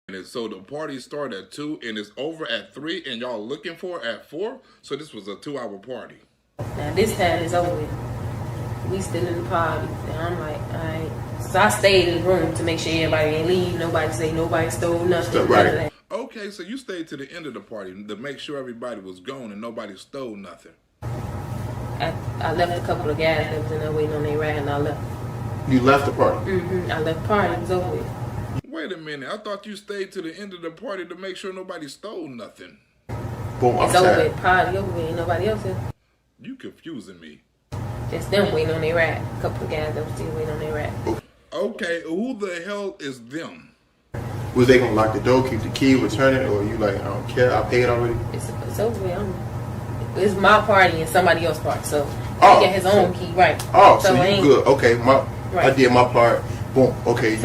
And so the party started at 2 and it's over at 3 and y'all looking for it at 4? So this was a 2-hour party. Now this time it's over with. We still in the party. And I'm like, alright. So I stayed in the room to make sure everybody ain't leave. Nobody say nobody stole nothing. Right. Okay, so you stayed to the end of the party to make sure everybody was gone and nobody stole nothing. I left a couple of guys that was in there waiting on their ride and I left. You left the party? I left the party. It was over with. Wait a minute. I thought you stayed to the end of the party to make sure nobody stole nothing. Boom, it's over with. Party over with. Ain't nobody else here. You confusing me. Just them waiting on their ride. A couple of guys that was still waiting on their ride. Okay, who the hell is them? Was they gonna lock the door, keep the key, return it, or you like, I don't care, I paid already? It's over with. It's my party and somebody else's party, so he got his own key, right? Oh, so you good? Okay, I did my part. Boom. Okay,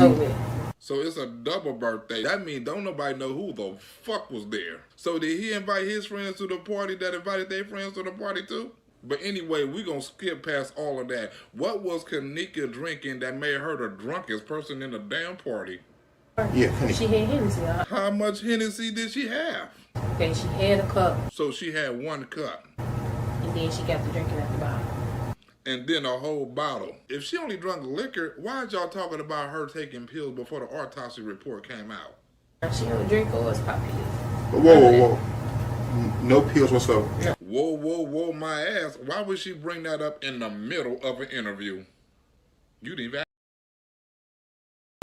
So it's a double birthday. That means don't nobody know who the fuck was there. So did he invite his friends to the party that invited their friends to the party too? But anyway, we're going to skip past all of that. What was Keneeka drinking that made her the drunkest person in the damn party? Yeah, she had Hennessy. How much Hennessy did she have? Okay, she had a cup. So she had 1 cup. And then she got to drinking at the bottom. And then a whole bottle. If she only drunk liquor, why is y'all talking about her taking pills before the autopsy report came out? She don't drink or pop pills. Whoa. No pills whatsoever. No. Whoa, my ass. Why would she bring that up in the middle of an interview? You didn't even...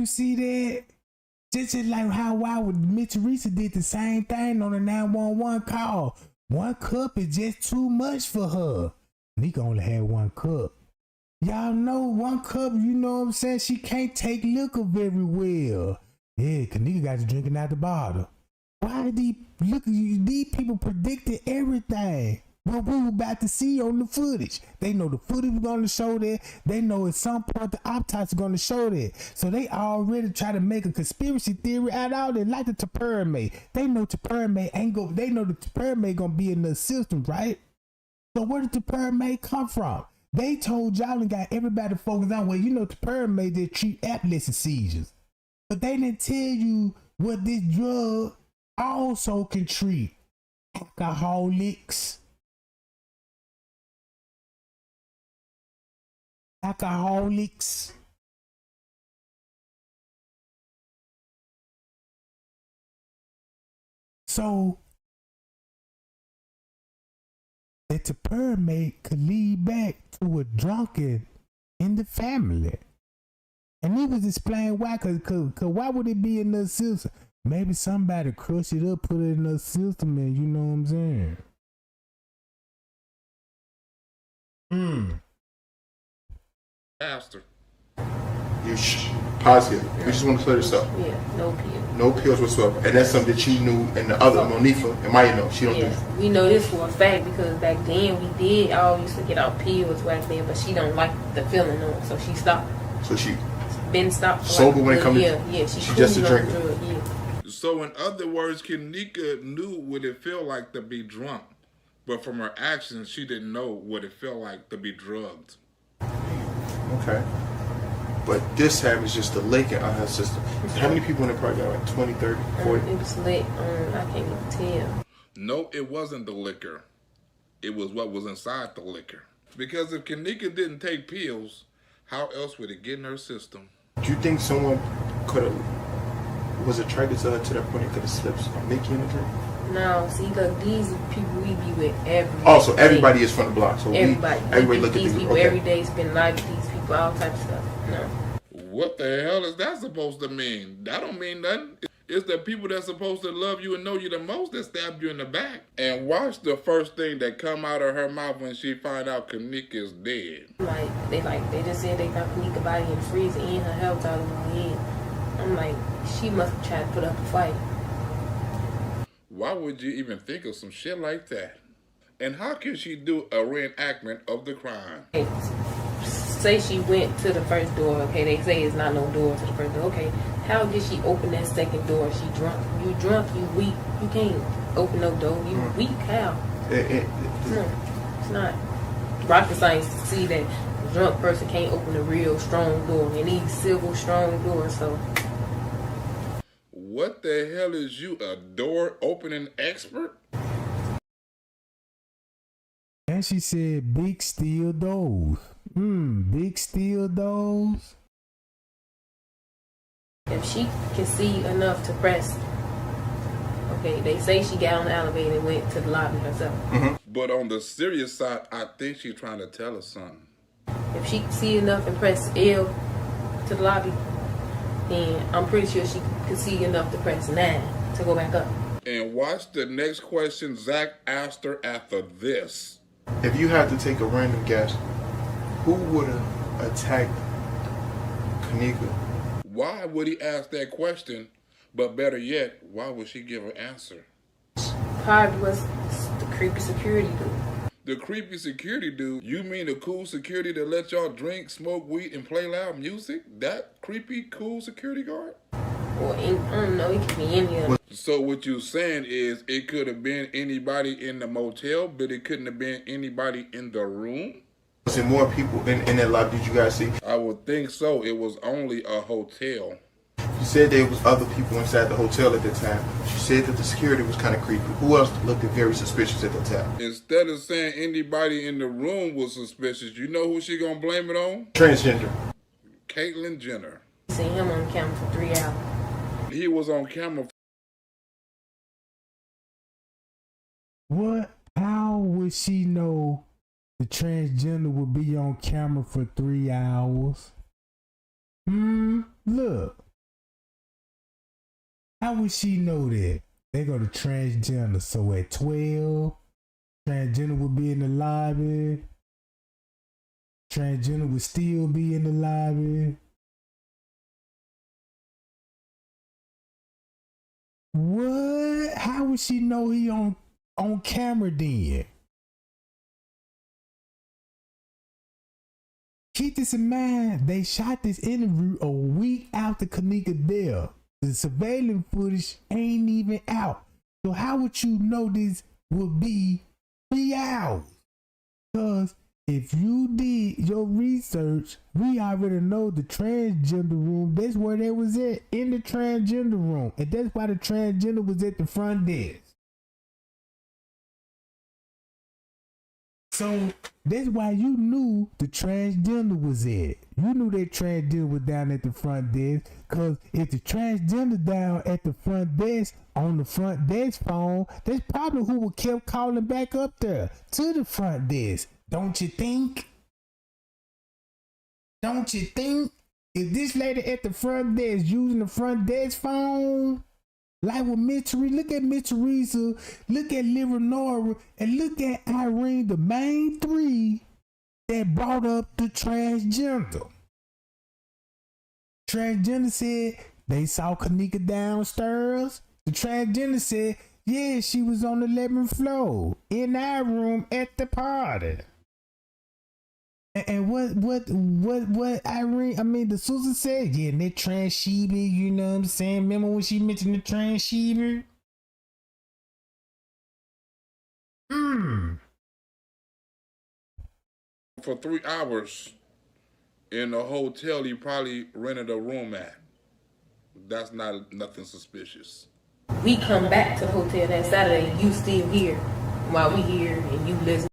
You see that? Just like how Mitch Teresa did the same thing on the 911 call. 1 cup is just too much for her. Keneeka only had 1 cup. Y'all know 1 cup, you know what I'm saying? She can't take liquor very well. Yeah, Keneeka got to drinking out the bottle. Why these people predicted everything? What we were about to see on the footage. They know the footage was going to show that. They know at some point the autopsy is going to show that. So they already try to make a conspiracy theory out of all that, like the Taperme. They know Taperme ain't go. They know the Taperme gonna be in the system, right? So where did Taperme come from? They told y'all and got everybody focused on, well, you know, Taperme they treat epilepsy seizures, but they didn't tell you what this drug also can treat: alcoholics. So the Taperme could lead back to a drunkard in the family. And he was explaining why, cause why would it be in the system? Maybe somebody crushed it up, put it in the system, and you know what I'm saying? Pastor. You positive. Yeah. We just want to clear this up. Yeah, no pills. No pills whatsoever. And that's something that you knew, and the other, Monifa, and Maya know. She don't do that. We know this for a fact because back then we did all used to get our pills back then, but she don't like the feeling on it, so she stopped. So she been stopped. Sober when it comes to... Yeah, she just a drinker. So in other words, Keneeka knew what it felt like to be drunk, but from her actions, she didn't know what it felt like to be drugged. Okay. But this time is just the liquor on her system. How many people in the party got like 20, 30, 40? It was lit. I can't even tell. No, it wasn't the liquor. It was what was inside the liquor. Because if Keneeka didn't take pills, how else would it get in her system? Do you think someone was attracted to her to that point and could have slipped a Mickey in the drink? No, see, look, these people we be with every day. Oh, so everybody is from the block. So everybody look at these people every day, spend life with these people, all types of stuff. No. What the hell is that supposed to mean? That don't mean nothing. It's the people that's supposed to love you and know you the most that stab you in the back. And watch the first thing that come out of her mouth when she find out Keneeka is dead. They just said they found Keneeka body in the freezer and her health out of her head. I'm like, she must have tried to put up a fight. Why would you even think of some shit like that? And how can she do a reenactment of the crime? say she went to the first door. Okay, they say it's not no door to the first door. Okay, how did she open that second door? She drunk. You drunk. You weak. You can't open no door. You weak. How? No, it's not rocket science to see that a drunk person can't open a real strong door. They need civil strong doors. So. What the hell is you, a door opening expert? And she said, big steel doors. Big steel doors. If she can see enough to press, okay, they say she got on the elevator and went to the lobby herself. But on the serious side, I think she's trying to tell us something. If she can see enough and press L to the lobby, then I'm pretty sure she could see enough to press 9 to go back up. And watch the next question Zack asked her after this. If you had to take a random guess, who would have attacked Keneeka? Why would he ask that question? But better yet, why would she give her answer? Probably was the creepy security dude. The creepy security dude? You mean the cool security that let y'all drink, smoke weed, and play loud music? That creepy, cool security guard? Well, I don't know, it could be any of them. So what you're saying is it could have been anybody in the motel, but it couldn't have been anybody in the room? Was there more people in that lobby did you guys see? I would think so. It was only a hotel. You said there was other people inside the hotel at the time. You said that the security was kind of creepy. Who else looked very suspicious at the time? Instead of saying anybody in the room was suspicious, you know who she gonna blame it on? Transgender. Caitlyn Jenner. Seen him on camera for 3 hours. He was on camera. What? How would she know the transgender would be on camera for 3 hours? Look. How would she know that? They go to transgender. So at 12, transgender would be in the lobby. Transgender would still be in the lobby. What? How would she know he on camera then? Keep this in mind. They shot this interview a week after Keneeka death. The surveillance footage ain't even out. So how would you know this would be 3 hours? Because if you did your research, we already know the transgender room. That's where they was at, in the transgender room. And that's why the transgender was at the front desk. So that's why you knew the transgender was it. You knew that transgender was down at the front desk. Because if the transgender down at the front desk on the front desk phone, that's probably who would kept calling back up there to the front desk. Don't you think? Don't you think? If this lady at the front desk using the front desk phone, like with Miss Teresa, look at Miss Teresa, look at Leonora, and look at Irene, the main three that brought up the transgender. Transgender said they saw Keneeka downstairs. The transgender said, yeah, she was on the 11th floor in our room at the party. And what Irene, I mean, the Susan said, yeah, and that trans sheba, you know what I'm saying? Remember when she mentioned the trans sheba? For 3 hours in a hotel he probably rented a room at. That's not nothing suspicious. We come back to the hotel that Saturday, you still here while we here and you listen.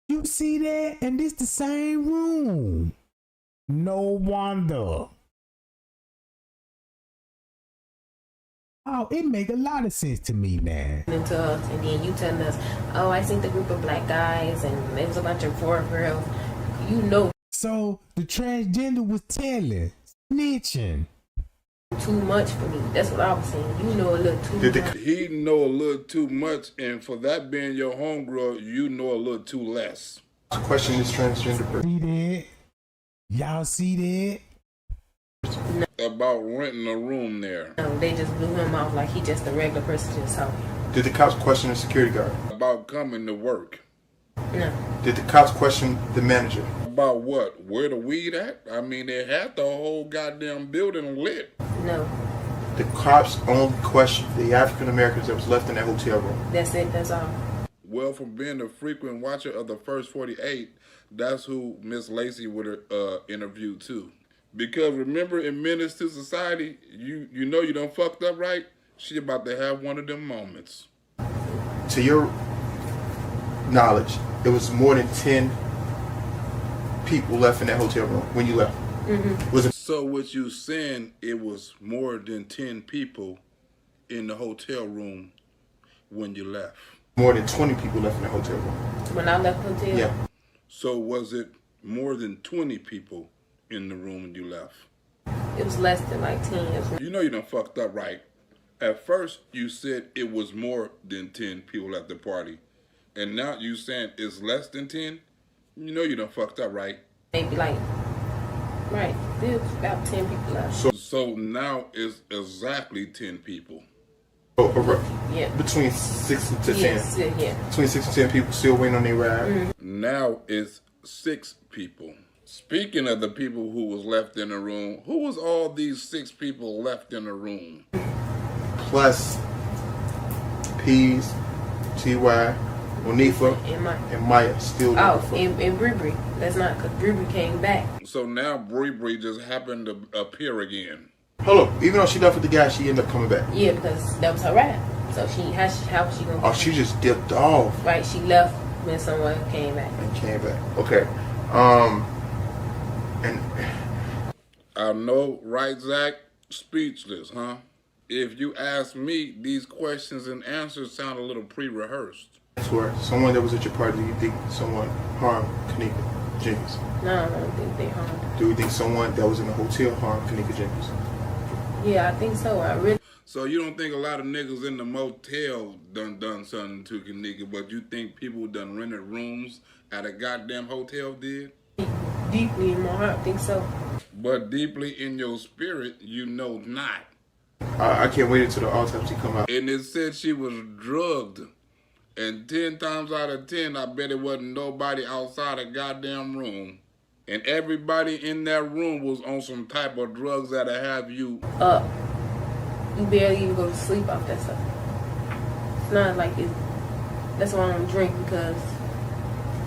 You see that? And this the same room. No wonder. Oh, it make a lot of sense to me, man. To us, and then you telling us, oh, I seen the group of black guys and there was a bunch of 4 girls. You know. So the transgender was telling, snitching. Too much for me. That's what I was saying. You know a little too much. He know a little too much, and for that being your homegirl, you know a little too less. The question is transgender. See that? Y'all see that? No. About renting a room there. No, they just blew him off like he just a regular person just talking. Did the cops question the security guard? About coming to work. No. Did the cops question the manager? About what? Where the weed at? I mean, they had the whole goddamn building lit. No. The cops only questioned the African Americans that was left in that hotel room. That's it. That's all. Well, from being a frequent watcher of the First 48, that's who Miss Lacey would interview too. Because remember, in Menace to Society, you know you done fucked up, right? She about to have one of them moments. To your knowledge, it was more than 10 people left in that hotel room when you left. Mm-hmm. Was it? So what you saying, it was more than 10 people in the hotel room when you left? More than 20 people left in the hotel room. When I left the hotel? Yeah. So was it more than 20 people in the room when you left? It was less than like 10. You know you done fucked up, right? At first, you said it was more than 10 people at the party. And now you saying it's less than 10? You know you done fucked up, right? Maybe like, right, there's about 10 people left. So now it's exactly 10 people. Yeah. Between 6 and 10. Yeah. Between 6 and 10 people still waiting on their ride. Mm-hmm. Now it's 6 people. Speaking of the people who was left in the room, who was all these 6 people left in the room? Plus Peas, T.Y., Monifa, and Maya still there. Oh, and Bree. That's not, because Bree came back. So now Bree just happened to appear again. Hold up, even though she left with the guy, she ended up coming back. Yeah, because that was her ride. So how was she going to... Oh, she just dipped off. Right, she left when someone came back. Okay. And I know, right, Zack? Speechless, huh? If you ask me, these questions and answers sound a little pre-rehearsed. that's where someone that was at your party, do you think someone harmed Keneeka Jenkins? No, I don't think they harmed her. Do you think someone that was in the hotel harmed Keneeka Jenkins? Yeah, I think so. I really... So you don't think a lot of niggas in the motel done something to Keneeka, but you think people done rented rooms at a goddamn hotel did? Deeply in my heart, I think so. But deeply in your spirit, you know not. I can't wait until the autopsy come out. And it said she was drugged. And 10 times out of 10, I bet it wasn't nobody outside a goddamn room. And everybody in that room was on some type of drugs that'll have you up. You barely even go to sleep off that stuff. It's not like it. That's why I don't drink, because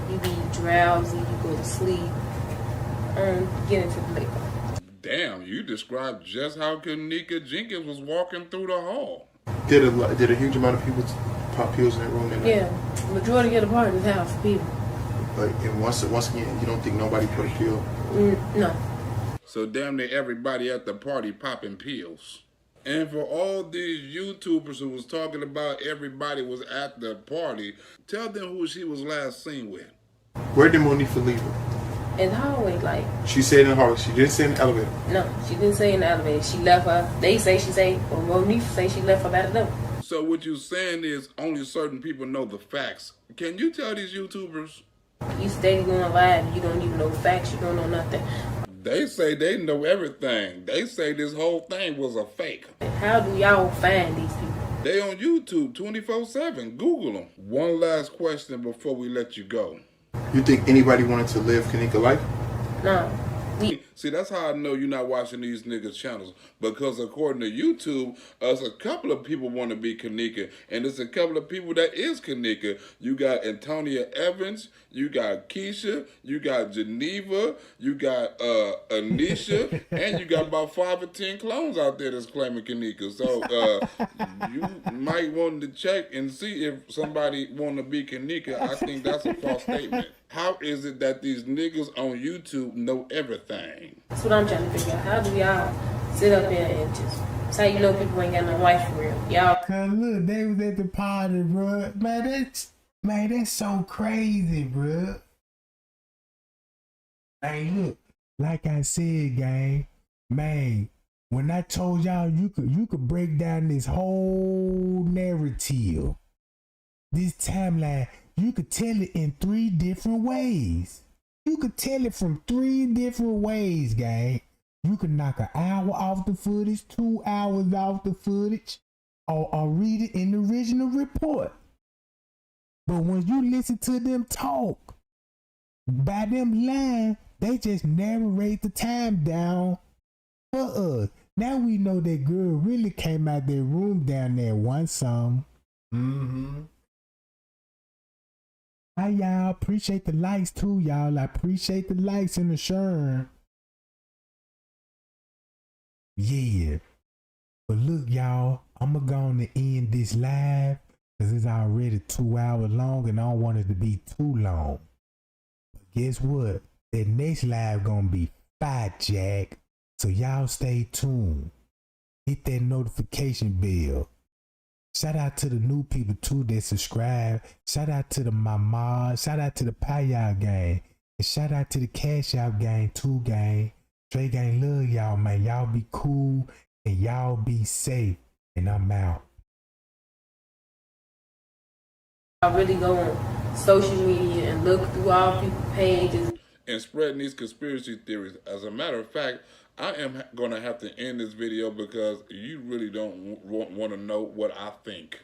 you be drowsy, you go to sleep. I don't get into the liquor. Damn, you described just how Keneeka Jenkins was walking through the hall. Did a huge amount of people pop pills in that room that night? Yeah, majority of the party was house people. But and once again, you don't think nobody put a pill? No. So damn near everybody at the party popping pills. And for all these YouTubers who was talking about everybody was at the party, tell them who she was last seen with. Where did Monifa leave her? In the hallway, like. She said in the hallway. She didn't say in the elevator. No, she didn't say in the elevator. She left her. Or Monifa say she left her by the door. So what you're saying is only certain people know the facts. Can you tell these YouTubers? You steady going live and you don't even know facts. You don't know nothing. They say they know everything. They say this whole thing was a fake. How do y'all find these people? They on YouTube 24/7. Google them. One last question before we let you go. You think anybody wanted to live Keneeka life? No. See, that's how I know you're not watching these niggas' channels. Because according to YouTube, us a couple of people want to be Keneeka. And there's a couple of people that is Keneeka. You got Antonia Evans. You got Keisha. You got Geneva. You got Anisha. And you got about 5 or 10 clones out there that's claiming Keneeka. So you might want to check and see if somebody want to be Keneeka. I think that's a false statement. How is it that these niggas on YouTube know everything? That's what I'm trying to figure out. How do y'all sit up here and just say you know people ain't got no wife for real? Y'all. Cause look, they was at the party, bro. Man, that's so crazy, bro. Hey, look, like I said, gang, man, when I told y'all you could break down this whole narrative, this timeline. You could tell it in 3 different ways. You could tell it from 3 different ways, gang. You could knock an hour off the footage, 2 hours off the footage, or read it in the original report. But when you listen to them talk, by them lying, they just narrate the time down for us. Now we know that girl really came out their room down there one song. Mm-hmm. Hi y'all, appreciate the likes too, y'all. I appreciate the likes and the sharing. Yeah. But look, y'all, I'm going to end this live because it's already 2 hours long and I don't want it to be too long. But guess what? That next live gonna be fire, Jack. So y'all stay tuned. Hit that notification bell. Shout out to the new people too that subscribe. Shout out to the mama. Shout out to the Paya gang. And shout out to the Cash Out gang too, gang. Trey gang love y'all, man. Y'all be cool and y'all be safe. And I'm out. I really go on social media and look through all people's pages and spreading these conspiracy theories. As a matter of fact, I am going to have to end this video because you really don't want to know what I think.